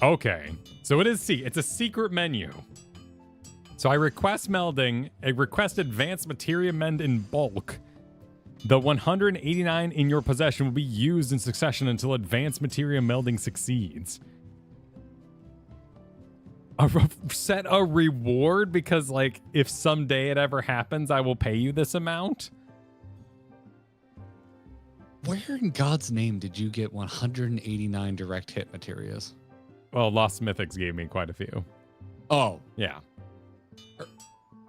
Okay. So it is it's a secret menu. So I request melding. I request advanced materia mend in bulk. The 189 in your possession will be used in succession until advanced materia melding succeeds. Set a reward because, like, if someday it ever happens, I will pay you this amount. Where in God's name did you get 189 direct hit materials? Well, Lost Mythics gave me quite a few. Oh. Yeah.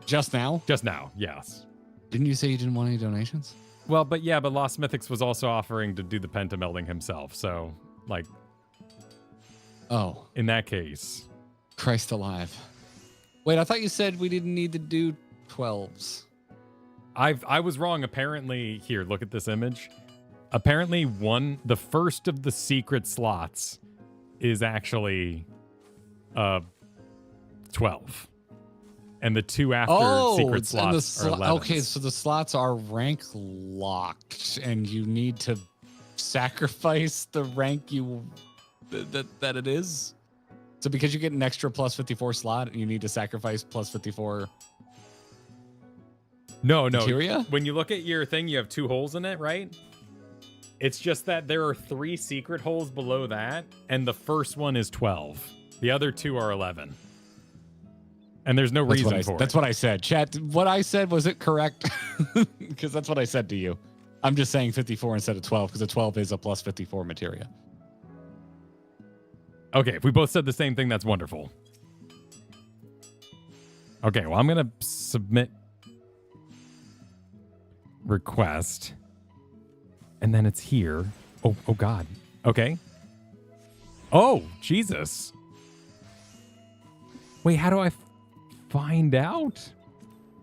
Just now? Just now, yes. Didn't you say you didn't want any donations? Well, but Lost Mythics was also offering to do the pentamelding himself. So, like... Oh. In that case... Christ alive. Wait, I thought you said we didn't need to do 12s. I was wrong. Apparently, here, look at this image. Apparently, the first of the secret slots is actually 12. And the two after secret slots are 11. Okay, so the slots are rank locked, and you need to sacrifice the rank that it is. So because you get an extra plus 54 slot, you need to sacrifice plus 54. No. Materia? When you look at your thing, you have 2 holes in it, right? It's just that there are 3 secret holes below that, and the first one is 12. The other 2 are 11. And there's no reason for it. That's what I said. Chat, what I said, was it correct? Because that's what I said to you. I'm just saying 54 instead of 12, because a 12 is a plus 54 materia. Okay, if we both said the same thing, that's wonderful. Okay, well, I'm going to submit request. And then it's here. Oh, God. Okay. Oh, Jesus. Wait, how do I... find out?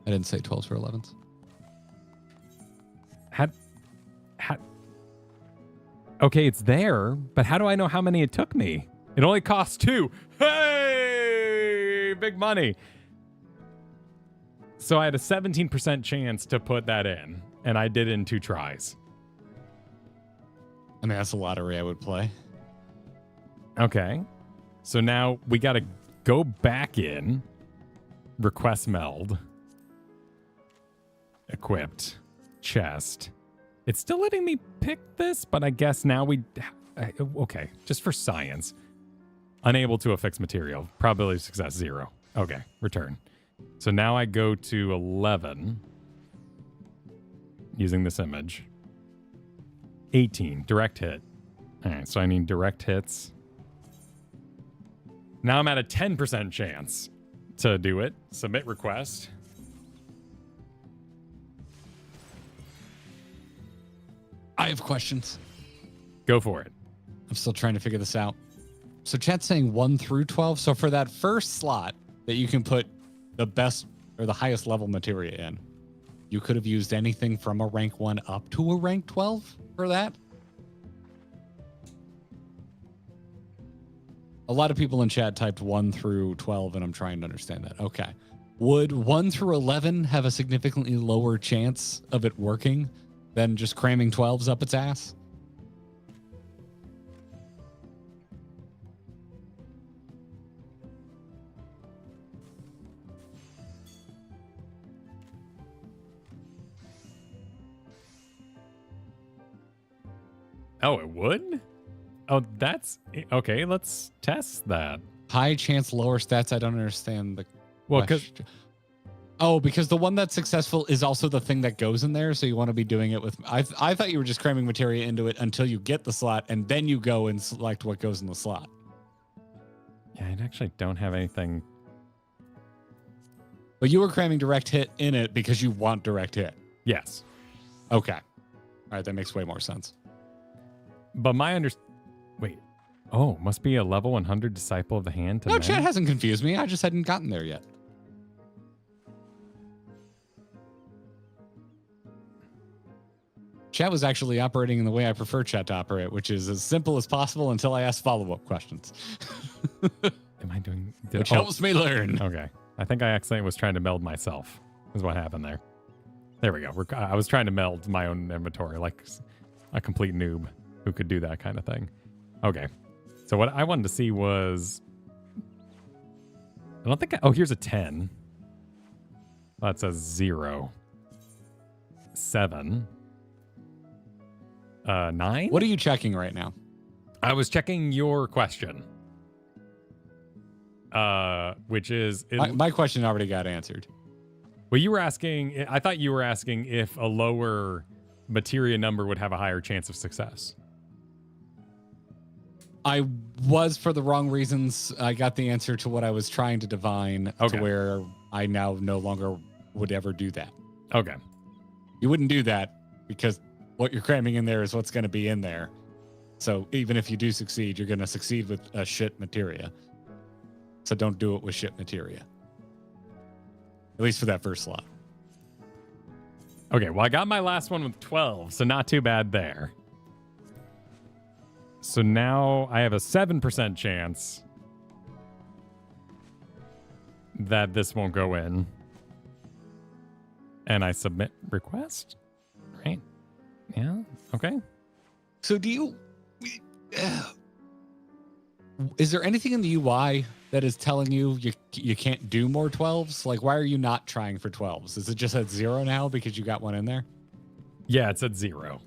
I didn't say 12s or 11s. How, okay, it's there, but how do I know how many it took me? It only costs 2. Hey, big money. So I had a 17% chance to put that in, and I did it in 2 tries. I mean, that's a lottery I would play. Okay. So now we got to go back in, request meld, equipped, chest. It's still letting me pick this, but I guess now okay, just for science. Unable to affix material. Probability of success 0. Okay, return. So now I go to 11 using this image. 18, direct hit. All right, so I need direct hits. Now I'm at a 10% chance to do it. Submit request. I have questions. Go for it. I'm still trying to figure this out. So chat's saying 1 through 12. So for that first slot that you can put the best or the highest level materia in, you could have used anything from a rank 1 up to a rank 12 for that. A lot of people in chat typed 1 through 12, and I'm trying to understand that. Okay. Would 1 through 11 have a significantly lower chance of it working than just cramming 12s up its ass? Oh, it would? Oh, that's... Okay, let's test that. High chance, lower stats. I don't understand the Well, because... question. Oh, because the one that's successful is also the thing that goes in there, so you want to be doing it with... I thought you were just cramming materia into it until you get the slot, and then you go and select what goes in the slot. Yeah, I actually don't have anything... But you were cramming direct hit in it because you want direct hit. Yes. Okay. All right, that makes way more sense. But my Wait. Oh, must be a level 100 disciple of the hand to No, men? chat hasn't confused me. I just hadn't gotten there yet. Chat was actually operating in the way I prefer chat to operate, which is as simple as possible until I ask follow-up questions. Am I doing... Which helps me learn. Okay. I think I accidentally was trying to meld myself, is what happened there. There we go. I was trying to meld my own inventory like a complete noob who could do that kind of thing. Okay. So what I wanted to see was... I don't think... Oh, here's a 10. That says 0. 7. 9? What are you checking right now? I was checking your question. Which is... My question already got answered. Well, you were asking... I thought you were asking if a lower materia number would have a higher chance of success. I was, for the wrong reasons. I got the answer to what I was trying to divine, Okay. to where I now no longer would ever do that. Okay. You wouldn't do that because what you're cramming in there is what's going to be in there. So even if you do succeed, you're going to succeed with a shit materia. So don't do it with shit materia. At least for that first slot. Okay, well, I got my last one with 12, so not too bad there. So now I have a 7% chance that this won't go in. And I submit request, right? Yeah, okay. So do you... Is there anything in the UI that is telling you you can't do more 12s? Like, why are you not trying for 12s? Is it just at 0 now because you got one in there? Yeah, it's at 0.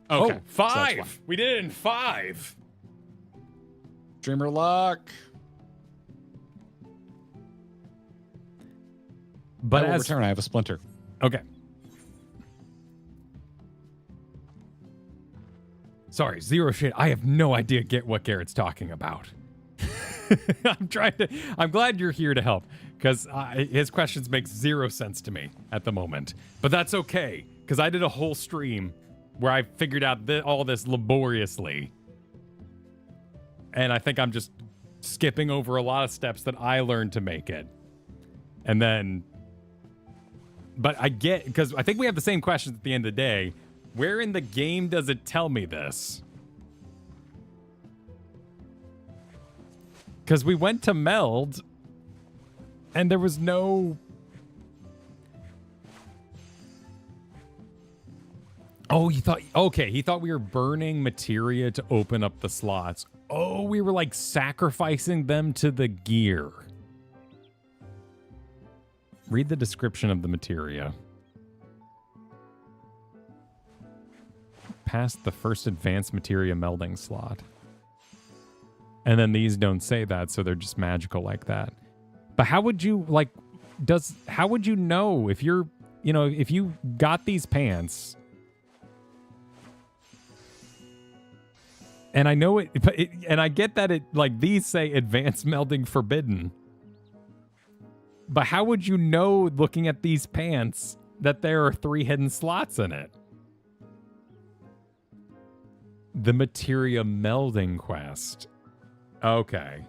Okay. Oh, 5! We did it in 5! Dreamer luck. But I will as... return. I have a splinter. Okay. Sorry, 0 shit. I have no idea what Garrett's talking about. I'm glad you're here to help, because his questions make 0 sense to me at the moment. But that's okay, because I did a whole stream where I figured out all this laboriously. And I think I'm just skipping over a lot of steps that I learned to make it. And then, but I get, because I think we have the same questions at the end of the day. Where in the game does it tell me this? Because we went to meld and there was no... Oh, he thought we were burning materia to open up the slots. Oh, we were like sacrificing them to the gear. Read the description of the materia. Past the first advanced materia melding slot. And then these don't say that, so they're just magical like that. But how would you, like, how would you know if you're, you know, if you got these pants... And I know it, and I get that it, like, these say advanced melding forbidden. But how would you know, looking at these pants, that there are 3 hidden slots in it? The materia melding quest. Okay.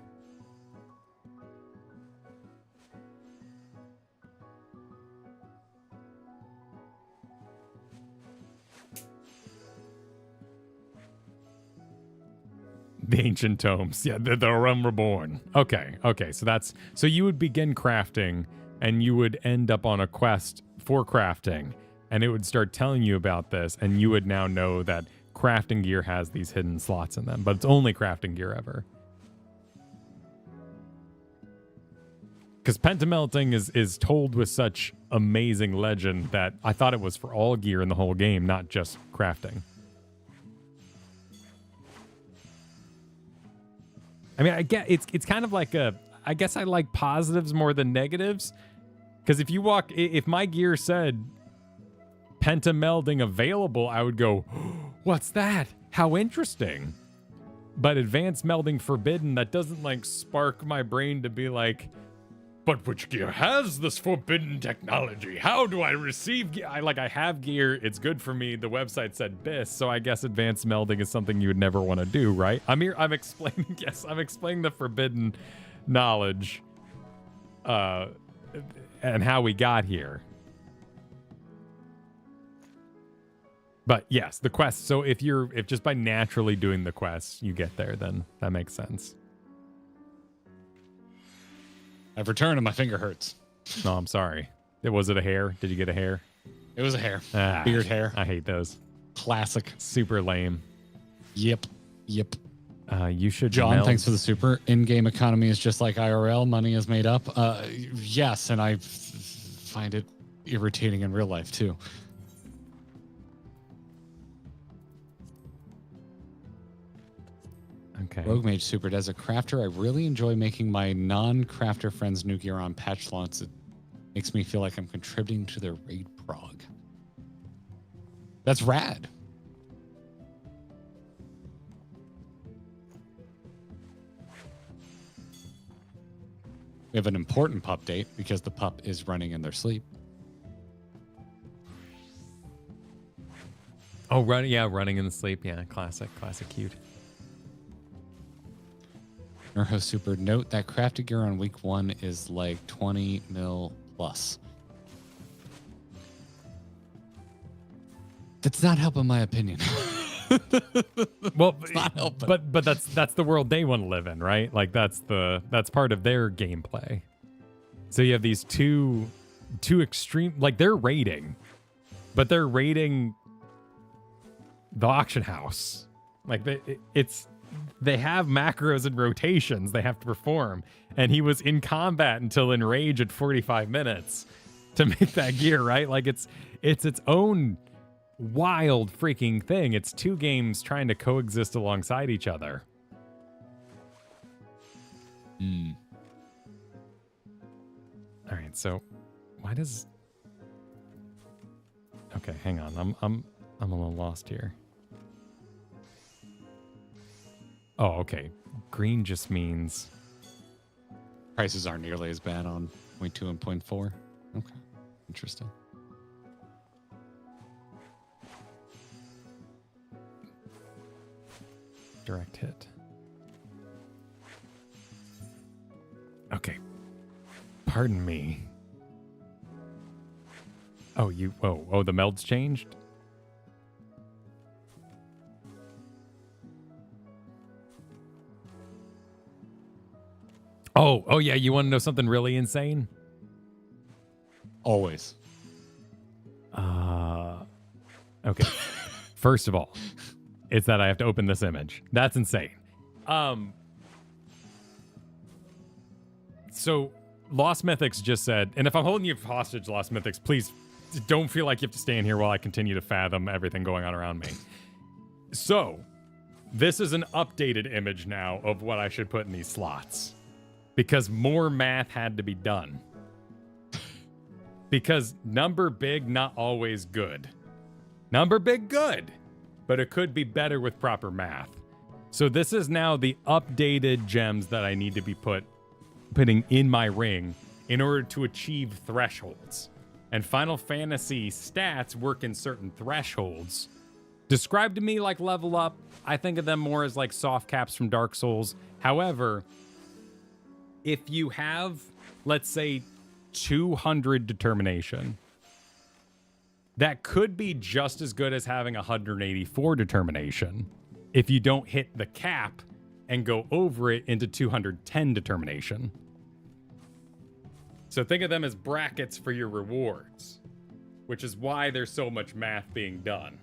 The ancient tomes. Yeah, the realm reborn. Okay. So you would begin crafting and you would end up on a quest for crafting and it would start telling you about this and you would now know that crafting gear has these hidden slots in them, but it's only crafting gear ever. Because pentamelting is told with such amazing legend that I thought it was for all gear in the whole game, not just crafting. I mean, I get it's kind of like I guess I like positives more than negatives. Because if my gear said pentamelding available, I would go, what's that? How interesting. But advanced melding forbidden, that doesn't like spark my brain to be like, but which gear has this forbidden technology? How do I receive gear? I have gear. It's good for me. The website said BIS, so I guess advanced melding is something you would never want to do, right? I'm explaining the forbidden knowledge and how we got here. But yes, the quest. So if just by naturally doing the quest you get there, then that makes sense. I've returned and my finger hurts. No, I'm sorry. Was it a hair? Did you get a hair? It was a hair. Beard hair. I hate those. Classic. Super lame. Yep. You should John, meld. thanks for the super. In-game economy is just like IRL. Money is made up. Yes, and I find it irritating in real life, too. Okay. Rogue Mage Super. As a crafter, I really enjoy making my non-crafter friends new gear on patch launch. It makes me feel like I'm contributing to their raid prog. That's rad. We have an important pup date because the pup is running in their sleep. Oh, running in the sleep. Yeah, classic cute. Nurho Super, note that crafted gear on week 1 is like 20 mil plus. That's not helping my opinion. Well, it's not helping. But that's the world they want to live in, right? Like that's part of their gameplay. So you have these two extreme, like they're raiding, but they're raiding the auction house. Like they have macros and rotations they have to perform. And he was in combat until enrage at 45 minutes to make that gear, right? Like it's its own wild freaking thing. It's 2 games trying to coexist alongside each other. All right, so why does... Okay, hang on. I'm a little lost here. Oh, okay. Green just means... Prices aren't nearly as bad on 0.2 and 0.4. Okay, interesting. Direct hit. Okay. Pardon me. Oh, the meld's changed? Oh yeah, you want to know something really insane? Always. Okay. First of all, it's that I have to open this image. That's insane. So Lost Mythics just said, and if I'm holding you hostage, Lost Mythics, please don't feel like you have to stay in here while I continue to fathom everything going on around me. So this is an updated image now of what I should put in these slots because more math had to be done. Because number big, not always good. Number big, good, but it could be better with proper math. So this is now the updated gems that I need to be putting in my ring in order to achieve thresholds. And Final Fantasy stats work in certain thresholds. Described to me like level up. I think of them more as like soft caps from Dark Souls. However, if you have, let's say, 200 determination, that could be just as good as having 184 determination if you don't hit the cap and go over it into 210 determination. So think of them as brackets for your rewards, which is why there's so much math being done.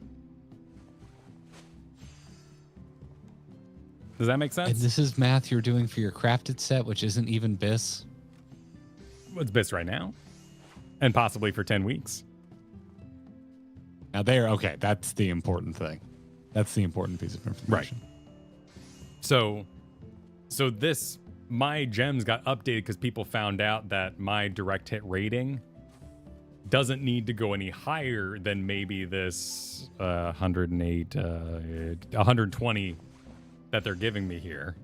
Does that make sense? And this is math you're doing for your crafted set, which isn't even BIS? It's BIS right now. And possibly for 10 weeks. Now okay, that's the important thing. That's the important piece of information. Right. So this, my gems got updated because people found out that my direct hit rating doesn't need to go any higher than maybe this 108, 120 that they're giving me here.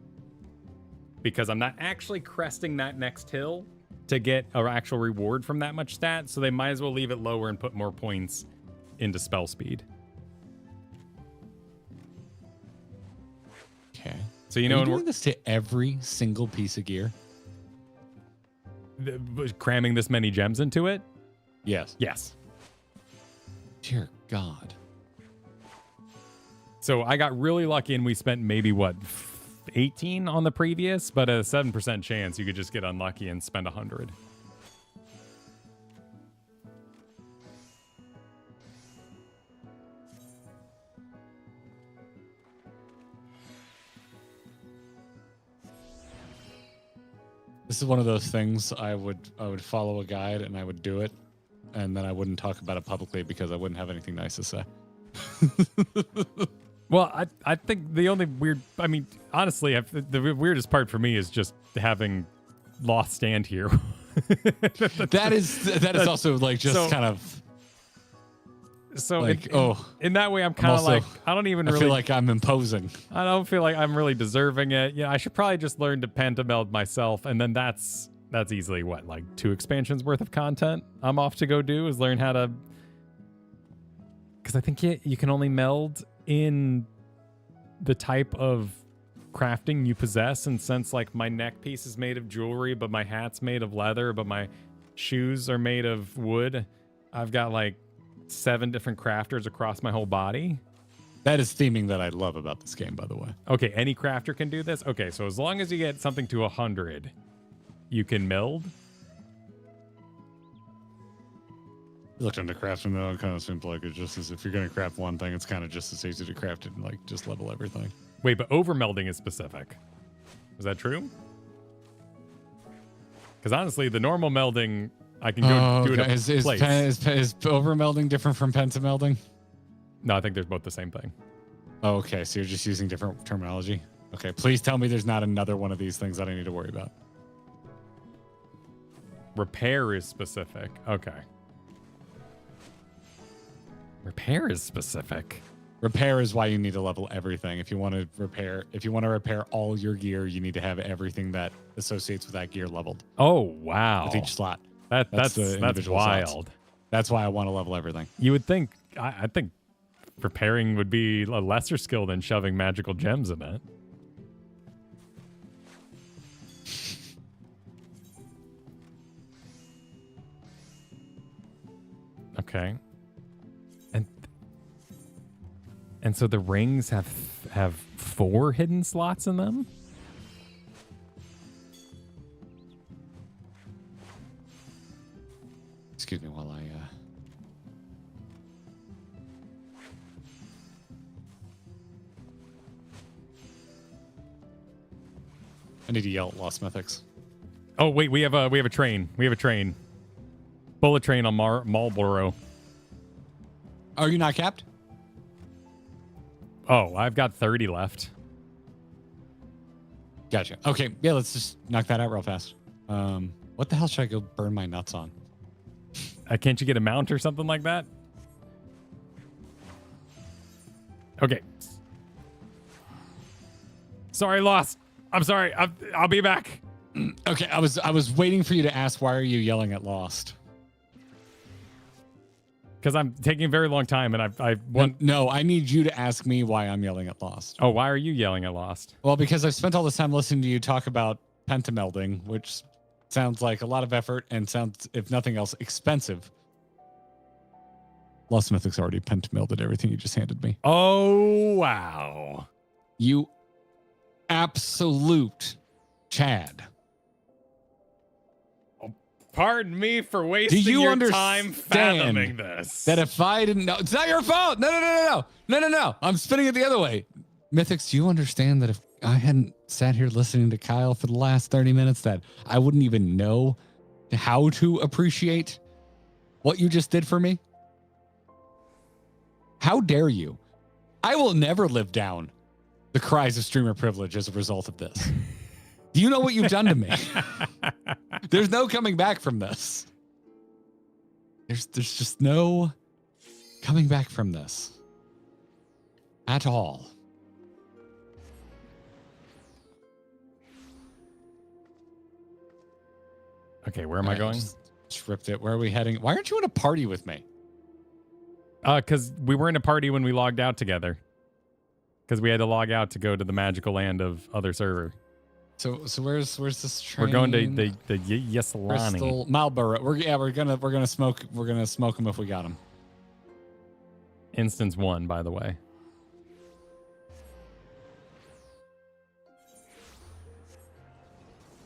Because I'm not actually cresting that next hill to get an actual reward from that much stat, so they might as well leave it lower and put more points into spell speed. Okay. So you know, are you doing this to every single piece of gear? Cramming this many gems into it? Yes. Yes. Dear God. So I got really lucky and we spent maybe, 18 on the previous, but a 7% chance you could just get unlucky and spend 100. This is one of those things I would follow a guide and I would do it, and then I wouldn't talk about it publicly because I wouldn't have anything nice to say. Well, I think the only honestly, the weirdest part for me is just having Lost stand here. that is also like just kind of so like, in that way I'm kind of like I feel like I'm imposing. I don't feel like I'm really deserving it. Yeah, I should probably just learn to pentameld myself, and then that's easily like 2 expansions worth of content I'm off to go do is learn how to, because I think you can only meld in the type of crafting you possess, and since like my neck piece is made of jewelry but my hat's made of leather but my shoes are made of wood, I've got like 7 different crafters across my whole body. That is theming that I love about this game, by the way. Okay, any crafter can do this? Okay, so as long as you get something to 100, you can meld? Looked into crafting though, it kind of seems like it's just as if you're going to craft one thing, it's kind of just as easy to craft it and like just level everything. Wait, but over melding is specific. Is that true? Because honestly, the normal melding, I can go do it at is over melding different from pentamelding? No, I think they're both the same thing. Oh, okay, so you're just using different terminology? Okay, please tell me there's not another one of these things that I need to worry about. Repair is specific. Okay. Repair is specific. Repair is why you need to level everything. If you want to repair all your gear, you need to have everything that associates with that gear leveled. Oh, wow. With each slot. That's wild. Slots. That's why I want to level everything. You would think, I think repairing would be a lesser skill than shoving magical gems in it. Okay. And so the rings have 4 hidden slots in them? Excuse me while I need to yell at Lost Mythics. Oh wait, we have a train. We have a train. Bullet train on Marlboro. Are you not capped? Oh, I've got 30 left. Gotcha. Okay, yeah, let's just knock that out real fast. What the hell should I go burn my nuts on? Can't you get a mount or something like that? Okay. Sorry, Lost. I'm sorry. I'll be back. Okay, I was waiting for you to ask why are you yelling at Lost? Because I'm taking a very long time, and I want. No, I need you to ask me why I'm yelling at Lost. Oh, why are you yelling at Lost? Well, because I've spent all this time listening to you talk about pentamelding, which sounds like a lot of effort and sounds, if nothing else, expensive. Lost Mythic's already pentamelded everything you just handed me. Oh, wow. You absolute Chad. Pardon me for wasting your time fathoming this. That if I didn't know, it's not your fault. No. I'm spinning it the other way. Mythics, do you understand that if I hadn't sat here listening to Kyle for the last 30 minutes, that I wouldn't even know how to appreciate what you just did for me? How dare you? I will never live down the cries of streamer privilege as a result of this. Do you know what you've done to me? There's no coming back from this. There's just no coming back from this at all. Okay, where am I going? Just ripped it. Where are we heading? Why aren't you in a party with me? Because we were in a party when we logged out together. Because we had to log out to go to the magical land of other server. So where's this train? We're going to the Yeslani. Bristol, Marlboro. We're gonna smoke them if we got them. Instance 1, by the way.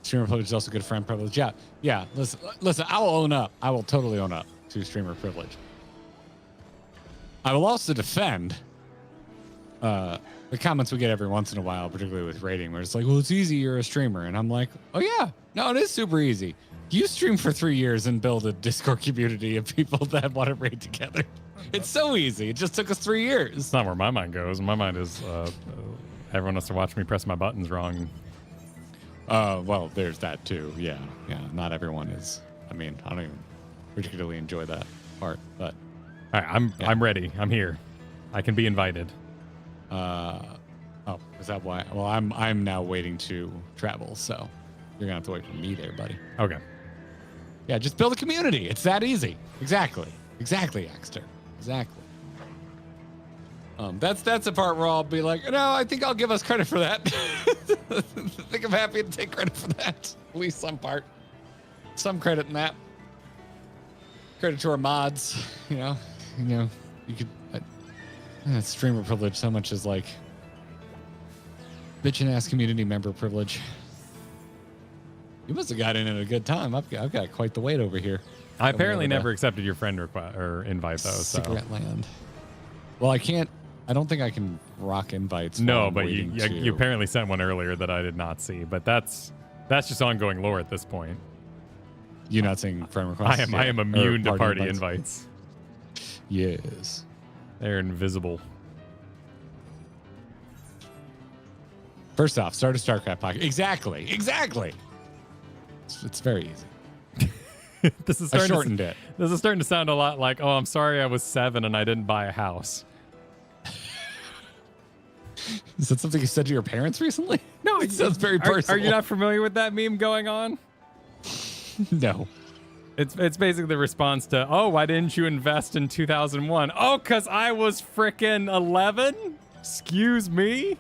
Streamer privilege is also good friend privilege. Yeah. Listen. I will own up. I will totally own up to streamer privilege. I will also defend the comments we get every once in a while, particularly with rating, where it's like, well, it's easy, you're a streamer. And I'm like, oh yeah, no, it is super easy. You stream for 3 years and build a Discord community of people that want to raid together. It's so easy. It just took us 3 years. It's not where my mind goes. My mind is everyone has to watch me press my buttons wrong. Well, there's that too. Yeah. Not everyone is. I mean, I don't even particularly enjoy that part, but. All right, I'm ready. I'm here. I can be invited. Oh, is that why? Well, I'm now waiting to travel, so you're gonna have to wait for me there, buddy. Okay. Yeah, just build a community. It's that easy. Exactly, Axter. Exactly. That's the part where I'll be like, no, I think I'll give us credit for that. I think I'm happy to take credit for that. At least some part. Some credit in that. Credit to our mods, you know, you could. Streamer privilege so much as like bitchin' ass community member privilege. You must have got in at a good time. I've got quite the wait over here. I apparently never accepted your friend request or invite though. Cigarette land. Well, I don't think I can rock invites. No, but you apparently sent one earlier that I did not see. But that's just ongoing lore at this point. You're not seeing friend requests? I am immune to party invites. Yes. They're invisible. First off, start a StarCraft pocket. Exactly. It's very easy. This is I shortened it. This is starting to sound a lot like, oh, I'm sorry I was 7 and I didn't buy a house. Is that something you said to your parents recently? No, it sounds very personal. Are you not familiar with that meme going on? No. It's basically the response to, oh, why didn't you invest in 2001? Oh, because I was frickin' 11? Excuse me?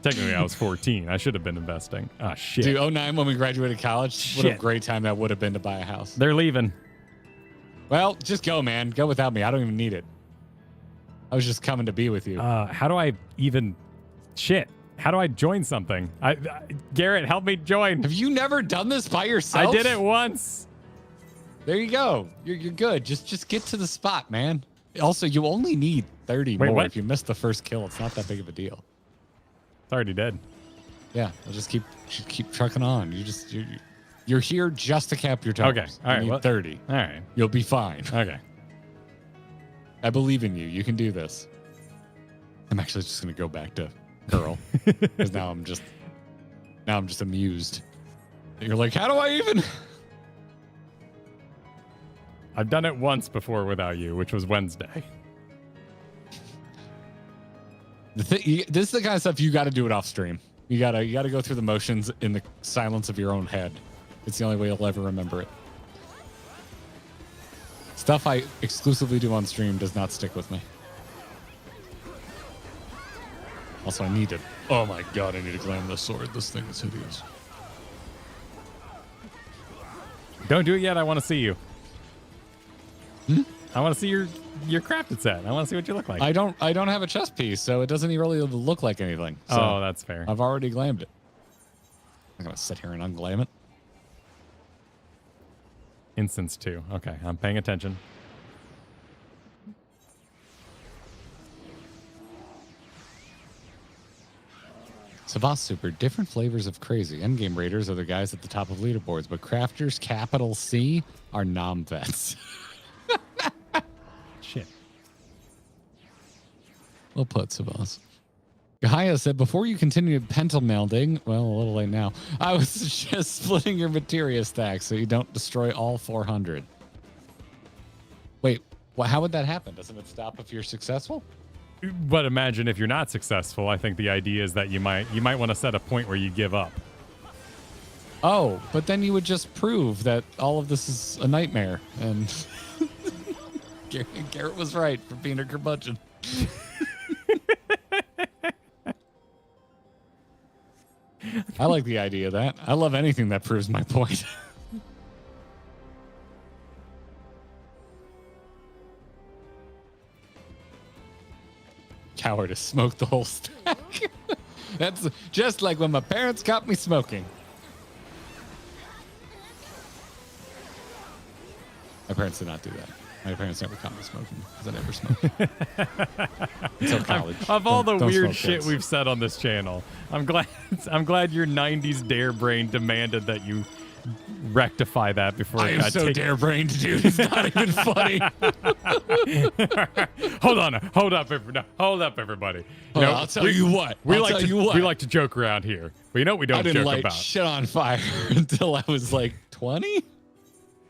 Technically, I was 14. I should have been investing. Ah, shit. Dude, 09 when we graduated college, what a Shit. great time that would have been to buy a house. They're leaving. Well, just go, man. Go without me. I don't even need it. I was just coming to be with you. How do I even... Shit. How do I join something? Garrett, help me join. Have you never done this by yourself? I did it once. There you go. You're good. Just get to the spot, man. Also, you only need 30 Wait, more. what? If you miss the first kill, it's not that big of a deal. It's already dead. Yeah, I'll just keep trucking on. You're here just to cap your toes. Okay, all right, You need 30. All right. You'll be fine. Okay. I believe in you. You can do this. I'm actually just gonna go back to girl because now I'm just amused. You're like, how do I even? I've done it once before without you, which was Wednesday. This is the kind of stuff you got to do it off stream. You gotta go through the motions in the silence of your own head. It's the only way you'll ever remember it. Stuff I exclusively do on stream does not stick with me. Also, I need to. Oh my god, I need to glam this sword. This thing is hideous. Don't do it yet. I want to see you. I want to see your crafted set. I want to see what you look like. I don't have a chest piece, so it doesn't really look like anything. So Oh, that's fair. I've already glammed it. I'm gonna sit here and unglam it. Instance 2. Okay, I'm paying attention. Savas Super, different flavors of crazy. Endgame raiders are the guys at the top of leaderboards, but crafters, capital C, are nom-vets. Shit. Well put, Savas. Gaia said, before you continue pental melding, well, a little late now, I would suggest splitting your materia stack so you don't destroy all 400. Wait, how would that happen? Doesn't it stop if you're successful? But imagine if you're not successful. I think the idea is that you might want to set a point where you give up. Oh, but then you would just prove that all of this is a nightmare. And Garrett was right for being a curmudgeon. I like the idea of that. I love anything that proves my point. Cowardice, smoked the whole stack. That's just like when my parents caught me smoking. My parents did not do that. My parents never caught me smoking because I never smoked until college. Of all the Don't weird smoke, shit kids. we've said on this channel, I'm glad your 90s dare brain demanded that you rectify that before I it am got so taken. dare brained, dude. It's not even funny. Hold up, everybody. Hold on, I'll tell you what. We I'll like tell to you what. we like to joke around here, but you know what we I don't didn't joke light about. shit on fire until I was like 20.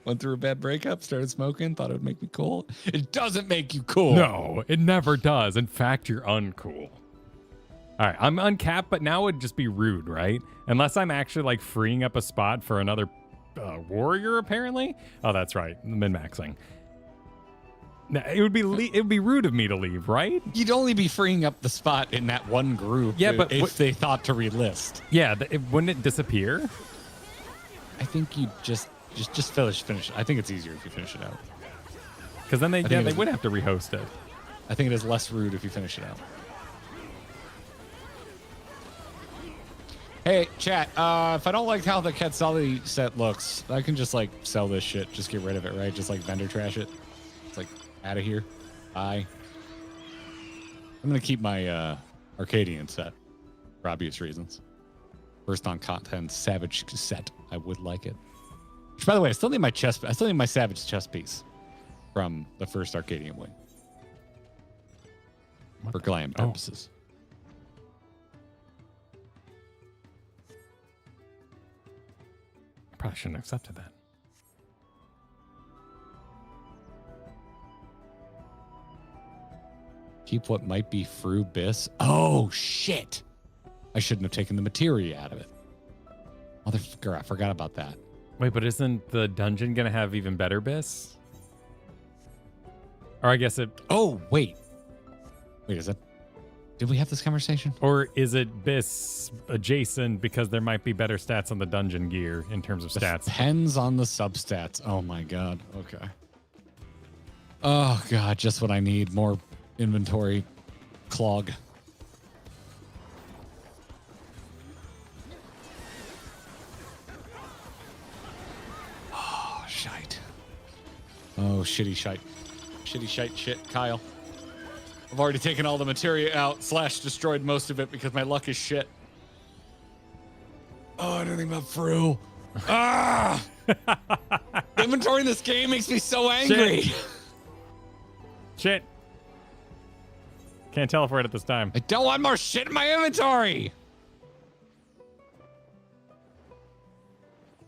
Went through a bad breakup, started smoking, thought it would make me cool. It doesn't make you cool. No, it never does. In fact, you're uncool. All right, I'm uncapped, but now would just be rude, right? Unless I'm actually like freeing up a spot for another warrior, apparently. Oh, that's right, min-maxing. Now, it would be rude of me to leave, right? You'd only be freeing up the spot in that one group. Yeah, but if they thought to relist, Yeah, wouldn't it disappear? I think you just finish it. I think it's easier if you finish it out. Because then they think would have to rehost it. I think it is less rude if you finish it out. Hey, chat, if I don't like how the Quetzali set looks, I can just, like, sell this shit. Just get rid of it, right? Just, like, vendor trash it. It's like, out of here. Bye. I'm going to keep my Arcadian set for obvious reasons. First on content, Savage set. I would like it. Which, by the way, I still need my Savage chest piece from the first Arcadian wing. For glam purposes. Probably shouldn't have accepted that. Keep what might be Frubis. Oh, shit. I shouldn't have taken the materia out of it. Motherfucker, I forgot about that. Wait, but isn't the dungeon going to have even better bis? Or I guess it... Oh, wait. Wait, is that... Did we have this conversation? Or is it BIS adjacent because there might be better stats on the dungeon gear in terms of stats? Depends on the substats. Oh my god. Okay. Oh god, just what I need. More inventory clog. Oh, shite. Oh, shitty shite. Shitty shite shit, Kyle. I've already taken all the materia out / destroyed most of it because my luck is shit. Oh, I don't think about Fru. Ah! The inventory in this game makes me so angry. Shit. Can't teleport at this time. I don't want more shit in my inventory.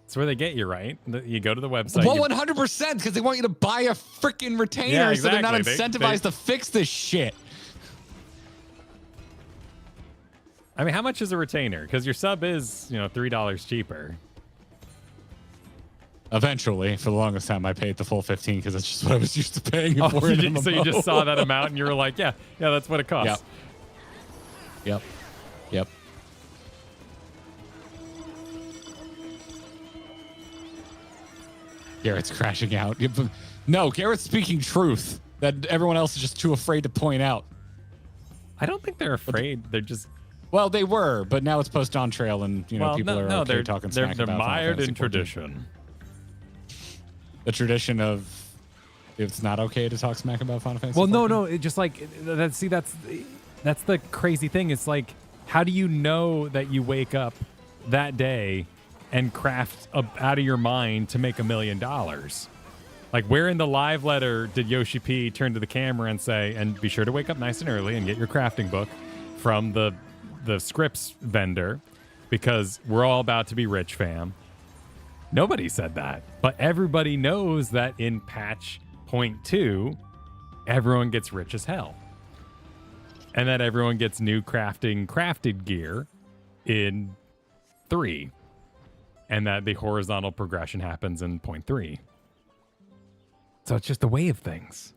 That's where they get you, right? You go to the website. Well, 100%, because they want you to buy a freaking retainer, Yeah, so they're not exactly. incentivized to fix this shit. I mean, how much is a retainer? Because your sub is, $3 cheaper. Eventually, for the longest time, I paid the full 15 because that's just what I was used to paying for. So you just saw that amount and you were like, yeah, that's what it costs. Yep. Garrett's crashing out. No, Garrett's speaking truth that everyone else is just too afraid to point out. I don't think they're afraid. They're just... Well, they were, but now it's post-on trail and, people are okay talking smack they're about mired in 14. tradition. The tradition of it's not okay to talk smack about Final Fantasy. Well, 14? no, it just like that's the crazy thing. It's like, how do you know that you wake up that day and craft out of your mind to make $1 million? Like, where in the live letter did Yoshi P turn to the camera and say, and be sure to wake up nice and early and get your crafting book from the scripts vendor because we're all about to be rich, fam? Nobody said that, but everybody knows that in patch 0.2, everyone gets rich as hell. And that everyone gets new crafted gear in 3. And that the horizontal progression happens in 0.3. So it's just the way of things.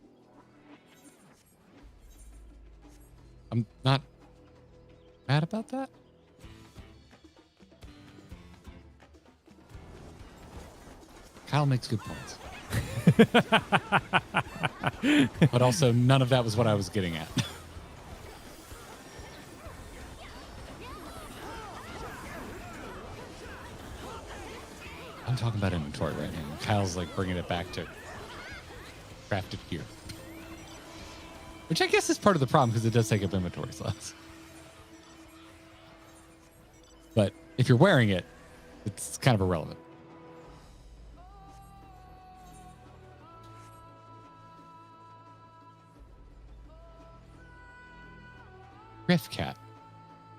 I'm not mad about that. Kyle makes good points. But also, none of that was what I was getting at. I'm talking about inventory right now. Kyle's like bringing it back to crafted gear. Which I guess is part of the problem because it does take up inventory slots. But if you're wearing it, it's kind of irrelevant. Riffcat,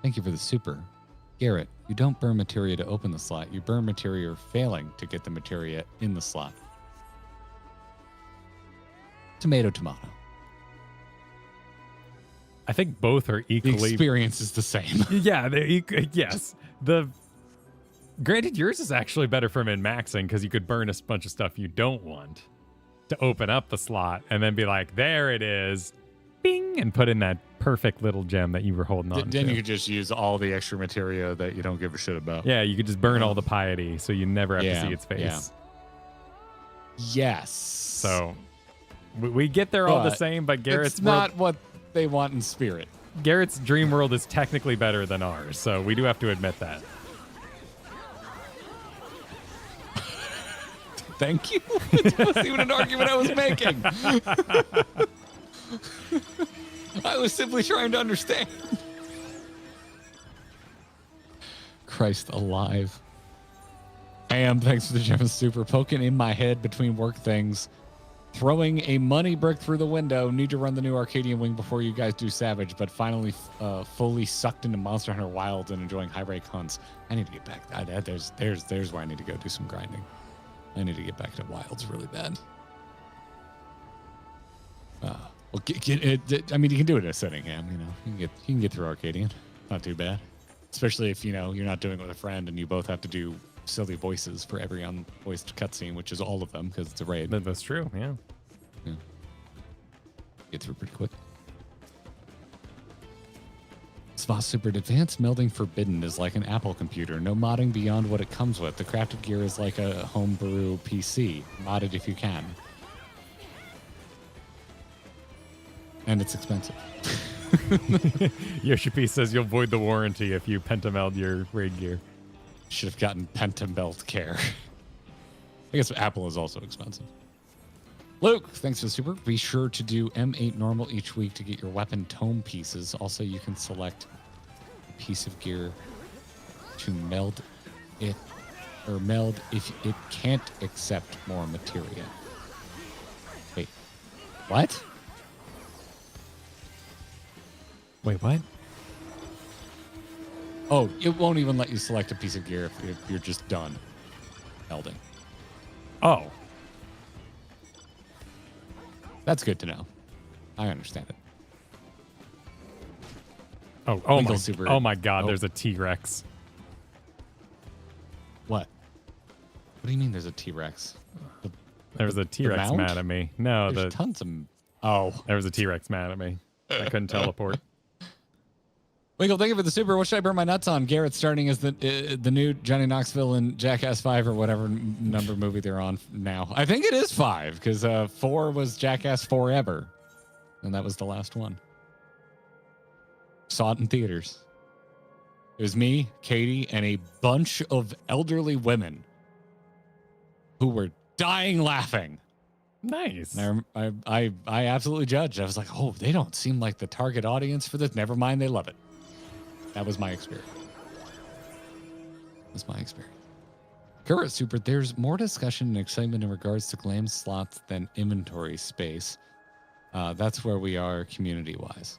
thank you for the super. Garrett, you don't burn materia to open the slot. You burn materia failing to get the materia in the slot. Tomato, tomato. I think both are equally... The experience is the same. Yeah, yes. Granted, yours is actually better for min-maxing because you could burn a bunch of stuff you don't want to open up the slot and then be like, there it is, bing, and put in that perfect little gem that you were holding on to. Then you could just use all the extra materia that you don't give a shit about. Yeah, you could just burn all the piety so you never have to see its face. Yes. So we get there all the same, but Garrett's it's not what they want in spirit. Garrett's dream world is technically better than ours, so we do have to admit that. Thank you. That wasn't even an argument I was making. I was simply trying to understand. Christ alive. Thanks for the gem and super. Poking in my head between work things. Throwing a money brick through the window. Need to run the new Arcadian Wing before you guys do Savage, but finally fully sucked into Monster Hunter Wilds and enjoying high rake hunts. I need to get back. There's where I need to go do some grinding. I need to get back to Wilds really bad. Well, I mean, you can do it in a setting, Ham. You can get through Arcadian. Not too bad. Especially if you're not doing it with a friend and you both have to do silly voices for every unvoiced cutscene, which is all of them because it's a raid. That's true. Yeah. Get through pretty quick. Boss Super, advanced melding forbidden is like an Apple computer. No modding beyond what it comes with. The crafted gear is like a homebrew PC. Mod it if you can. And it's expensive. Yoshi says you'll void the warranty if you pentameld your raid gear. Should have gotten pentamelt care. I guess Apple is also expensive. Luke, thanks for the super. Be sure to do M8 normal each week to get your weapon tome pieces. Also, you can select a piece of gear to meld it, or meld if it can't accept more materia. Wait, what? Wait, what? Oh, it won't even let you select a piece of gear if you're just done melding. Oh. That's good to know. I understand it. Oh my God, Oh. there's a T-Rex. What? What do you mean there's a T-Rex? There was a T-Rex mount? mad at me. No, There's tons of... Oh. there was a T-Rex mad at me. I couldn't teleport. Winkle, thank you for the super. What should I burn my nuts on? Garrett starting as the new Johnny Knoxville in Jackass 5 or whatever number movie they're on now. I think it is 5 because 4 was Jackass Forever. And that was the last one. Saw it in theaters. It was me, Katie, and a bunch of elderly women who were dying laughing. Nice. And I absolutely judged. I was like, oh, they don't seem like the target audience for this. Never mind, they love it. That was my experience. That's my experience. Garrett Super, there's more discussion and excitement in regards to glam slots than inventory space. That's where we are community-wise.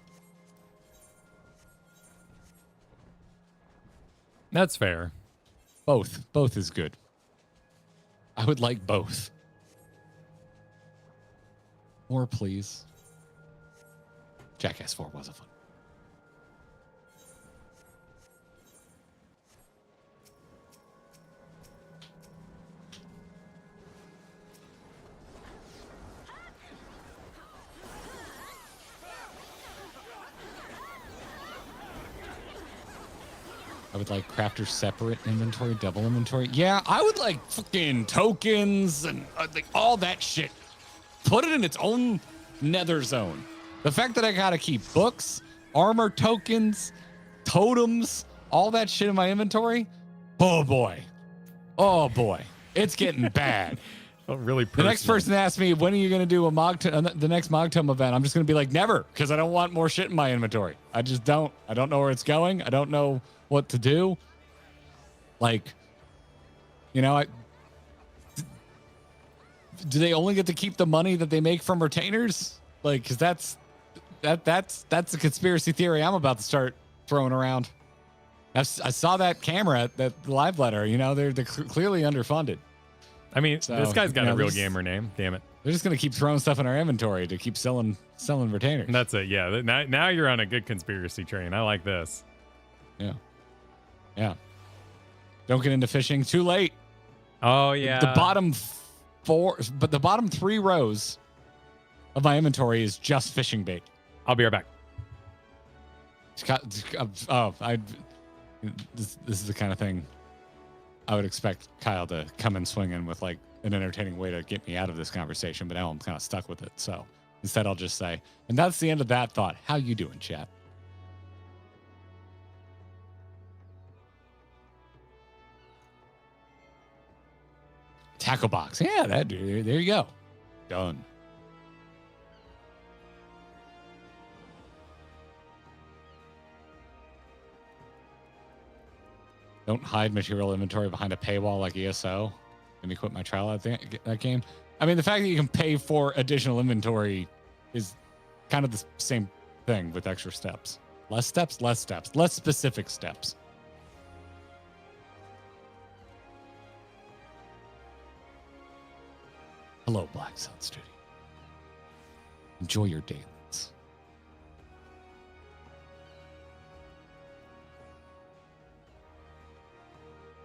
That's fair. Both is good. I would like both. More, please. Jackass 4 was a fun. I would like crafter separate inventory, double inventory. Yeah, I would like fucking tokens and like all that shit. Put it in its own nether zone. The fact that I gotta keep books, armor tokens, totems, all that shit in my inventory. Oh boy. Oh boy. It's getting bad. Really personal. The next person asks me, when are you going to do the next Mogtum event? I'm just going to be like, never, because I don't want more shit in my inventory. I just don't. I don't know where it's going. I don't know what to do. Like, you know, do they only get to keep the money that they make from retainers? Like, because that's a conspiracy theory I'm about to start throwing around. I saw that camera, that live letter. You know, they're clearly underfunded. I mean, So, this guy's got a real this- gamer name. Damn it. They're just going to keep throwing stuff in our inventory to keep selling retainers. And that's it. Yeah. Now you're on a good conspiracy train. I like this. Yeah. Yeah. Don't get into fishing too late. Oh, yeah. The bottom the bottom 3 rows of my inventory is just fishing bait. I'll be right back. This is the kind of thing I would expect Kyle to come in swinging with like an entertaining way to get me out of this conversation, but now I'm kind of stuck with it. So instead I'll just say, and that's the end of that thought. How you doing, chat? Tackle box. Yeah, there you go. Done. Don't hide material inventory behind a paywall like ESO. Let me quit my trial at that game. I mean, the fact that you can pay for additional inventory is kind of the same thing with extra steps. Less steps, less specific steps. Hello, Black Sun Studio. Enjoy your dailies.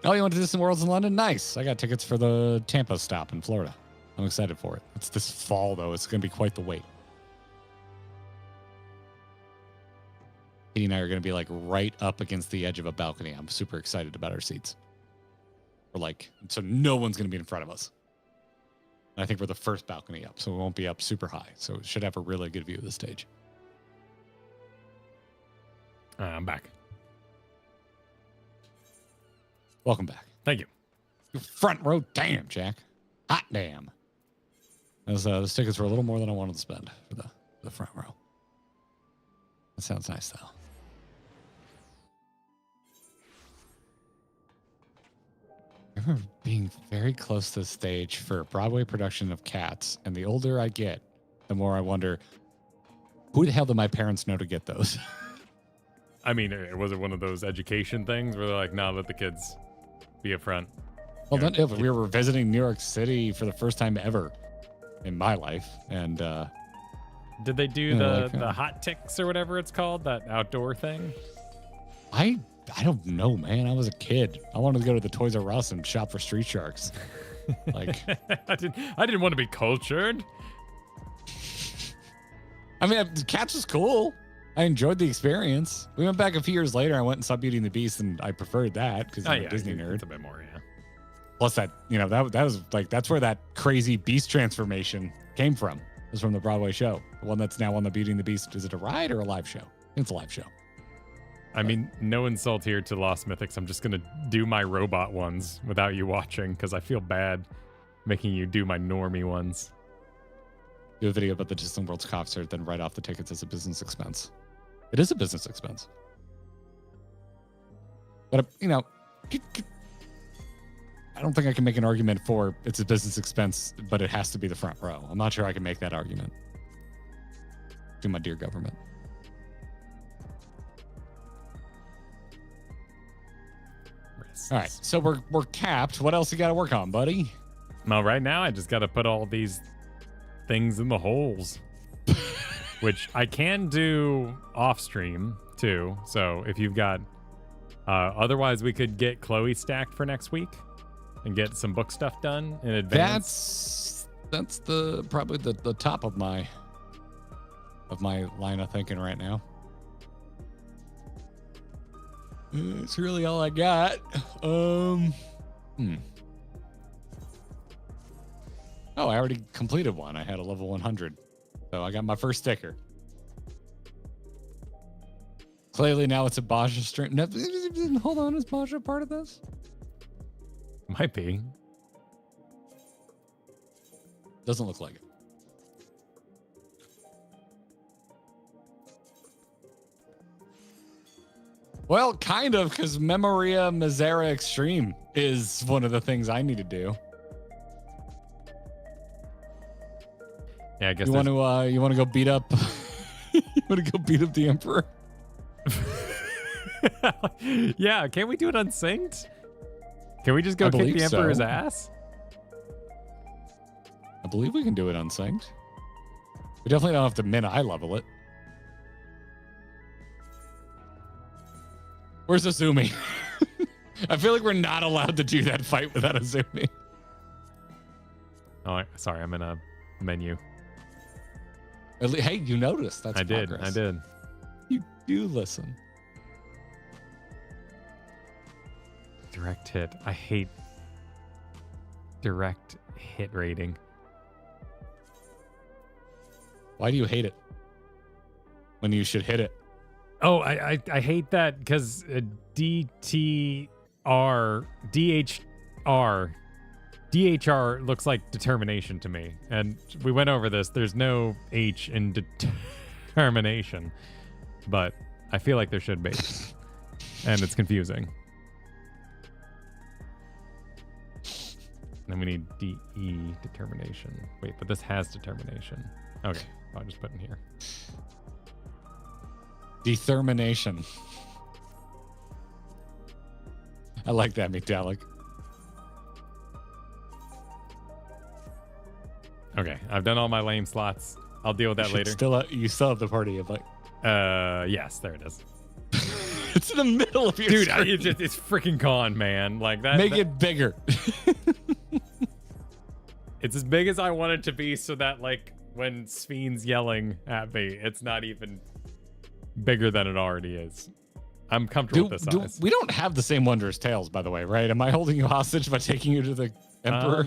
Oh, you went to Disney Worlds in London? Nice. I got tickets for the Tampa stop in Florida. I'm excited for it. It's this fall, though. It's going to be quite the wait. Katie and I are going to be like right up against the edge of a balcony. I'm super excited about our seats. We're like, so no one's going to be in front of us. And I think we're the first balcony up, so we won't be up super high. So it should have a really good view of the stage. I'm back. Welcome back. Thank you. Front row. Damn, Jack. Hot damn. Those tickets were a little more than I wanted to spend for the front row. That sounds nice, though. I remember being very close to the stage for a Broadway production of Cats, and the older I get, the more I wonder, who the hell do my parents know to get those? I mean, was it one of those education things where they're like, no, let the kids be up front? Well, then, if we were visiting New York City for the first time ever in my life, and did they do the hot ticks or whatever it's called, that outdoor thing? I don't know, man. I was a kid. I wanted to go to the Toys R Us and shop for Street Sharks. Like, I didn't want to be cultured. I mean, Cats was cool. I enjoyed the experience. We went back a few years later. I went and saw Beauty and the Beast, and I preferred that because I'm a Disney nerd. It's a bit more, yeah. Plus, that was like that's where that crazy Beast transformation came from. It was from the Broadway show, the one that's now on the Beauty and the Beast. Is it a ride or a live show? It's a live show. I mean, no insult here to Lost Mythics. I'm just going to do my robot ones without you watching because I feel bad making you do my normie ones. Do a video about the Disney World's concert, then write off the tickets as a business expense. It is a business expense. But, I don't think I can make an argument for it's a business expense, but it has to be the front row. I'm not sure I can make that argument. To my dear government. All right, so we're capped. What else you got to work on, buddy? Well, right now I just got to put all these things in the holes, which I can do off stream too. So if you've got, otherwise we could get Chloe stacked for next week and get some book stuff done in advance. That's probably the top of my line of thinking right now. It's really all I got. Oh, I already completed one. I had a level 100. So I got my first sticker. Clearly now it's a Basha stream. No, hold on, is Basha part of this? Might be. Doesn't look like it. Well, kind of, because Memoria Misera Extreme is one of the things I need to do. Yeah, I guess you want to go beat up. You want to go beat up the Emperor? Yeah, can't we do it unsynced? Can we just go kick the Emperor's ass? I believe we can do it unsynced. We definitely don't have to min-eye level it. Where's Azumi? I feel like we're not allowed to do that fight without Azumi. Oh, sorry, I'm in a menu. Hey, you noticed. That's progress. I did. You do listen. Direct hit. I hate direct hit rating. Why do you hate it? When you should hit it. Oh, I hate that because DHR looks like determination to me. And we went over this. There's no H in determination, but I feel like there should be. And it's confusing. Then we need DE determination. Wait, but this has determination. Okay, I'll just put in here. Determination. I like that, metallic. Okay, I've done all my lame slots. I'll deal with that later. You still have the party invite. Yes, there it is. It's in the middle of your screen. Dude, it's freaking gone, man. Like that. Make it bigger. It's as big as I want it to be, so that like when Sven's yelling at me, it's not even bigger than it already is. I'm comfortable with this size. We don't have the same wondrous tales, by the way, right? Am I holding you hostage by taking you to the Emperor?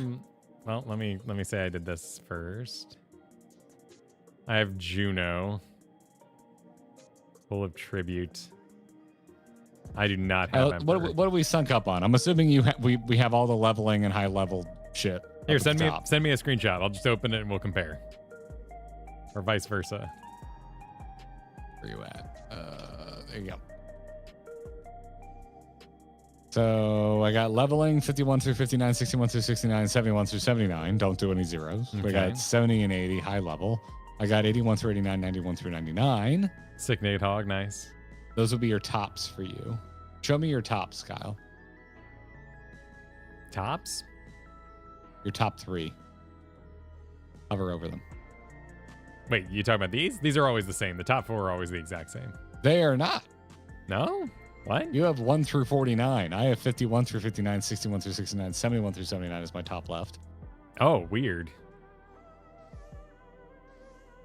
Well, let me say I did this first. I have Juno, full of tribute. I do not have Emperor. What are we sunk up on? I'm assuming we have all the leveling and high level shit. Here, send me a screenshot. I'll just open it and we'll compare, or vice versa. Where you at? There you go. So I got leveling 51 through 59, 61 through 69, 71 through 79. Don't do any zeros. Okay. We got 70 and 80 high level. I got 81 through 89, 91 through 99. Sick Nate Hog, nice. Those would be your tops for you. Show me your tops, Kyle. Tops? Your top 3. Hover over them. Wait, you talking about these? These are always the same. The top 4 are always the exact same. They are not. No? What? You have 1 through 49. I have 51 through 59, 61 through 69, 71 through 79 is my top left. Oh, weird.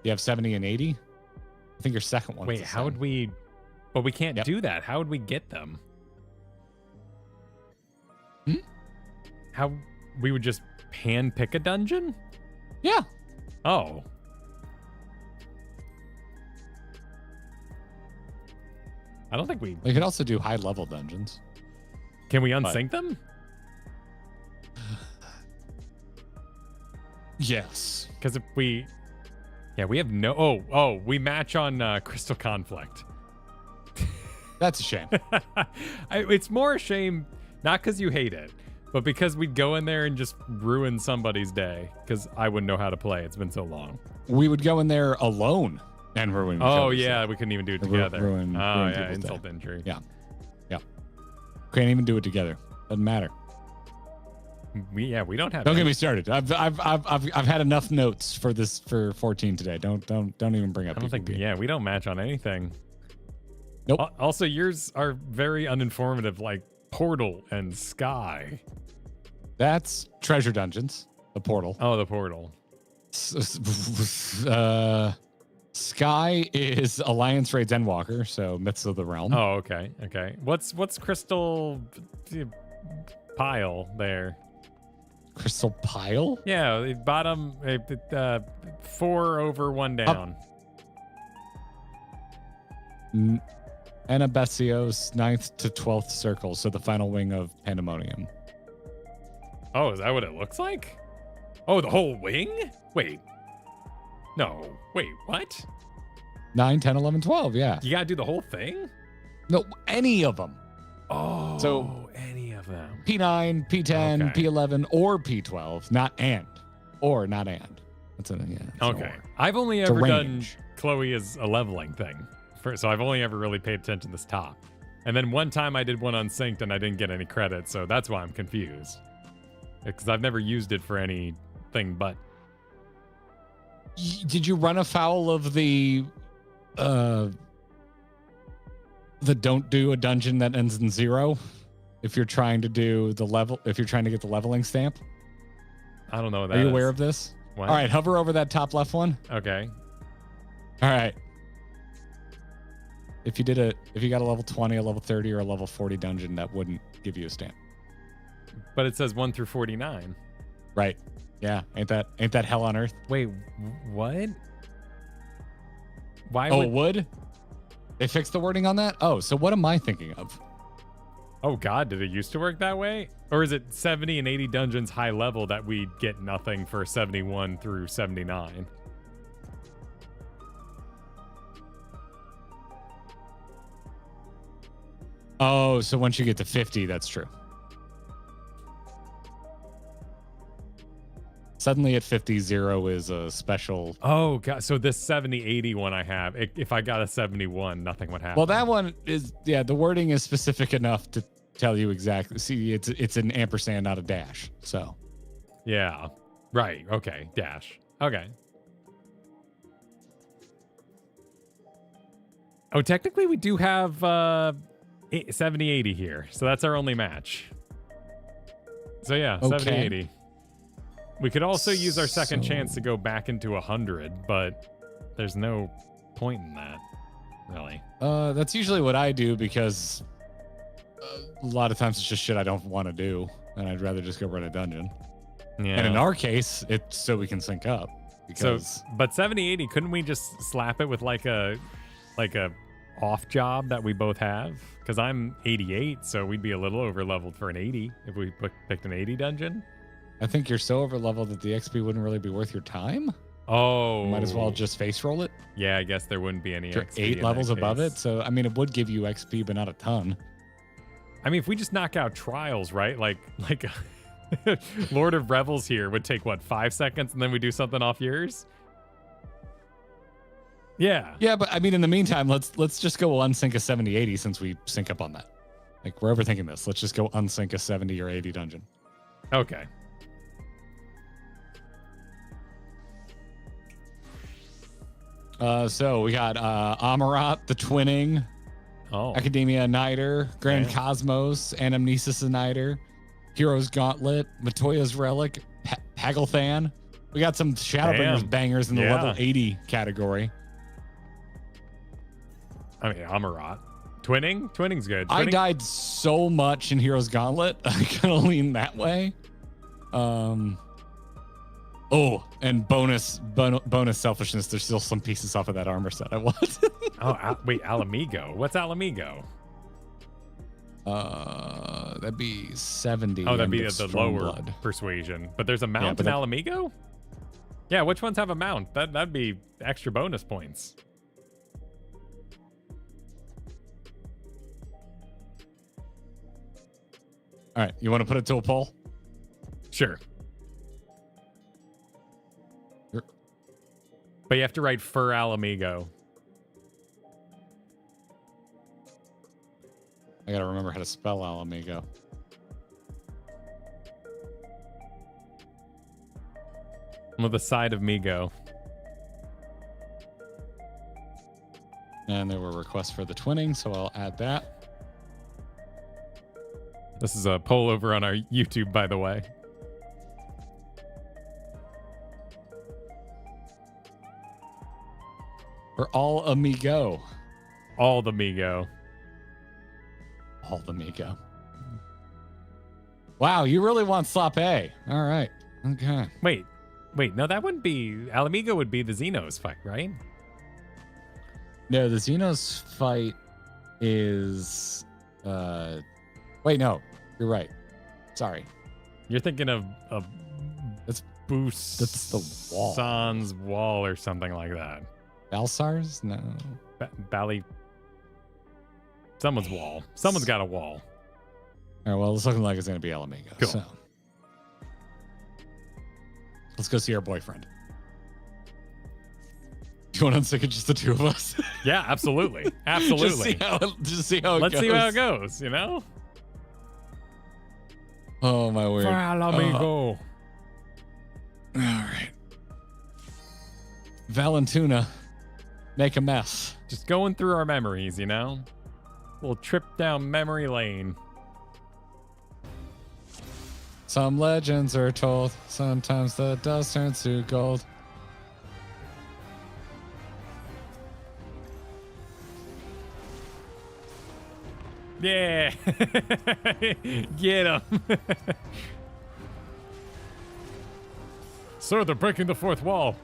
You have 70 and 80? I think your second one. Wait, how would we... But we can't do that. How would we get them? How... We would just hand pick a dungeon? Yeah. Oh. I don't think we... We could also do high-level dungeons. Can we unsync them? Yes. Because if we... Yeah, we have no... Oh, we match on Crystal Conflict. That's a shame. It's more a shame, not because you hate it, but because we'd go in there and just ruin somebody's day, because I wouldn't know how to play. It's been so long. We would go in there alone and ruin each other's yeah, day. We couldn't even do it together. Ruin yeah, insult to injury. Yeah. Can't even do it together. Doesn't matter. We don't have. Don't get me started. I've had enough notes for this for 14 today. Don't even bring up. I don't think. Yeah, we don't match on anything. Nope. Also, yours are very uninformative, like Portal and Sky. That's Treasure Dungeons. The Portal. Oh, the Portal. Sky is Alliance Raids Endwalker, so Myths of the Realm. Oh, okay. What's Crystal Pile there? Crystal Pile? Yeah, the bottom 4 over 1 down. Anabesios 9th to 12th circle, so the final wing of Pandemonium. Oh, is that what it looks like? Oh, the whole wing? Wait. No. Wait, what? 9, 10, 11, 12, yeah. You gotta do the whole thing? No, any of them. Oh, so any of them. P9, P10, Okay. P11, or P12, not and. Or not and. That's a, yeah, Okay. I've only It's a ever done range. Chloe as a leveling thing. So I've only ever really paid attention to this top. And then one time I did one unsynced and I didn't get any credit, so that's why I'm confused. Because I've never used it for anything but. Did you run afoul of the don't do a dungeon that ends in 0 if you're trying to do the level, if you're trying to get the leveling stamp? I don't know what that Are you is. aware of this? What? All right, hover over that top left one. Okay. All right. If you got a level 20, a level 30, or a level 40 dungeon, that wouldn't give you a stamp. But it says 1 through 49. Right. Yeah. Ain't that hell on earth? Wait, what? Why Oh, would? They fixed the wording on that? Oh, so what am I thinking of? Oh God, did it used to work that way? Or is it 70 and 80 dungeons high level that we get nothing for 71 through 79? Oh, so once you get to 50, that's true. Suddenly at 50, 0 is a special. Oh God, so this 70, 80 one I have, if I got a 71, nothing would happen. Well, that one is, yeah, the wording is specific enough to tell you exactly. See, it's an ampersand, not a dash. So. Yeah. Right. Okay. Dash. Okay. Oh, technically we do have 70, 80 here. So that's our only match. So yeah, Okay. 70, 80. We could also use our second chance to go back into 100, but there's no point in that. really. That's usually what I do because a lot of times it's just shit I don't want to do, and I'd rather just go run a dungeon. Yeah. And in our case, it's so we can sync up. Because but 70-80, couldn't we just slap it with like a off job that we both have? Because I'm 88, so we'd be a little over leveled for an 80 if we picked an 80 dungeon. I think you're so over leveled that the XP wouldn't really be worth your time. Oh, Might as well just face roll it. Yeah, I guess there wouldn't be any You're XP 8 in levels that above case. it, so I mean, it would give you XP, but not a ton. I mean, if we just knock out trials, right? Like Lord of Revels here would take what, 5 seconds, and then we do something off yours. Yeah. Yeah, but I mean, in the meantime, let's just go unsync a 70-80 since we sync up on that. Like, we're overthinking this. Let's just go unsync a 70 or 80 dungeon. Okay. So we got Amarat, the Twinning, Academia Niter, Grand Cosmos, Anamnesis Niter, Heroes Gauntlet, Matoya's Relic, Pagelthan. We got some Shadowbringers bangers in the level 80 category. I mean, Amarat. Twinning's good. I died so much in Heroes Gauntlet. I kind of lean that way. Oh, and bonus selfishness. There's still some pieces off of that armor set I want. Wait, Alamigo. What's Alamigo? That'd be 70. Oh, that'd be the lower blood. persuasion. But there's a mount in Alamigo? Yeah, which ones have a mount? That'd be extra bonus points. All right, you want to put it to a poll? Sure. But you have to write for Alamigo. I gotta remember how to spell Alamigo. I'm with the side of Migo. And there were requests for the twinning, so I'll add that. This is a poll over on our YouTube, by the way. For all Amigo. All the Migo. All the Migo. Wow, you really want Slop A. All right. Okay. Wait, no, that wouldn't be... Alamigo would be the Xenos fight, right? No, the Xenos fight is... Wait, no. You're right. Sorry. You're thinking of That's Boost. That's the wall. Sans wall or something like that. Balsars? No. Bally. Someone's wall. Someone's got a wall. All right, well, it's looking like it's going to be Alamigo. Cool. So. Let's go see our boyfriend. Do you want to unsick it just the two of us? Yeah, absolutely. Absolutely. just see how it Let's goes. see how it goes, you know? Oh, my word. For Alamigo. All right. Valentuna. Make a mess. Just going through our memories, you know? Little trip down memory lane. Some legends are told. Sometimes the dust turns to gold. Yeah. Get him. Sir, they're breaking the fourth wall.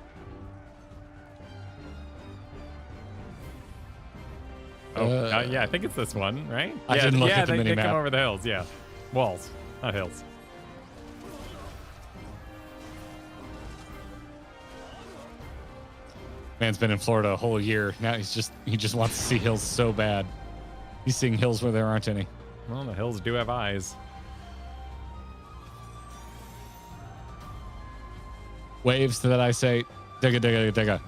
Yeah, I think it's this one, right? I yeah, didn't look at the they mini-map. come over the hills, yeah. Walls, not hills. Man's been in Florida a whole year. Now he just wants to see hills so bad. He's seeing hills where there aren't any. Well, the hills do have eyes. Waves that I say, digga, digga, digga.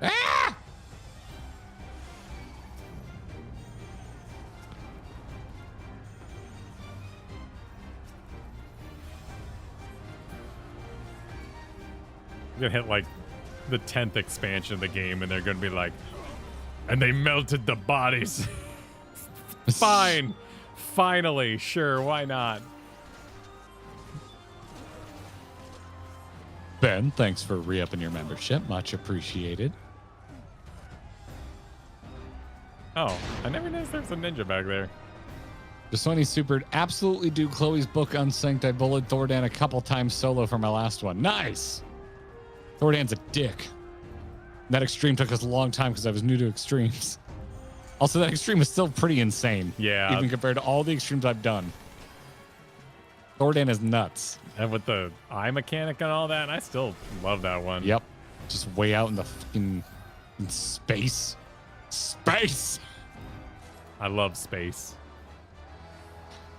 Ah! You're gonna hit like the 10th expansion of the game, and they're gonna be like, and they melted the bodies. Fine. Finally, sure, why not? Ben, thanks for re-upping your membership. Much appreciated. Oh, I never noticed there was a ninja back there. Sony supered absolutely do Chloe's book unsynced. I bullied Thordan a couple times solo for my last one. Nice. Thordan's a dick. That extreme took us a long time because I was new to extremes. Also, that extreme was still pretty insane. Yeah. Even compared to all the extremes I've done. Thordan is nuts. And with the eye mechanic and all that, I still love that one. Yep. Just way out in the fucking in space. Space! I love space.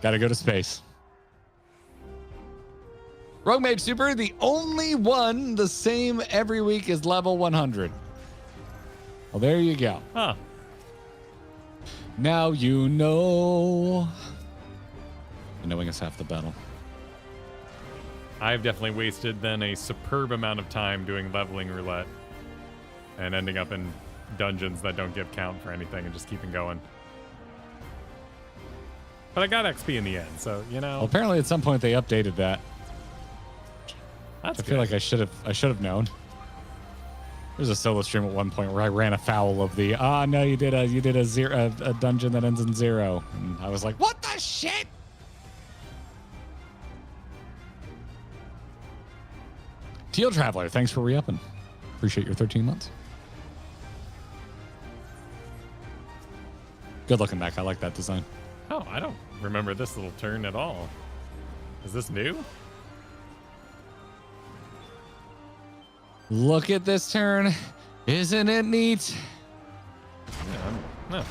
Gotta go to space. Rogue Mage Super, the only one the same every week is level 100. Well, there you go. Huh. Now you know. And knowing is half the battle. I've definitely wasted then a superb amount of time doing leveling roulette and ending up in dungeons that don't give count for anything and just keeping going. But I got XP in the end, so you know. Well, apparently at some point they updated that. That's I feel like I should have known. There's a solo stream at one point where I ran afoul of the no, you did a dungeon that ends in 0. And I was like, what the shit? Teal Traveler, thanks for re-upping. Appreciate your 13 months. Good looking back. I like that design. Oh, I don't remember this little turn at all. Is this new? Look at this turn. Isn't it neat? Yeah, no. All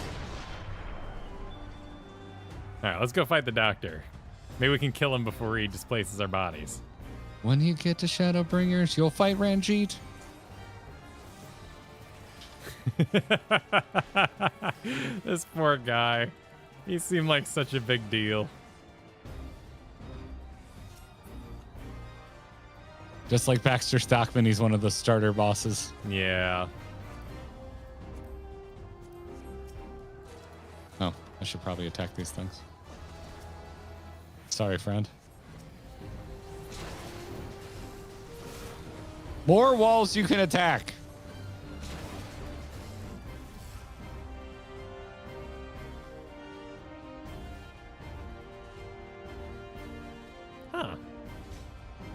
right, let's go fight the doctor. Maybe we can kill him before he displaces our bodies. When you get to Shadowbringers, you'll fight Ranjit. This poor guy. He seemed like such a big deal. Just like Baxter Stockman, he's one of the starter bosses. Yeah. Oh, I should probably attack these things. Sorry, friend. More walls you can attack. Huh.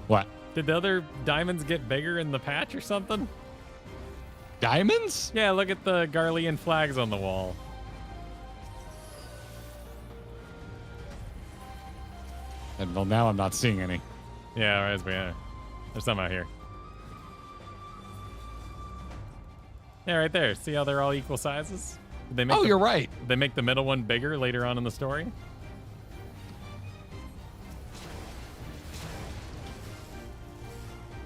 What? Did the other diamonds get bigger in the patch or something? Diamonds? Yeah, look at the Garlean flags on the wall. And well, now I'm not seeing any. Yeah, there's some out here. Yeah, right there. See how they're all equal sizes? Did they make Oh, you're right. Did they make the middle one bigger later on in the story?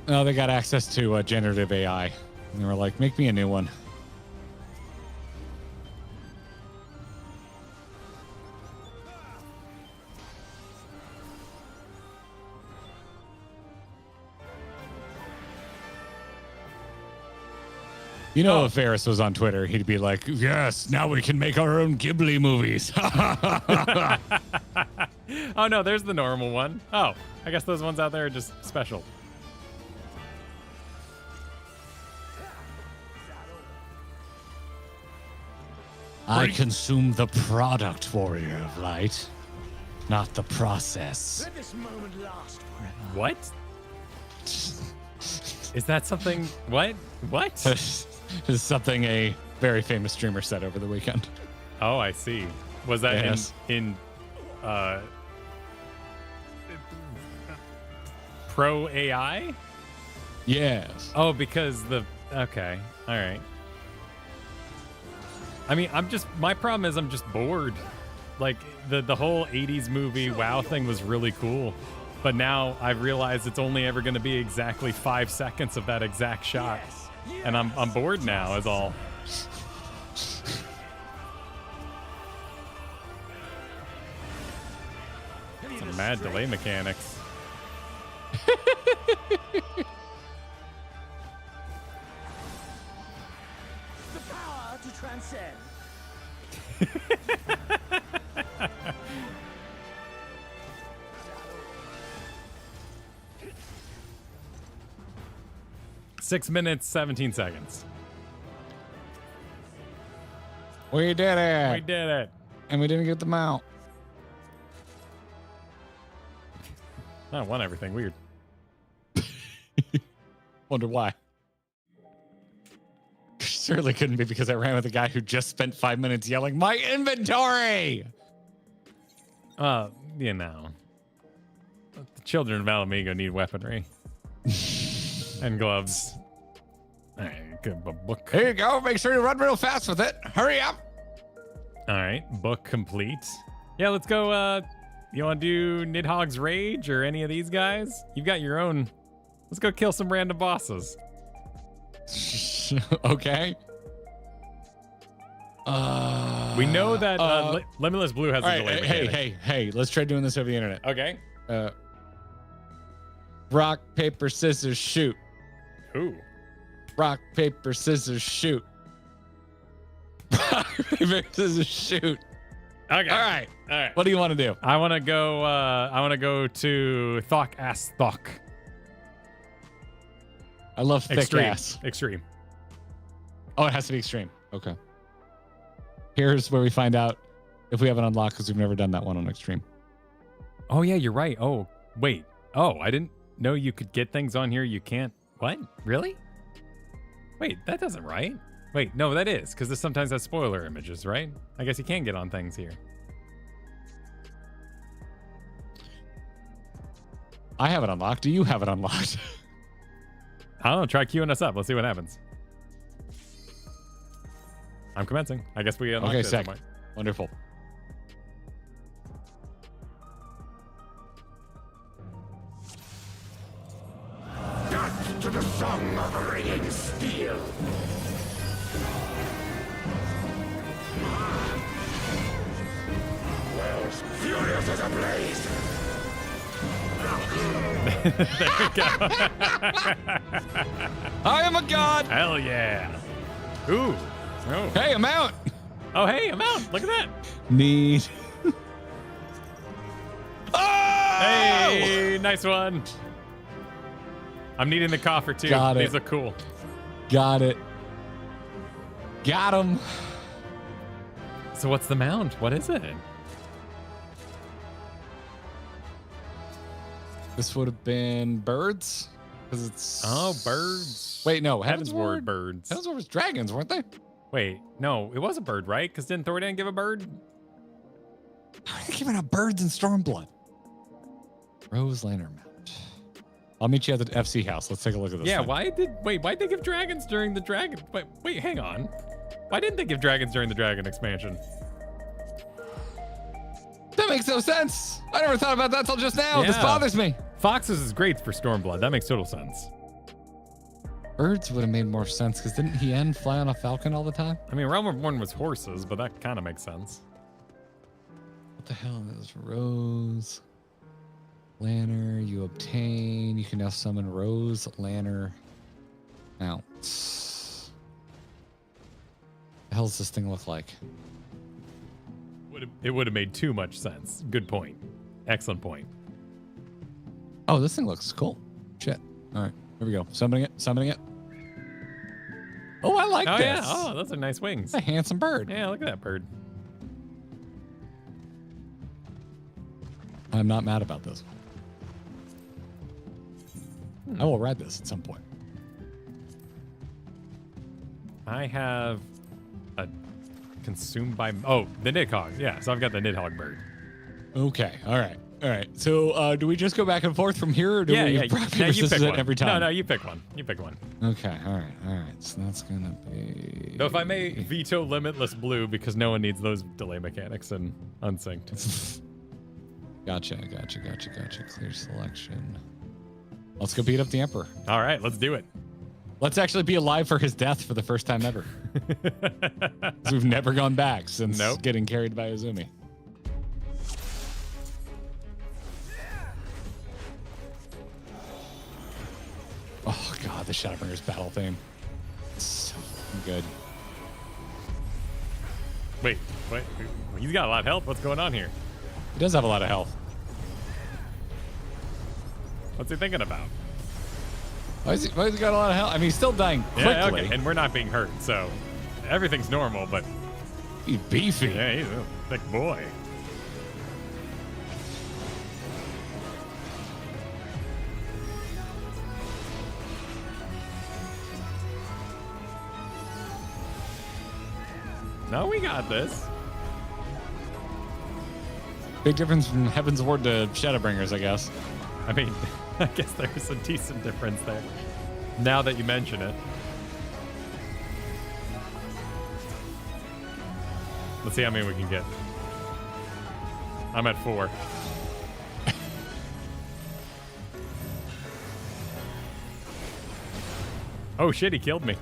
Oh, they got access to generative AI. And they were like, make me a new one. You know, if Varys was on Twitter, he'd be like, yes, now we can make our own Ghibli movies. Oh, no, there's the normal one. Oh, I guess those ones out there are just special. I consume the product, Warrior of Light, not the process. Let this moment last forever. What? Is that something? What? What? This is something a very famous streamer said over the weekend. Oh, I see. Was that Yes. in Pro AI? Yes. Oh, because okay. All right. I mean, my problem is I'm just bored. Like the whole 80s movie WoW thing was really cool. But now I've realized it's only ever going to be exactly 5 seconds of that exact shot. And I'm bored now is all. Some mad delay mechanics. The power to transcend. Six minutes, 17 seconds. We did it. We did it. And we didn't get the mount. I won everything. Weird. Wonder why. Certainly couldn't be because I ran with a guy who just spent 5 minutes yelling, "My inventory!" You know. The children of Alamigo need weaponry. And gloves. All right, good book. Here you go. Make sure you run real fast with it. Hurry up. All right, book complete. Yeah, let's go. You want to do Nidhogg's Rage or any of these guys? You've got your own. Let's go kill some random bosses. Okay. We know that Limitless Blue has a delay mechanic. Hey, let's try doing this over the internet. Okay. Rock, paper, scissors, shoot. Ooh. Rock, paper, scissors, shoot. Rock, paper, scissors, shoot. Okay. All right. All right. What do you want to do? I want to go. I want to go to Thok Ass Thok. I love thick Extreme. ass. Extreme. Oh, it has to be extreme. Okay. Here's where we find out if we have it unlocked because we've never done that one on extreme. Oh yeah, you're right. Oh wait. Oh, I didn't know you could get things on here. You can't. What? Really? Wait, that doesn't right. Wait, no, that is because this sometimes has spoiler images, right? I guess you can get on things here. I have it unlocked. Do you have it unlocked? I don't know. Try queuing us up. Let's see what happens. I'm commencing. I guess we unlocked Okay, it sick. somewhere. Wonderful. Death to the song of ringing steel. Worlds furious as a blaze. There we go. I am a god. Hell yeah. Ooh. Oh. Hey, I'm out. Oh, hey, I'm out. Look at that. Need. Oh! Hey, nice one. I'm needing the coffer too. Got it. These look cool. Got it. Got him. So what's the mount? What is it? This would have been birds. Because it's. Oh, birds. Wait, no. Heavensward birds. Heavensward was dragons, weren't they? Wait, no, it was a bird, right? Because didn't Thordan give a bird? How are they giving out birds in Stormblood? Rose Lantern Mount. I'll meet you at the FC house. Let's take a look at this. Yeah, thing. why'd they give dragons during the dragon? Wait, hang on. Why didn't they give dragons during the dragon expansion? That makes no sense. I never thought about that till just now. This Yeah. bothers me. Foxes is great for Stormblood. That makes total sense. Birds would have made more sense because didn't he end fly on a falcon all the time? I mean, Realm Reborn was horses, but that kind of makes sense. What the hell is Rose Lantern? You obtain. You can now summon Rose Lantern mounts. The hell does this thing look like? It would have made too much sense. Good point. Excellent point. Oh, this thing looks cool. Shit. All right, here we go. Summoning it. Summoning it. Oh, I like Oh, this. yeah. Oh, those are nice wings. It's a handsome bird. Yeah, look at that bird. I'm not mad about this. I will ride this at some point. I have a consumed by... Oh, the Nidhogg. Yeah, so I've got the Nidhogg bird. Okay. All right. All right. So do we just go back and forth from here, or do we rock, paper, you scissors pick it one. every time? No, you pick one. You pick one. Okay. All right. All right. So that's going to be... Though if I may veto Limitless Blue because no one needs those delay mechanics in Unsynced. Gotcha. Clear selection. Let's go beat up the Emperor. All right, let's do it. Let's actually be alive for his death for the first time ever. 'Cause we've never gone back since getting carried by Izumi. Oh god, the Shadowbringers battle theme. It's so fucking good. Wait, he's got a lot of health. What's going on here? He does have a lot of health. What's he thinking about? Why has he got a lot of health? I mean, he's still dying quickly. Yeah, okay. And we're not being hurt, so everything's normal, but He's beefy. Yeah, he's a thick boy. No, we got this. Big difference from Heaven's Ward to Shadowbringers, I guess. I mean, I guess there's a decent difference there. Now that you mention it. Let's see how many we can get. I'm at 4. Oh shit, he killed me.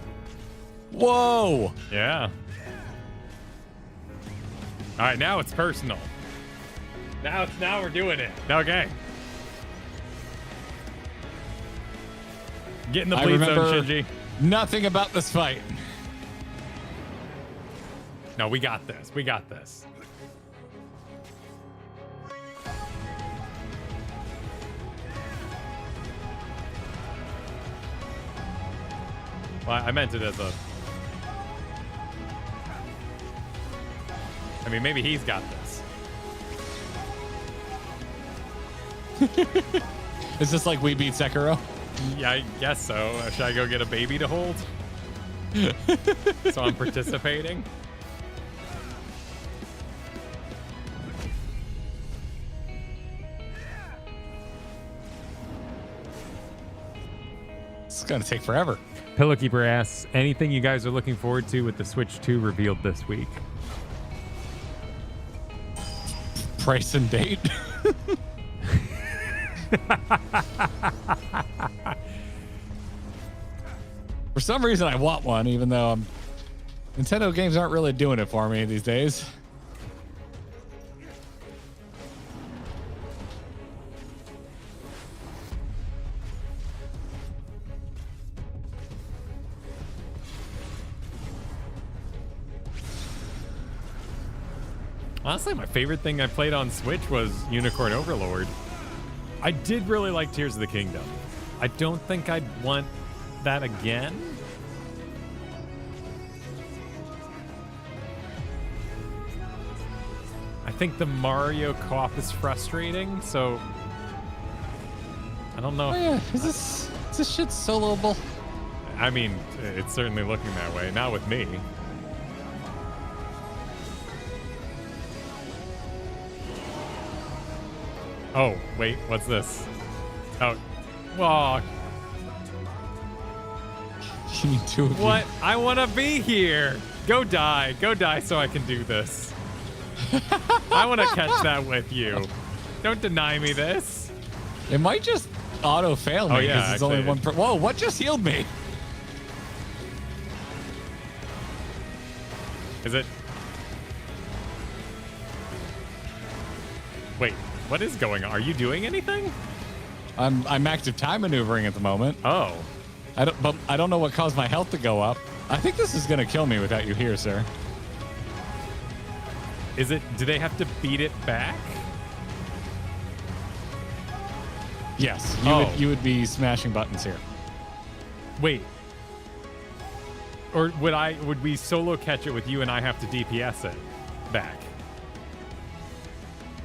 Whoa! Yeah. All right, now it's personal. Now we're doing it. Okay. Get in the bleed zone, Shinji. Nothing about this fight. No, we got this. We got this. Well, I meant it as a... I mean, maybe he's got this. Is this like we beat Sekiro? Yeah, I guess so. Should I go get a baby to hold? So I'm participating? It's gonna take forever. Pillowkeeper asks, anything you guys are looking forward to with the Switch 2 revealed this week? Price and date. For some reason, I want one, even though Nintendo games aren't really doing it for me these days. Honestly, my favorite thing I played on Switch was Unicorn Overlord. I did really like Tears of the Kingdom. I don't think I'd want that again. I think the Mario co-op is frustrating, so I don't know. Oh yeah, is this shit soloable? I mean, it's certainly looking that way. Not with me. Oh, wait, what's this? Oh, whoa. You need two of you. What? I want to be here. Go die. Go die so I can do this. I want to catch that with you. Don't deny me this. It might just auto fail me. Oh, yeah, it's only actually. one. Whoa! What just healed me? Is it? Wait, what is going on? Are you doing anything? I'm active time maneuvering at the moment. Oh. But I don't know what caused my health to go up. I think this is gonna kill me without you here, sir. Is it? Do they have to beat it back? Yes, you would be smashing buttons here. Wait. Or would we solo catch it with you and I have to DPS it back?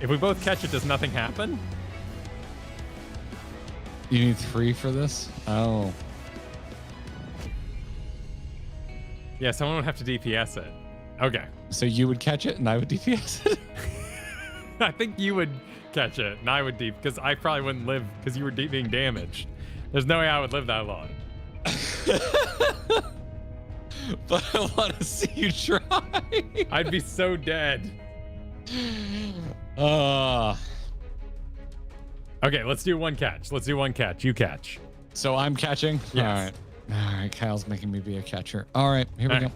If we both catch it, does nothing happen? You need 3 for this? Oh. Yeah, someone would have to DPS it. Okay. So you would catch it and I would DPS it? I think you would catch it and I would because I probably wouldn't live because you were being damaged. There's no way I would live that long. But I want to see you try. I'd be so dead. Okay, let's do one catch. Let's do one catch. You catch. So I'm catching? Yes. All right, Kyle's making me be a catcher. All right, here we go.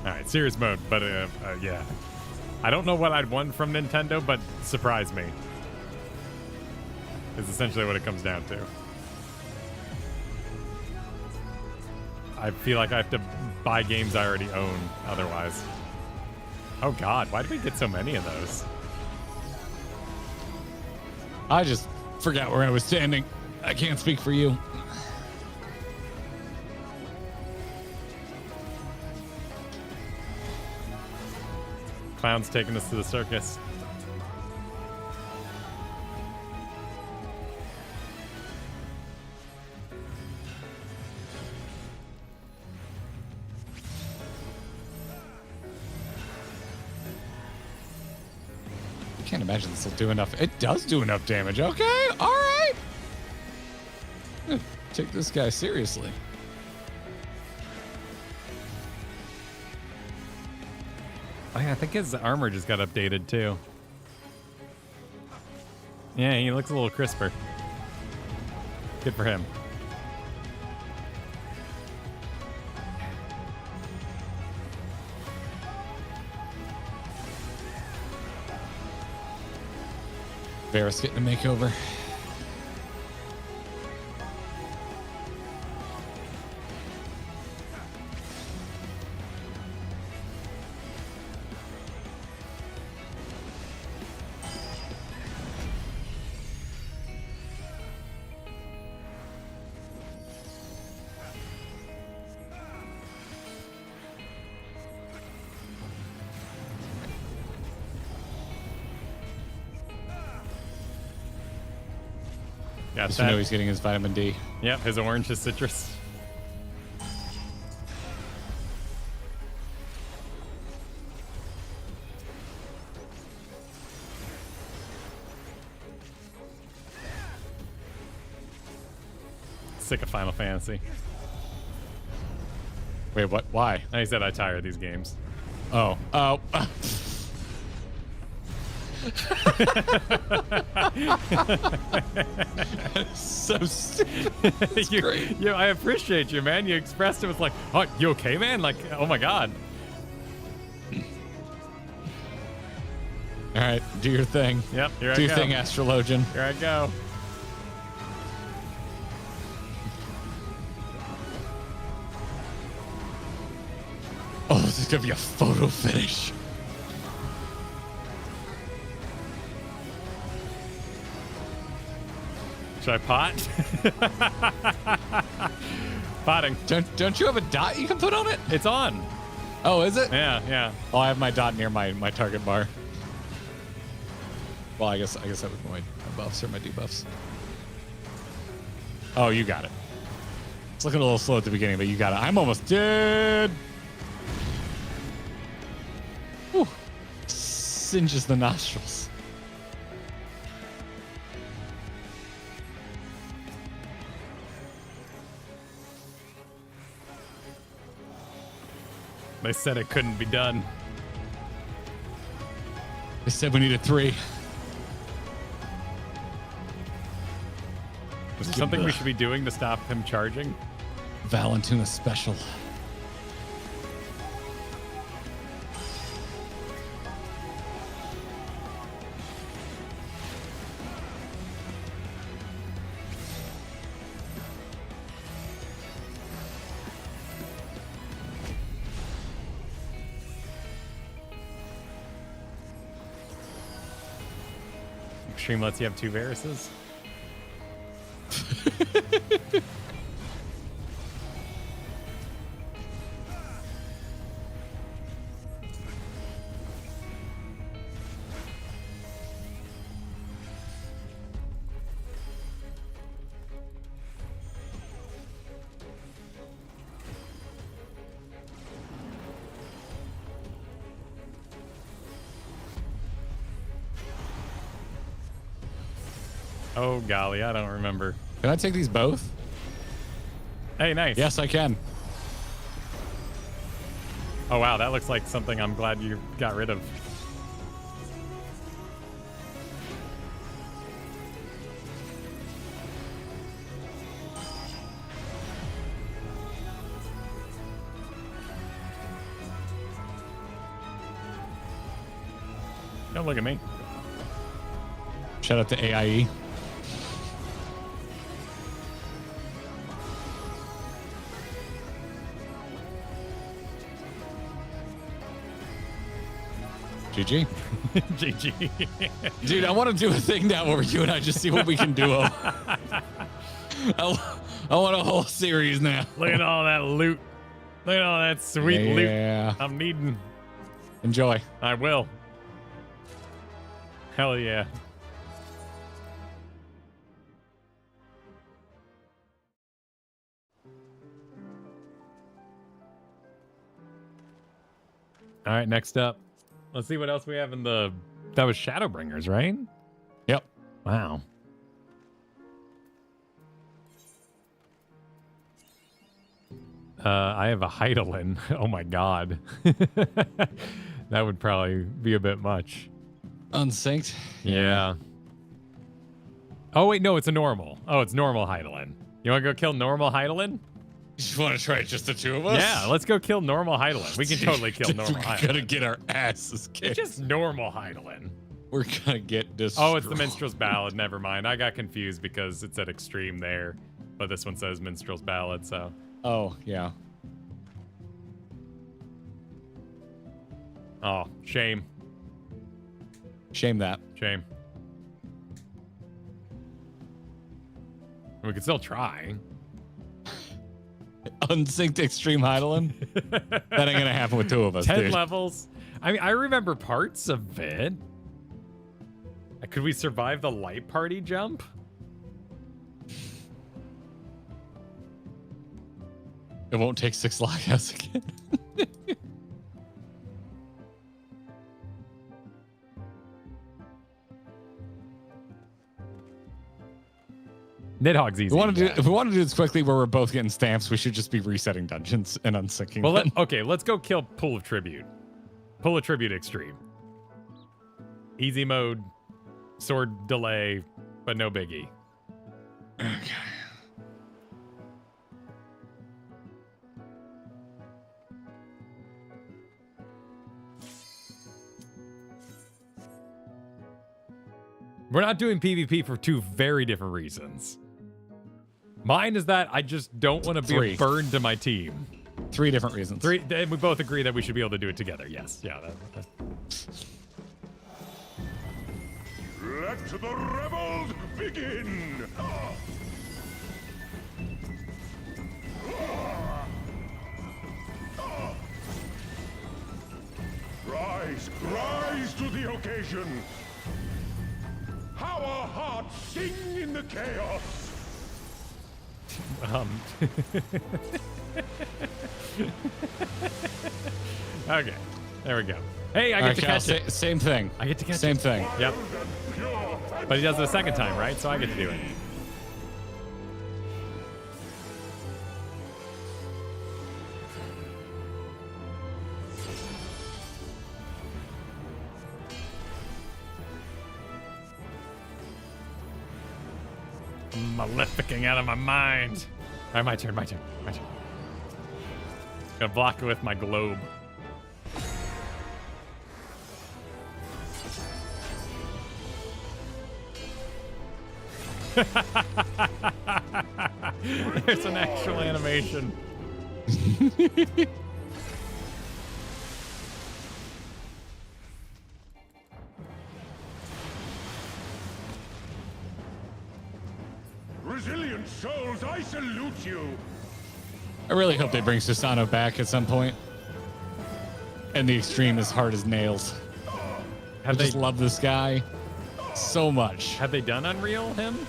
All right, serious mode, but yeah. I don't know what I'd want from Nintendo, but surprise me. Is essentially what it comes down to. I feel like I have to buy games I already own otherwise. Oh God, why did we get so many of those? I just forgot where I was standing. I can't speak for you. Clown's taking us to the circus. I can't imagine this will do enough. It does do enough damage. Okay, all right. I'm gonna take this guy seriously. Oh yeah, I think his armor just got updated too. Yeah, he looks a little crisper. Good for him. Varys getting a makeover. Got Just to know he's getting his vitamin D. Yep, his orange is citrus. Sick of Final Fantasy. Wait, what? Why? I said I tire of these games. Oh. Oh. So stupid. That's great. You, I appreciate you, man. You expressed it with like, oh, you okay, man? Like, oh my God. All right, do your thing. Yep, here I go. Do your thing, Astrologian. Here I go. Oh, this is gonna be a photo finish. Should I pot? Potting. Don't you have a dot you can put on it? It's on. Oh, is it? Yeah, yeah. Oh, I have my dot near my target bar. Well, I guess that was my buffs or my debuffs. Oh, you got it. It's looking a little slow at the beginning, but you got it. I'm almost dead. Whew. Singes the nostrils. They said it couldn't be done. They said we needed 3. Is there something we should be doing to stop him charging? Valentina special. Extreme lets you have 2 Varuses. Oh, golly, I don't remember. Can I take these both? Hey, nice. Yes, I can. Oh, wow, that looks like something I'm glad you got rid of. Don't look at me. Shout out to AIE. GG. GG. Dude, I want to do a thing now where you and I just see what we can do. I want a whole series now. Look at all that loot. Look at all that sweet loot. Yeah. I'm needing. Enjoy. I will. Hell yeah. All right, next up. Let's see what else we have in the... That was Shadowbringers, right? Yep. Wow. I have a Heidelin. Oh my god. That would probably be a bit much. Unsynced? Yeah. Oh wait, no, it's a normal. Oh, it's normal Heidelin. You want to go kill normal Heidelin? You want to try just the two of us? Yeah, let's go kill normal Heidelin. We can totally kill normal We're Heidelin. gonna get our asses kicked. It's just normal Heidelin. We're gonna get destroyed. Oh, it's the Minstrel's Ballad. Never mind. I got confused because it said extreme there, but this one says Minstrel's Ballad, so. Oh, yeah. Oh, shame. Shame that. Shame. We could still try. Unsynced Extreme Heidelin? That ain't gonna happen with two of us, 10 dude. levels. I mean, I remember parts of it. Could we survive the light party jump? It won't take 6 lockouts again. Nidhogg's easy. If we want to do this quickly where we're both getting stamps, we should just be resetting dungeons and unsyncing Well, them. okay, let's go kill Pool of Tribute. Pool of Tribute Extreme. Easy mode, sword delay, but no biggie. Okay. We're not doing PvP for 2 very different reasons. Mine is that I just don't want to be 3. a burden to my team. 3 different reasons. 3, and we both agree that we should be able to do it together. Yes, yeah. Let the rebels begin! Rise to the occasion! How our hearts sing in the chaos! Okay, there we go. Hey, I get to catch it. Same thing. I get to catch Same it. thing. Yep. But he does it a second time, right? So I get to do it. I'm maleficing out of my mind. All right, my turn. Gonna block it with my globe. There's an actual animation. Resilient souls, I salute you! I really hope they bring Susano back at some point. And the extreme is hard as nails. I just love this guy so much. Have they done Unreal him?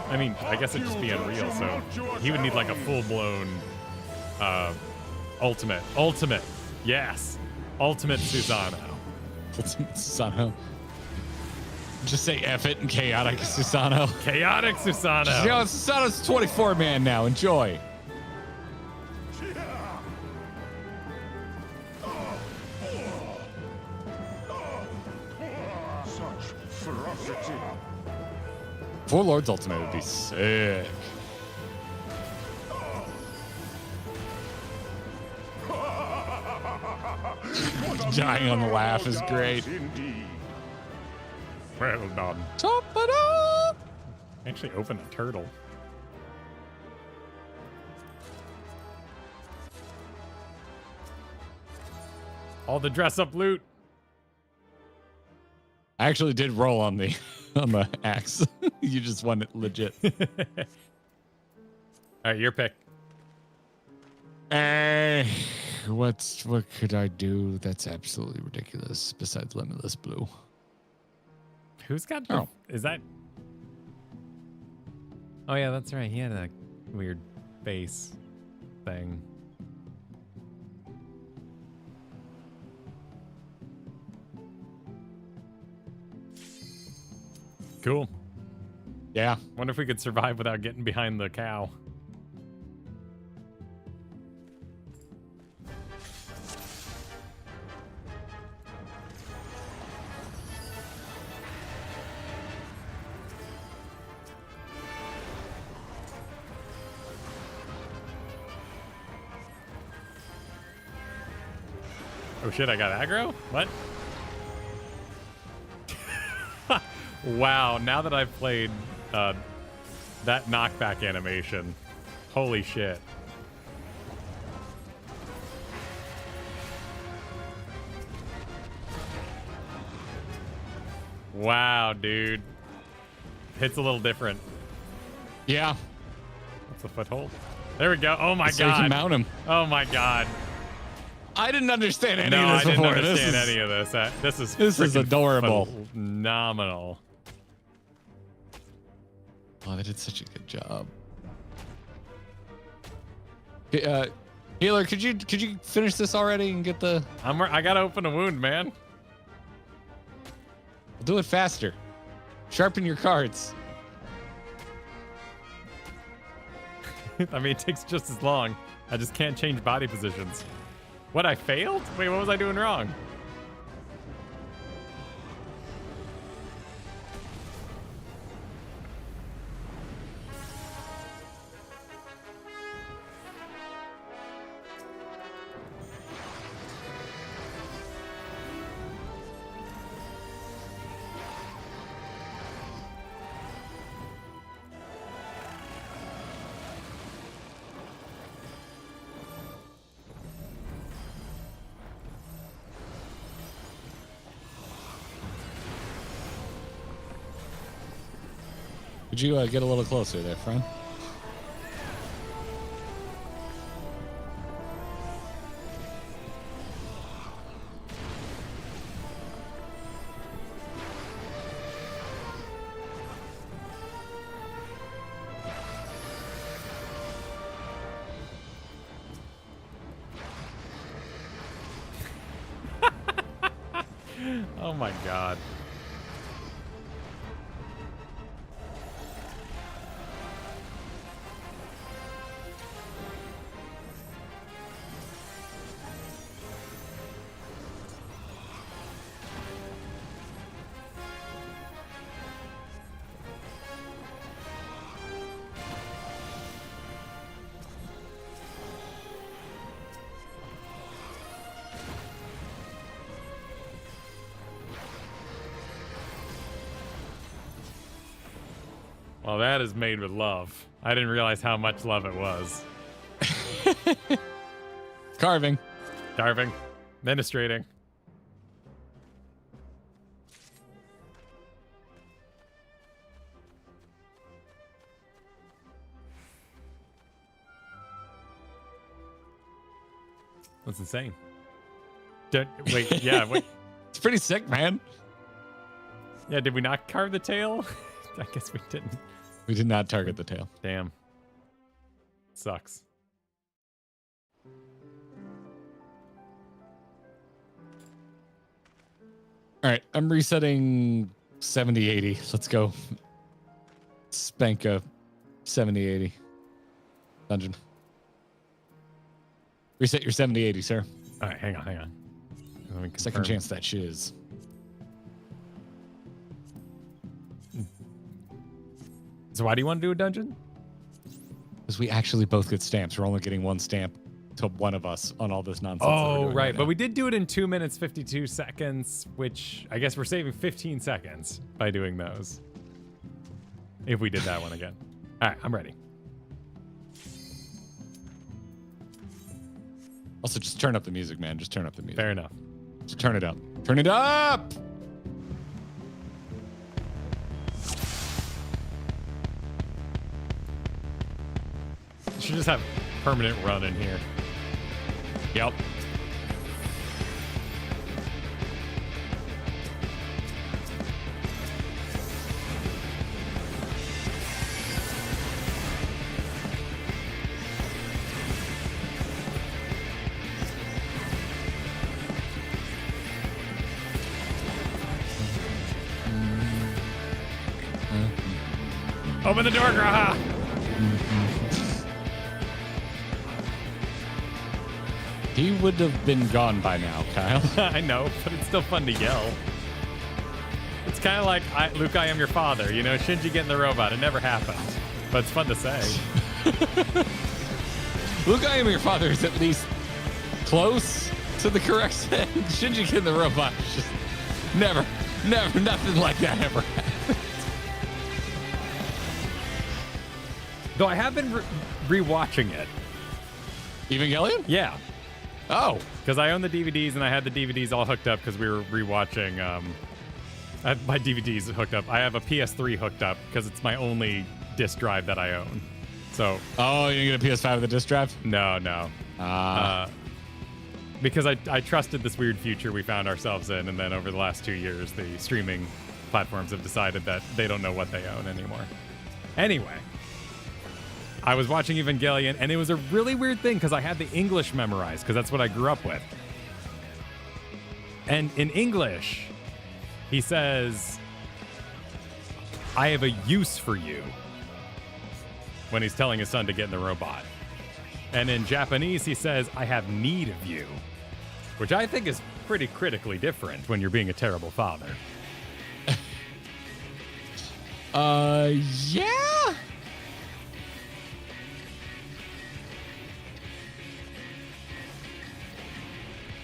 I mean, I guess it'd just be Unreal, so he would need like a full-blown ultimate. Yes. Ultimate Susano. Ultimate Susano. Just say F it and Chaotic Susano. Chaotic Susano. You know, Susano's 24-man now. Enjoy. Such ferocity. Four Lord's ultimate would be sick. Dying on the laugh is great. Indeed. Well done. Top it up. Actually open a turtle. All the dress up loot. I actually did roll on the on the axe. You just won it legit. All right, your pick. What could I do that's absolutely ridiculous besides Limitless Blue? Who's got the, is that? Oh yeah, that's right. He had a weird face thing. Cool. Yeah. Wonder if we could survive without getting behind the cow. Oh shit, I got aggro? What? Wow, now that I've played that knockback animation, holy shit. Wow, dude. Hits a little different. Yeah. What's the foothold? There we go. Oh my So you can god. mount him. Oh my god. I didn't understand any No, of this I didn't before. understand any of this. This is freaking adorable. Phenomenal. Oh, they did such a good job. Healer, could you finish this already and get the? I gotta open a wound, man. Do it faster. Sharpen your cards. I mean, it takes just as long. I just can't change body positions. What, I failed? Wait, what was I doing wrong? Could you get a little closer there, friend? Oh my god. Well, that is made with love. I didn't realize how much love it was. Carving. Carving. Administrating. That's insane. Wait, yeah, wait. It's pretty sick, man. Yeah, did we not carve the tail? I guess we didn't. We did not target the tail. Damn. Sucks. All right, I'm resetting 70-80. Let's go. Spank a 70-80 dungeon. Reset your 70-80, sir. All right, hang on. Let me confirm. Second chance that shiz. So why do you want to do a dungeon? Because we actually both get stamps. We're only getting one stamp to one of us on all this nonsense. Oh, right. But we did do it in 2 minutes, 52 seconds, which I guess we're saving 15 seconds by doing those. If we did that one again. All right, I'm ready. Also, just turn up the music, man. Just turn up the music. Fair enough. Just turn it up. Turn it up! should just have permanent run in here. Yep. Open the door, Graha! He would have been gone by now, Kyle. I know, but it's still fun to yell. It's kind of like, Luke, I am your father. You know, Shinji getting the robot. It never happened. But it's fun to say. Luke, I am your father is at least close to the correct thing. Shinji getting the robot is just never, nothing like that ever happened. Though I have been rewatching it. Evangelion? Yeah. Oh. Because I own the DVDs and I had the DVDs all hooked up because we were rewatching. I had my DVDs hooked up. I have a PS3 hooked up because it's my only disc drive that I own. So. Oh, you didn't get a PS5 with a disc drive? No. Because I trusted this weird future we found ourselves in, and then over the last 2 years, the streaming platforms have decided that they don't know what they own anymore. Anyway. I was watching Evangelion, and it was a really weird thing because I had the English memorized because that's what I grew up with. And in English, he says, I have a use for you when he's telling his son to get in the robot. And in Japanese, he says, I have need of you, which I think is pretty critically different when you're being a terrible father. Yeah?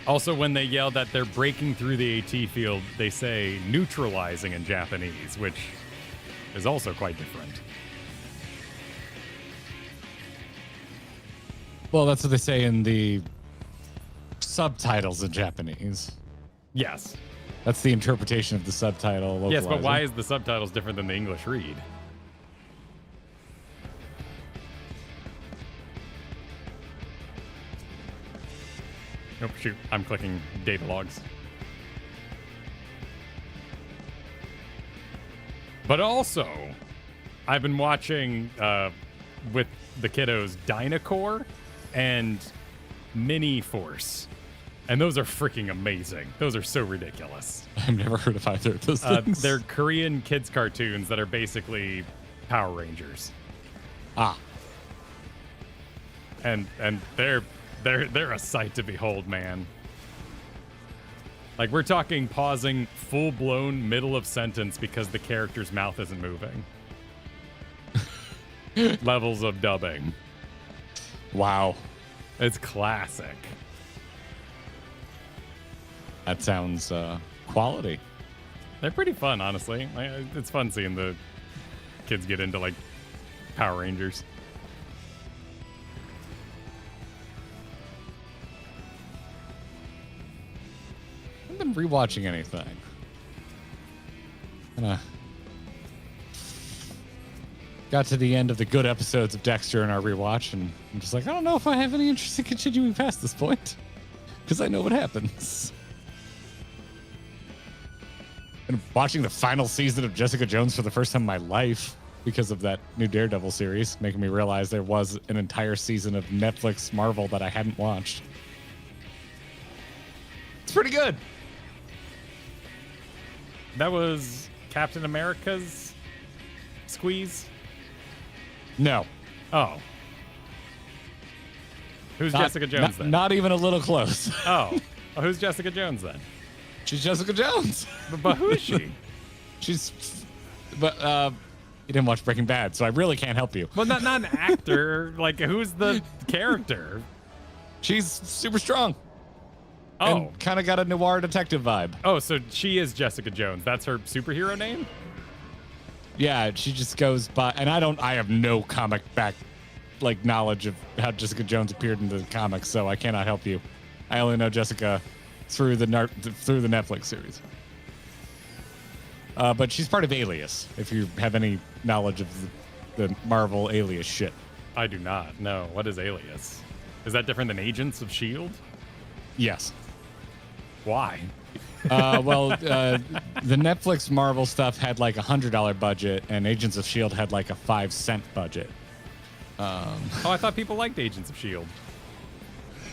Also, when they yell that they're breaking through the AT field, they say neutralizing in Japanese, which is also quite different. Well, that's what they say in the subtitles in Japanese. Yes. That's the interpretation of the subtitle. Yes, but localizer. why is the subtitles different than the English read? Oh, shoot. I'm clicking data logs. But also, I've been watching with the kiddos Dynacore and Mini Force. And those are freaking amazing. Those are so ridiculous. I've never heard of either of those things. They're Korean kids cartoons that are basically Power Rangers. Ah. And they're a sight to behold, man. Like, we're talking pausing full-blown middle of sentence because the character's mouth isn't moving. Levels of dubbing. Wow. It's classic. That sounds quality. They're pretty fun, honestly. It's fun seeing the kids get into, like, Power Rangers. I haven't been rewatching anything. Got to the end of the good episodes of Dexter in our rewatch, and I'm just like, I don't know if I have any interest in continuing past this point, because I know what happens. And watching the final season of Jessica Jones for the first time in my life because of that new Daredevil series, making me realize there was an entire season of Netflix Marvel that I hadn't watched. It's pretty good. That was Captain America's squeeze? No. Oh. Who's Jessica Jones then? Not even a little close. Oh. Well, who's Jessica Jones then? She's Jessica Jones. But who is she? But you didn't watch Breaking Bad, so I really can't help you. Well, not an actor. Like, who's the character? She's super strong. Oh. And kind of got a noir detective vibe. Oh, so she is Jessica Jones. That's her superhero name? Yeah, she just goes by, and I have no comic knowledge of how Jessica Jones appeared in the comics, so I cannot help you. I only know Jessica through the Netflix series. But she's part of Alias, if you have any knowledge of the Marvel Alias shit. I do not. No. What is Alias? Is that different than Agents of S.H.I.E.L.D.? Yes. Why? The Netflix Marvel stuff had like $100 budget, and Agents of S.H.I.E.L.D. had like a 5-cent budget. Oh, I thought people liked Agents of S.H.I.E.L.D.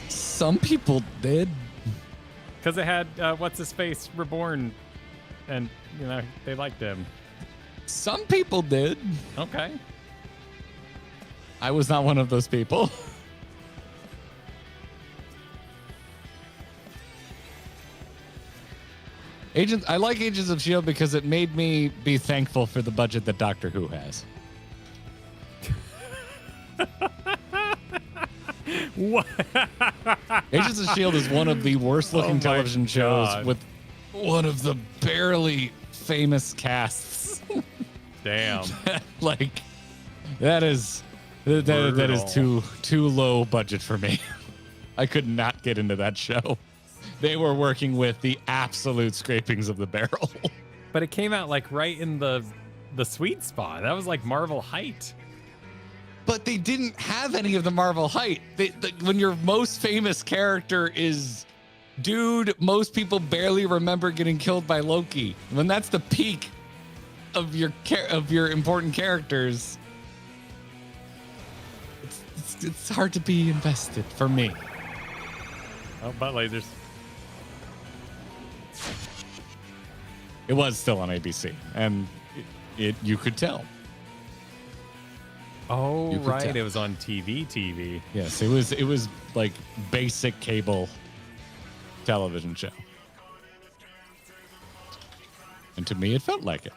Some people did. Because it had, what's his face, Reborn, and, you know, they liked him. Some people did. Okay. I was not one of those people. I like Agents of S.H.I.E.L.D. because it made me be thankful for the budget that Doctor Who has. What? Agents of S.H.I.E.L.D. is one of the worst looking television shows God. with one of the barely famous casts. Damn. Like, that is too low budget for me. I could not get into that show. They were working with the absolute scrapings of the barrel. But it came out like right in the sweet spot. That was like Marvel height. But they didn't have any of the Marvel height. When your most famous character is, dude, most people barely remember getting killed by Loki. When that's the peak of your important characters, it's hard to be invested for me. Oh, butt lasers. It was still on ABC, and you could tell. Oh, right. tell. It was on TV. Yes, it was like basic cable television show. And to me, it felt like it.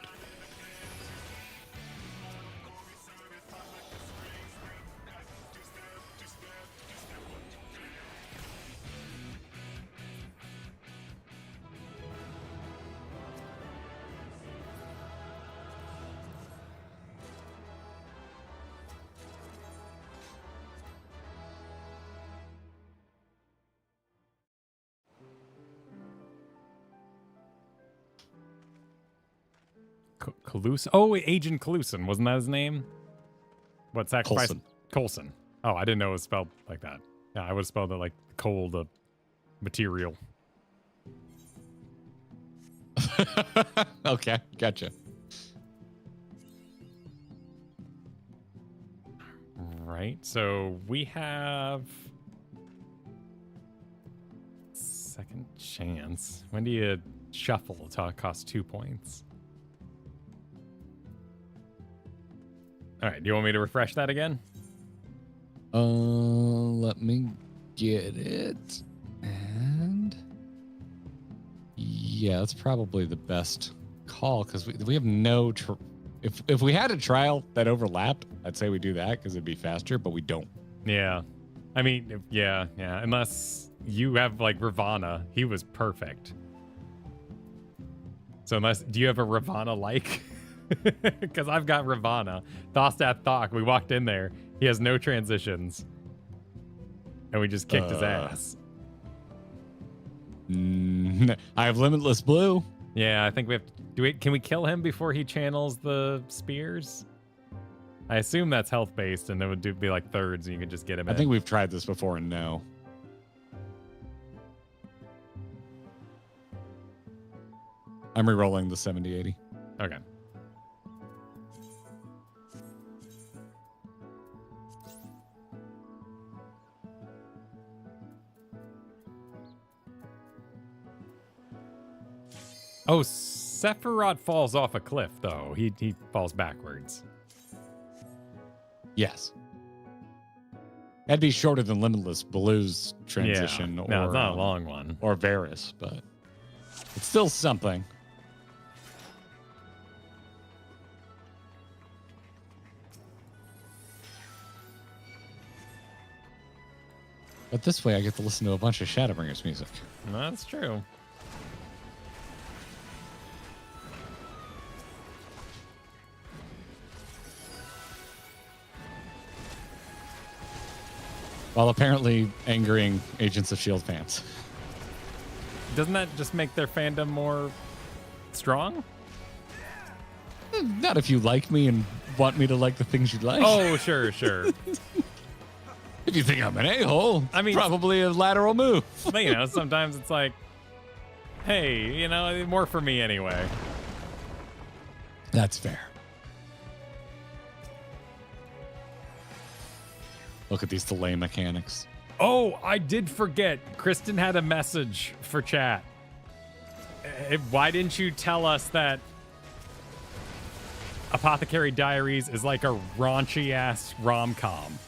Calusin. Oh, Agent Calusin. Wasn't that his name? What sacrifice? Coulson. Oh, I didn't know it was spelled like that. Yeah, I would have spelled it like coal, the material. Okay, gotcha. Right. So we have second chance. When do you shuffle to cost 2 points? All right. Do you want me to refresh that again? Let me get it. And yeah, that's probably the best call because we have no. If we had a trial that overlapped, I'd say we do that because it'd be faster, but we don't. Yeah. I mean, yeah. Unless you have like Ravana, he was perfect. So do you have a Ravana like? Because I've got Ravana. Thostat Thok, we walked in there. He has no transitions. And we just kicked his ass. I have Limitless Blue. Yeah, I think we have to can we kill him before he channels the spears? I assume that's health based and it would be like thirds and you can just get him in. I think we've tried this before and no. I'm re-rolling the 70-80. Okay. Oh, Sephiroth falls off a cliff, though. He falls backwards. Yes. That'd be shorter than Limitless Blue's transition. Yeah. Or, No, it's not a long one. Or Varus, but it's still something. But this way I get to listen to a bunch of Shadowbringers music. That's true. While apparently angering Agents of S.H.I.E.L.D. fans. Doesn't that just make their fandom more strong? Not if you like me and want me to like the things you like. Oh, sure. If you think I'm an a-hole, I mean, probably a lateral move. But, sometimes it's like, hey, more for me anyway. That's fair. Look at these delay mechanics. Oh, I did forget. Kristen had a message for chat. Why didn't you tell us that Apothecary Diaries is like a raunchy-ass rom-com?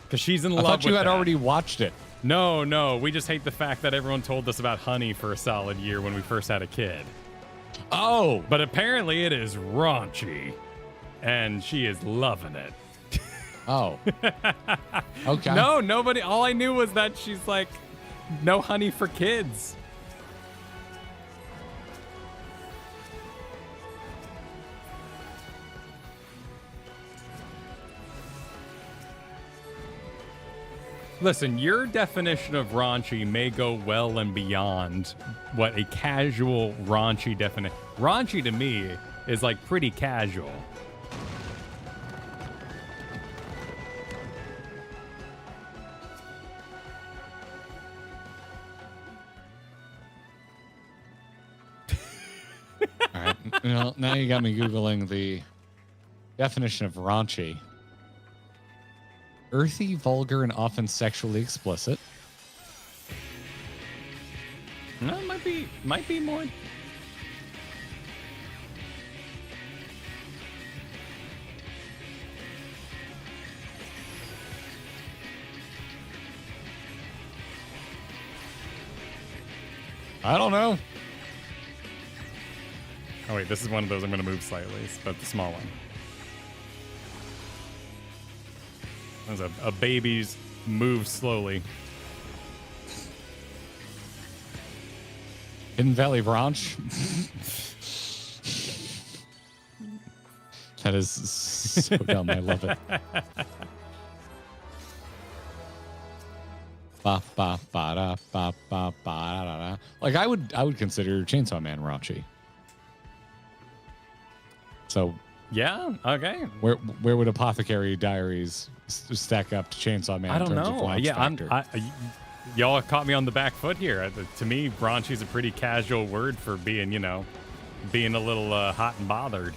Because she's in love with I thought you had that. already watched it. No. We just hate the fact that everyone told us about Honey for a solid year when we first had a kid. Oh. But apparently it is raunchy. And she is loving it. Oh. Okay. No, nobody. All I knew was that she's like, no honey for kids. Listen, your definition of raunchy may go well and beyond what a casual raunchy definition. Raunchy to me is like pretty casual. All right. Well, now you got me Googling the definition of raunchy. Earthy, vulgar, and often sexually explicit. No, it might be more. I don't know. Oh wait, this is one of those I'm going to move slightly, but the small one. There's a baby's move slowly. Hidden Valley Branch. That is so dumb. I love it. Ba, ba, ba, da, ba, ba, ba, da, da, da. Like I would consider Chainsaw Man raunchy. So Yeah. Okay. where would Apothecary Diaries stack up to Chainsaw Man? I don't in terms of know. launch Yeah, factor? y'all caught me on the back foot here. To me, raunchy's a pretty casual word for being, being a little hot and bothered.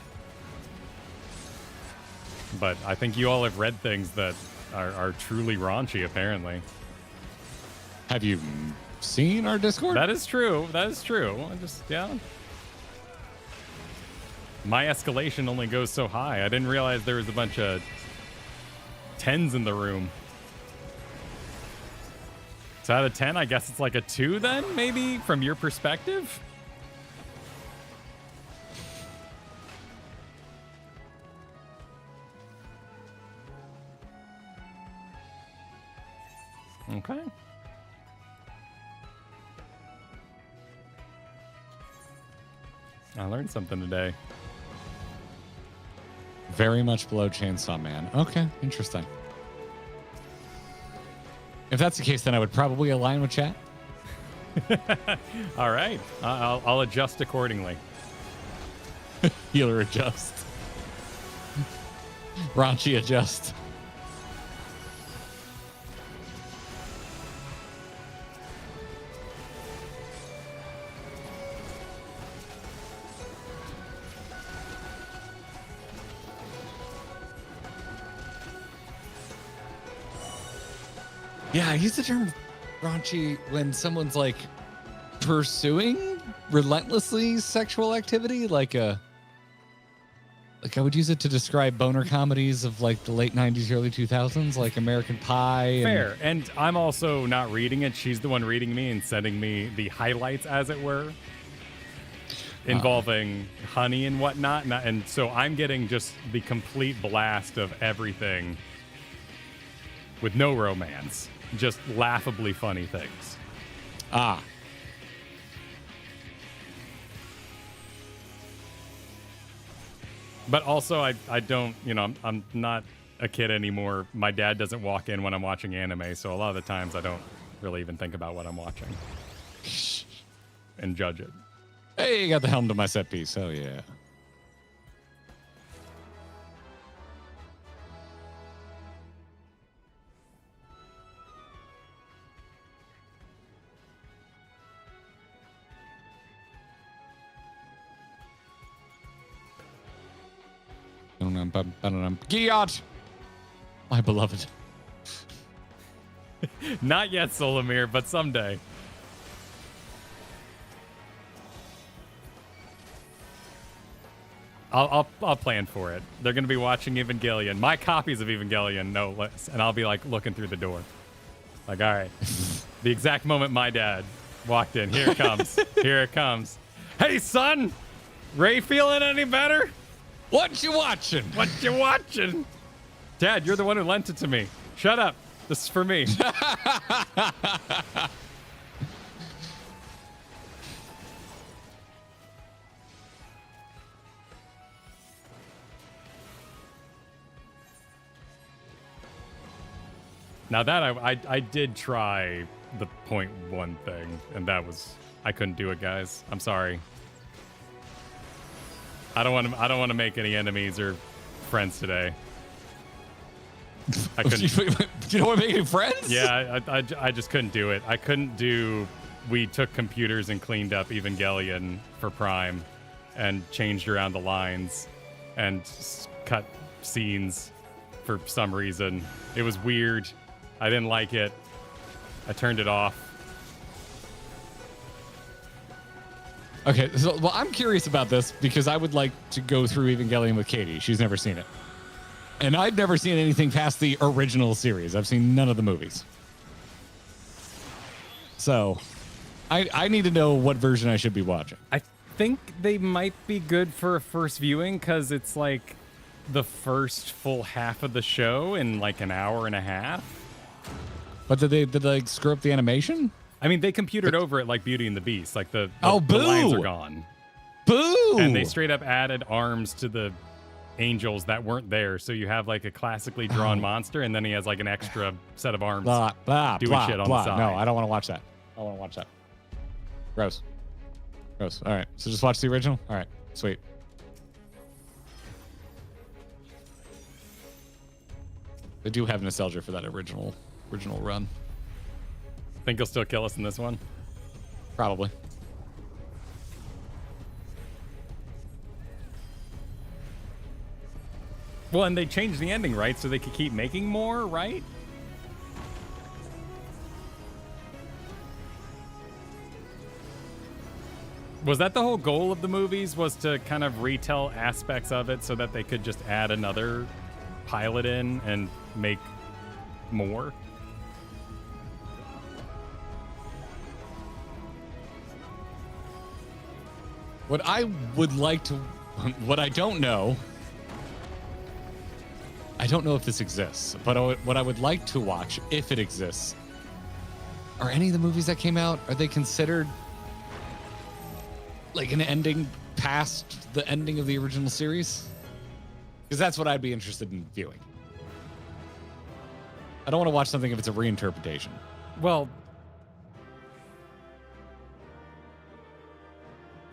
But I think you all have read things that are truly raunchy, apparently. Have you seen our Discord? That is true. My escalation only goes so high. I didn't realize there was a bunch of 10s in the room. So out of 10, I guess it's like a 2 then, maybe, from your perspective? Okay. I learned something today. Very much below Chainsaw Man. Okay, interesting. If that's the case, then I would probably align with chat. All right. I'll adjust accordingly. Healer adjust. Raunchy adjust. Yeah, I use the term raunchy when someone's like pursuing relentlessly sexual activity, like I would use it to describe boner comedies of like the late 90s, early 2000s, like American Pie. Fair. And I'm also not reading it. She's the one reading me and sending me the highlights, as it were, involving honey and whatnot. And so I'm getting just the complete blast of everything with no romance. Just laughably funny things. Ah. But also, I don't, I'm not a kid anymore. My dad doesn't walk in when I'm watching anime, so a lot of the times I don't really even think about what I'm watching and judge it. Hey, you got the helm to my set piece. Oh, yeah. Giot, my beloved. Not yet, Solomir, but someday. I'll plan for it. They're gonna be watching Evangelion, my copies of Evangelion, no less, and I'll be like looking through the door, like, all right, the exact moment my dad walked in, here it comes, here it comes. Hey, son, Ray feeling any better? What you watching? What you watching? Dad, you're the one who lent it to me. Shut up. This is for me. Now that I did try the 0.1 thing, and that was, I couldn't do it, guys. I'm sorry. I don't want to make any enemies or friends today. I couldn't. You don't want to make any friends? Yeah, I just couldn't do it. I couldn't do. We took computers and cleaned up Evangelion for Prime, and changed around the lines, and cut scenes for some reason. It was weird. I didn't like it. I turned it off. Okay, so well, I'm curious about this because I would like to go through Evangelion with Katie. She's never seen it. And I've never seen anything past the original series. I've seen none of the movies. So I need to know what version I should be watching. I think they might be good for a first viewing because it's like the first full half of the show in like an hour and a half. But did they like screw up the animation? I mean, they computered over it like Beauty and the Beast. Like the boo! lines are gone. Boo! And they straight up added arms to the angels that weren't there. So you have like a classically drawn monster, and then he has like an extra set of arms blah, blah, doing blah, shit on blah. the side. No, I don't want to watch that. I don't want to watch that. Gross. Gross. All right. So just watch the original? All right. Sweet. I do have nostalgia for that original run. Think he'll still kill us in this one? Probably. Well, and they changed the ending, right? So they could keep making more, right? Was that the whole goal of the movies, was to kind of retell aspects of it so that they could just add another pilot in and make more? What I would like to, what I don't know if this exists, but what I would like to watch, if it exists, are any of the movies that came out, are they considered like an ending past the ending of the original series? Because that's what I'd be interested in viewing. I don't want to watch something if it's a reinterpretation. Well,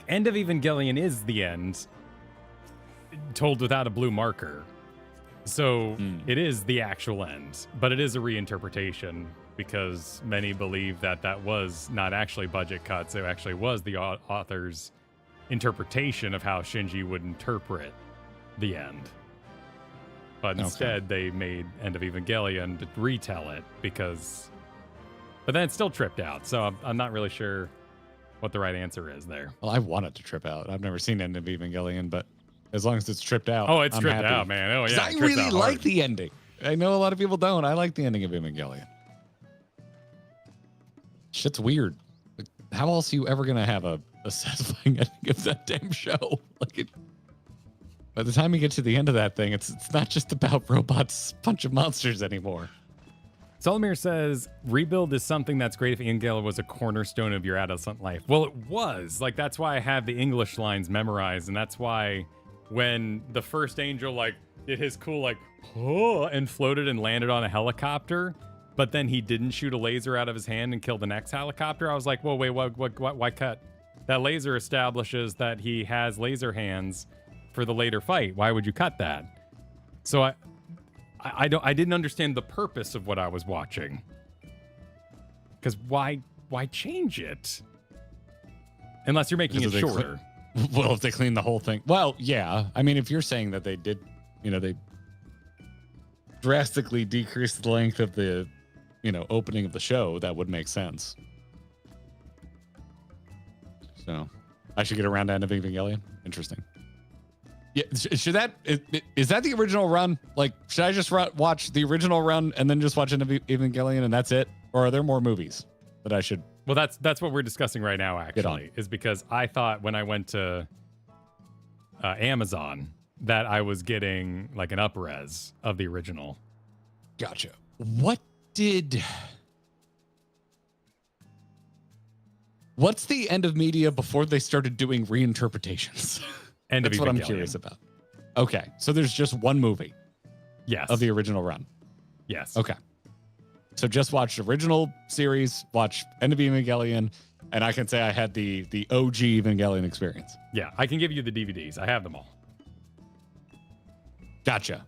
End of Evangelion is the end, told without a blue marker. So it is the actual end, but it is a reinterpretation because many believe that that was not actually budget cuts. It actually was the author's interpretation of how Shinji would interpret the end. But instead, they made End of Evangelion to retell it because... But then it still tripped out, so I'm not really sure what the right answer is there. Well, I want it to trip out. I've never seen End of Evangelion, but as long as it's tripped out, oh, it's I'm tripped happy. out, man. Oh, yeah. I really like the ending. I know a lot of people don't. I like the ending of Evangelion. Shit's weird. Like, how else are you ever going to have a satisfying ending of that damn show? Like, by the time you get to the end of that thing, it's not just about robots punching monsters anymore. Solomir says, rebuild is something that's great if Evangelion was a cornerstone of your adolescent life. Well, it was. Like, that's why I have the English lines memorized, and that's why when the first angel, like, did his cool, like, oh, and floated and landed on a helicopter, but then he didn't shoot a laser out of his hand and kill the next helicopter, I was like, whoa, wait, what, why cut? That laser establishes that he has laser hands for the later fight. Why would you cut that? So I didn't understand the purpose of what I was watching. Because why change it? Unless you're making it shorter. Well, if they clean the whole thing. Well, yeah. I mean, if you're saying that they did they drastically decreased the length of the, opening of the show, that would make sense. So I should get around to End of Evangelion. Interesting. Yeah, should that is that the original run? Like, should I just watch the original run and then just watch End of Evangelion and that's it? Or are there more movies that I should? Well, that's what we're discussing right now. Actually, is because I thought when I went to Amazon that I was getting like an up-res of the original. Gotcha. What's the end of media before they started doing reinterpretations? That's what I'm curious about. Okay, so there's just one movie. Yes. Of the original run. Yes. Okay. So just watch the original series, watch End of Evangelion, and I can say I had the OG Evangelion experience. Yeah, I can give you the DVDs. I have them all. Gotcha.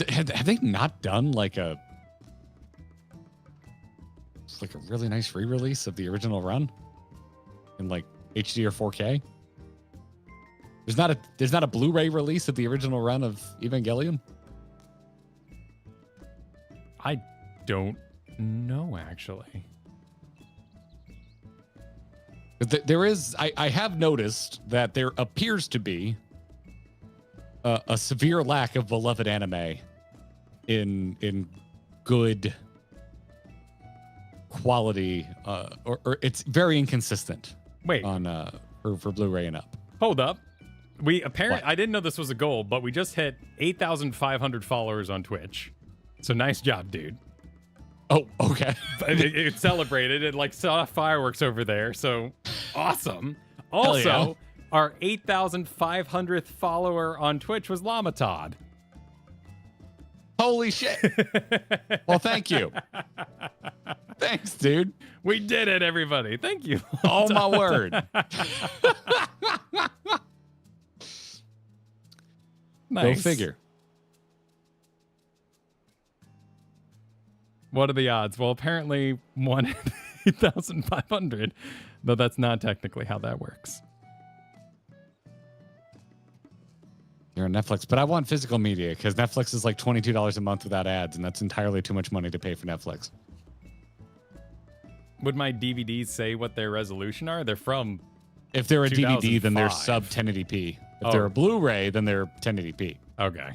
Have they not done like a really nice re-release of the original run in like HD or 4K? There's not a Blu-ray release of the original run of Evangelion? I don't know, actually. There is. I have noticed that there appears to be a severe lack of beloved anime in good quality, or it's very inconsistent. Wait, on for Blu-ray and up. Hold up. I didn't know this was a goal, but we just hit 8,500 followers on Twitch. So nice job, dude. Oh, okay. it celebrated. It like saw fireworks over there. So awesome. Also, yeah. Our 8,500th follower on Twitch was Llama Todd. Holy shit. Well, thank you. Thanks, dude. We did it, everybody. Thank you. Oh, my word. Nice. Go figure. What are the odds? Well, apparently 1 in 8,500, though that's not technically how that works. You're on Netflix, but I want physical media because Netflix is like $22 a month without ads, and that's entirely too much money to pay for Netflix. Would my DVDs say what their resolution are? They're from If they're a DVD, then they're 2005. sub 1080p. If they're a Blu-ray, then they're 1080p. Okay.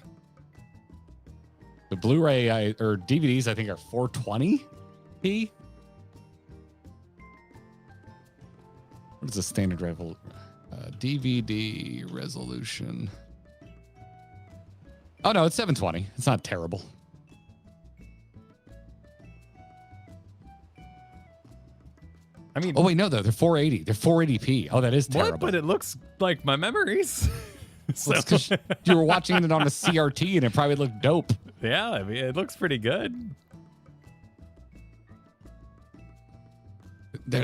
The Blu-ray or DVDs, I think, are 420p. What is the standard DVD resolution? Oh no, it's 720. It's not terrible. I mean, oh wait, no, though they're 480. They're 480p. Oh, that is terrible. What? But it looks like my memories. So. Well, 'cause you were watching it on a CRT and it probably looked dope. Yeah, I mean, it looks pretty good.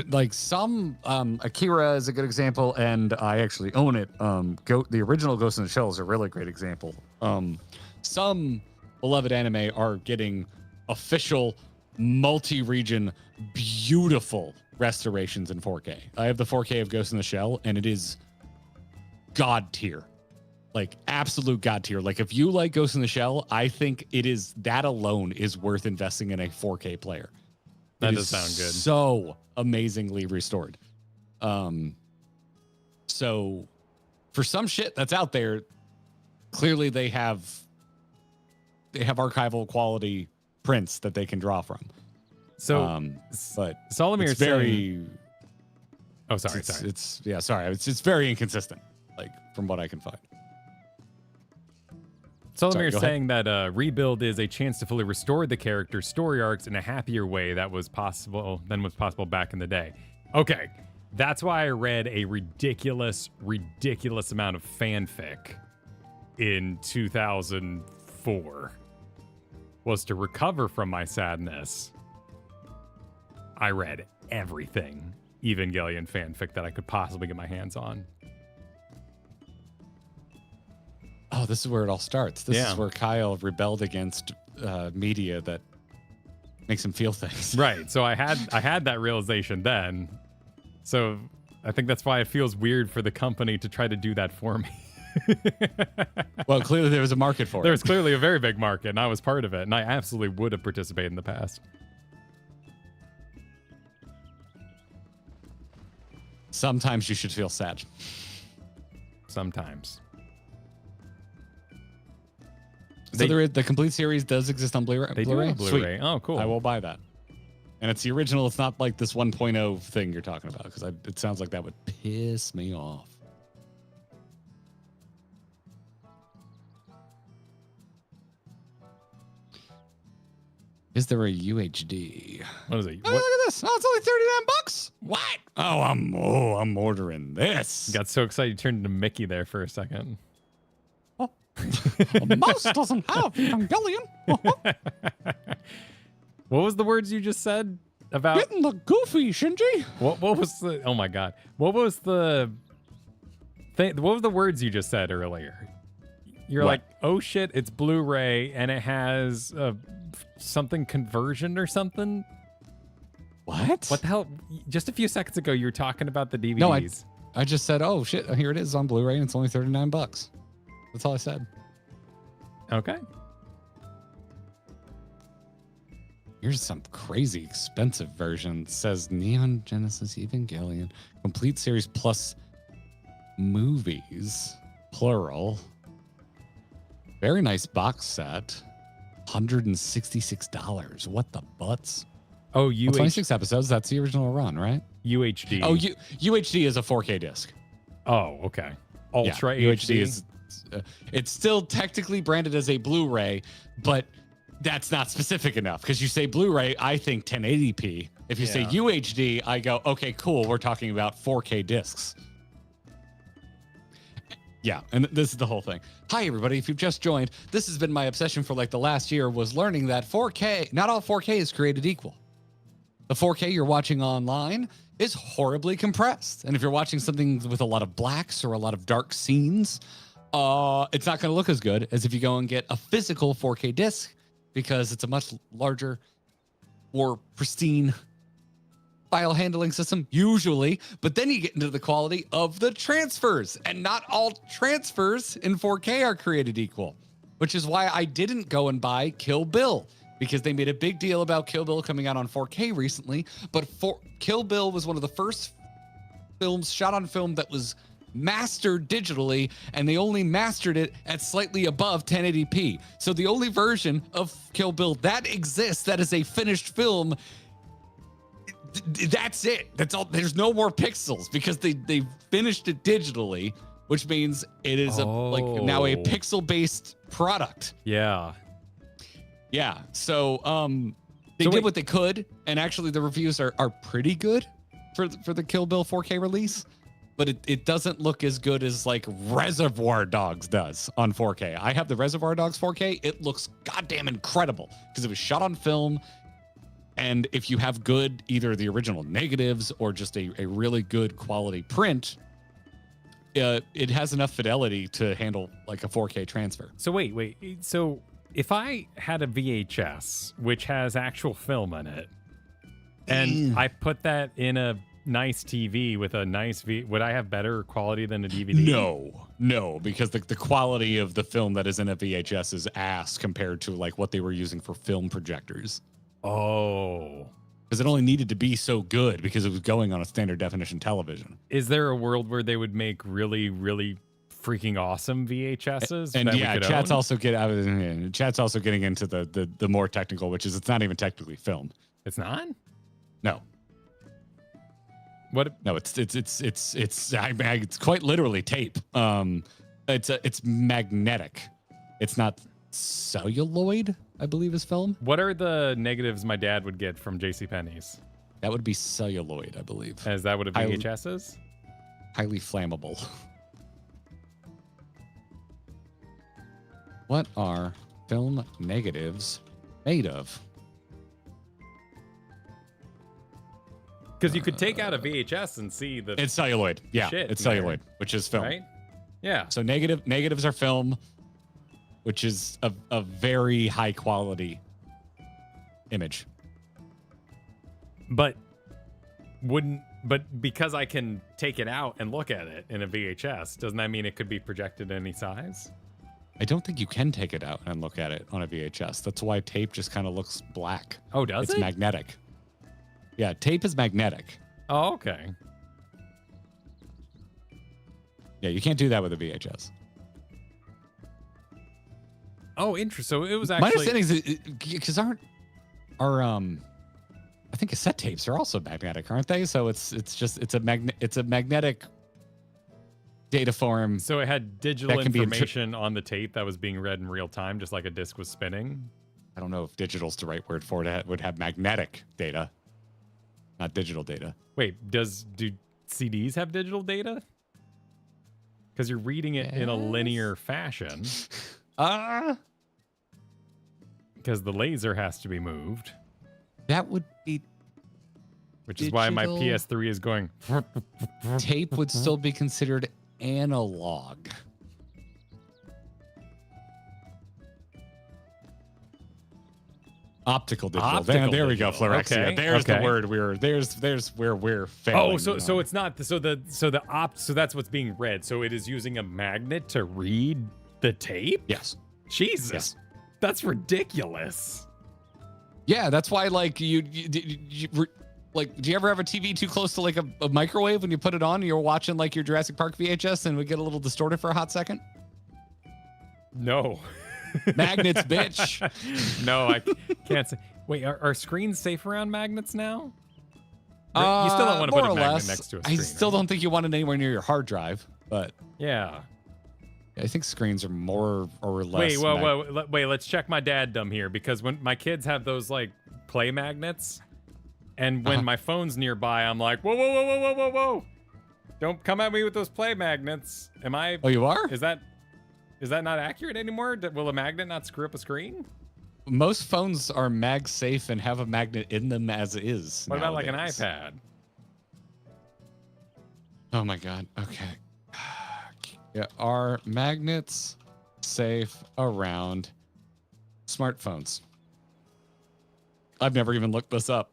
Like some Akira is a good example, and I actually own it. The original Ghost in the Shell is a really great example. Some beloved anime are getting official multi-region beautiful restorations in 4K. I have the 4K of Ghost in the Shell, and it is god tier. Like absolute god tier. Like if you like Ghost in the Shell, I think that alone is worth investing in a 4K player. That does sound good. So amazingly restored. So for some shit that's out there, clearly they have archival quality prints that they can draw from. So, but Solomir it's very. saying, oh, sorry. It's very inconsistent, like from what I can find. Solomir saying that rebuild is a chance to fully restore the character's story arcs in a happier way than was possible back in the day. Okay, that's why I read a ridiculous amount of fanfic in 2004. Was to recover from my sadness. I read everything Evangelion fanfic that I could possibly get my hands on. Oh, this is where it all starts. This is where Kyle rebelled against media that makes him feel things. Right. So I had that realization then. So I think that's why it feels weird for the company to try to do that for me. Well, clearly there was a market for There it. was clearly a very big market, and I was part of it, and I absolutely would have participated in the past. Sometimes you should feel sad. Sometimes. So the complete series does exist on Blu-ray. They do have Blu-ray. Sweet. Oh, cool. I will buy that. And it's the original. It's not like this 1.0 thing you're talking about, because it sounds like that would piss me off. Is there a UHD? What is it? Oh, What? look at this. Oh, it's only $39. What? Oh, I'm ordering this. You got so excited you turned into Mickey there for a second. A mouse doesn't have Evangelion. What was the words you just said about Getting the goofy, Shinji. what was the oh my god. What was the what was the words you just said earlier? You're What? like, "Oh shit, it's Blu-ray and it has something conversion or something." What? What the hell? Just a few seconds ago you were talking about the DVDs. No, I just said, oh shit, here it is on Blu-ray and it's only $39. That's all I said. Okay. Here's some crazy expensive version. It says Neon Genesis Evangelion complete series plus movies, plural. Very nice box set. $166. What the butts? Oh, Well, 26 episodes. That's the original run, right? UHD. Oh, UHD is a 4K disc. Oh, okay. Ultra Yeah, HD. is. It's still technically branded as a Blu-ray, but that's not specific enough, because you say Blu-ray, I think 1080p. If you say Yeah. UHD, I go, okay, cool. We're talking about 4K discs. Yeah, and this is the whole thing. Hi, everybody. If you've just joined, this has been my obsession for like the last year, was learning that 4K, not all 4K is created equal. The 4K you're watching online is horribly compressed. And if you're watching something with a lot of blacks or a lot of dark scenes, it's not going to look as good as if you go and get a physical 4K disc, because it's a much larger, more pristine file handling system, usually. But then you get into the quality of the transfers, and not all transfers in 4K are created equal, which is why I didn't go and buy Kill Bill, because they made a big deal about Kill Bill coming out on 4K recently. But Kill Bill was one of the first films shot on film that was mastered digitally, and they only mastered it at slightly above 1080p. So the only version of Kill Bill that exists that is a finished film, that's it. That's all. There's no more pixels, because they finished it digitally, which means it is now a Oh. pixel-based product. Yeah. Yeah. So they So did wait- what they could, and actually the reviews are pretty good for the Kill Bill 4K release, but it doesn't look as good as like Reservoir Dogs does on 4K. I have the Reservoir Dogs 4K. It looks goddamn incredible, because it was shot on film. And if you have good, either the original negatives or just a really good quality print, it has enough fidelity to handle like a 4K transfer. So wait. So if I had a VHS which has actual film in it, and I put that in a nice TV with a nice would I have better quality than a DVD? No, because the quality of the film that is in a VHS is ass compared to like what they were using for film projectors. Oh. Because it only needed to be so good because it was going on a standard definition television. Is there a world where they would make really, really freaking awesome VHSs? And that we yeah, could chat's own? also getting into the more technical, which is it's not even technically film. It's not? No. What? No, it's quite literally tape. It's magnetic. It's not celluloid, I believe, is film. What are the negatives my dad would get from JCPenney's? That would be celluloid, I believe. Is that what a Highly- VHS is? Highly flammable. What are film negatives made of? Because you could take out a VHS and see the It's celluloid. Yeah, Shit, it's man. celluloid, which is film. right? Yeah. So negatives are film, which is a very high quality image. But wouldn't But because I can take it out and look at it in a VHS, doesn't that mean it could be projected any size? I don't think you can take it out and look at it on a VHS. That's why tape just kind of looks black. Oh, does it? It's magnetic. Yeah, tape is magnetic. Oh, okay. Yeah, you can't do that with a VHS. Oh, interesting. So it was My actually... understanding is because our I think cassette tapes are also magnetic, aren't they? So it's a magnetic data form. So it had digital that can be information on the tape that was being read in real time, just like a disc was spinning. I don't know if digital's the right word for it. It would have magnetic data, not digital data. Wait, do CDs have digital data? Because you're reading it in a linear fashion. Because the laser has to be moved. That would be... Which is why my digital. PS3 is going... Tape would still be considered analog. Optical digital. There we go, Florexia. Okay, There's the okay. word there's where we're failing. Oh, so it's not so that's what's being read. So it is using a magnet to read the tape? Yes. Jesus. Yes. That's ridiculous. Yeah, that's why like do you ever have a TV too close to like a microwave when you put it on and you're watching like your Jurassic Park VHS and we get a little distorted for a hot second? No. Magnets, bitch. No, I can't say. Wait, are screens safe around magnets now? You still don't want to put a magnet next to a screen. I still don't think you want it anywhere near your hard drive, but Yeah. I think screens are more or less. Wait, let's check my daddom here, because when my kids have those like play magnets, and when my phone's nearby, I'm like, whoa. Don't come at me with those play magnets. Am I? Oh, you are? Is that not accurate anymore? Will a magnet not screw up a screen? Most phones are mag safe and have a magnet in them as is. What about like an nowadays. iPad? Oh my God. Okay. Yeah, are magnets safe around smartphones? I've never even looked this up.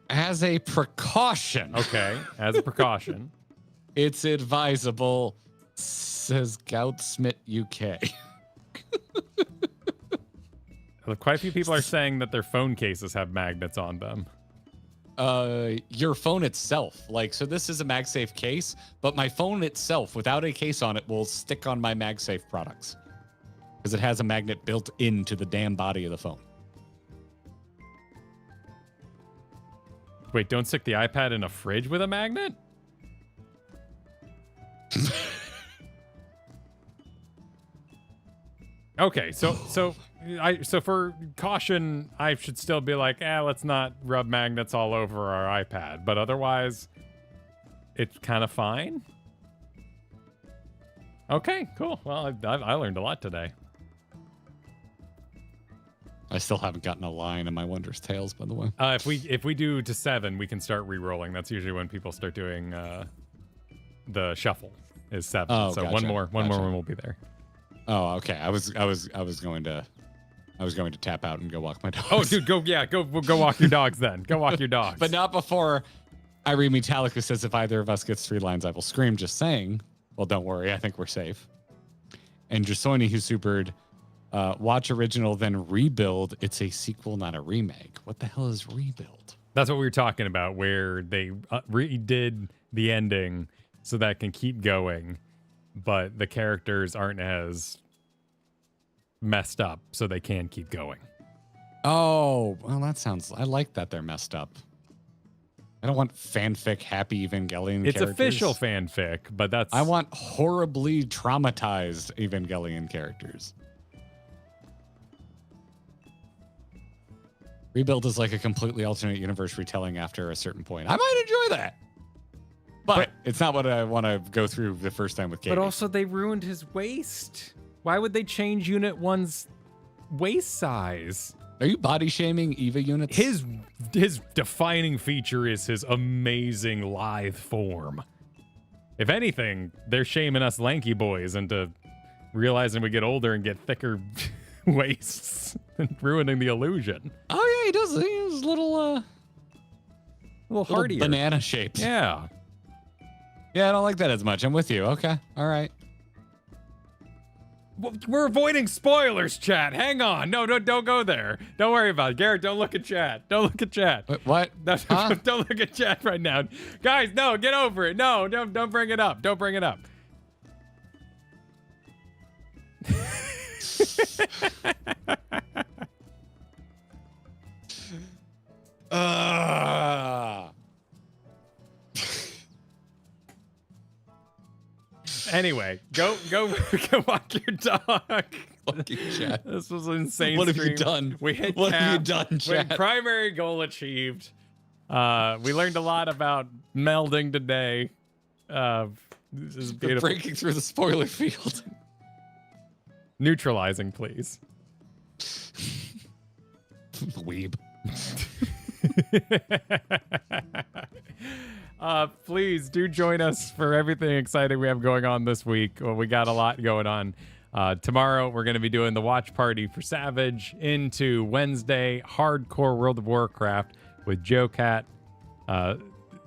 As a precaution. Okay, as a precaution. It's advisable, says Goudsmith UK. Quite a few people are saying that their phone cases have magnets on them. Your phone itself. So this is a MagSafe case, but my phone itself, without a case on it, will stick on my MagSafe products. Because it has a magnet built into the damn body of the phone. Wait, don't stick the iPad in a fridge with a magnet? Okay, so for caution, I should still be like, let's not rub magnets all over our iPad. But otherwise, it's kind of fine. Okay, cool. Well, I learned a lot today. I still haven't gotten a line in my Wondrous Tales, by the way. If we do to 7, we can start re-rolling. That's usually when people start doing the shuffle. Is 7. Oh, so gotcha. one more when we'll be there. Oh, okay. I was going to tap out and go walk my dogs. Oh, dude, go walk your dogs then. Go walk your dogs. But not before Irene Metallica says if either of us gets 3 lines, I will scream. Just saying. Well, don't worry. I think we're safe. And Jasoni, who supered, watch original, then rebuild. It's a sequel, not a remake. What the hell is rebuild? That's what we were talking about, where they redid the ending so that it can keep going, but the characters aren't as messed up, so they can keep going. Oh, well, I like that they're messed up. I don't want fanfic happy Evangelion It's characters. official fanfic, but that's... I want horribly traumatized Evangelion characters. Rebuild is like a completely alternate universe retelling after a certain point. I might enjoy that. But it's not what I want to go through the first time with Katie. But also, they ruined his waist. Why would they change Unit 1's waist size? Are you body shaming Eva units? His defining feature is his amazing lithe form. If anything, they're shaming us lanky boys into realizing we get older and get thicker wastes and ruining the illusion. Oh yeah, he does. He's a little Hardier. banana shaped. Yeah. Yeah, I don't like that as much. I'm with you. Okay. All right. We're avoiding spoilers, chat. Hang on. No, don't go there. Don't worry about it. Garrett, don't look at chat. Don't look at chat. What? No, Huh? don't look at chat right now. Guys, no, get over it. No, don't bring it up. Don't bring it up. Anyway, go walk your dog. Fucking chat. This was an insane. What have you stream. done? We hit What have you cap. done, chat? Primary goal achieved. We learned a lot about melding today. This is You're beautiful. breaking through the spoiler field. Neutralizing, please. Weeb. Please do join us for everything exciting we have going on this week. Well, we got a lot going on. Tomorrow, we're going to be doing the watch party for Savage into Wednesday, hardcore World of Warcraft with Joe Cat,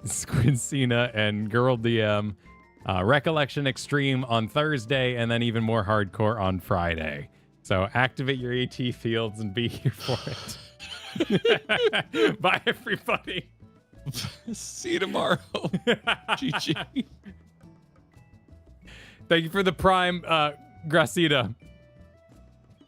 Squincina, and Girl DM. Recollection Extreme on Thursday, and then even more hardcore on Friday. So activate your AT fields and be here for it. Bye, everybody. See you tomorrow. GG. Thank you for the Prime, Gracita.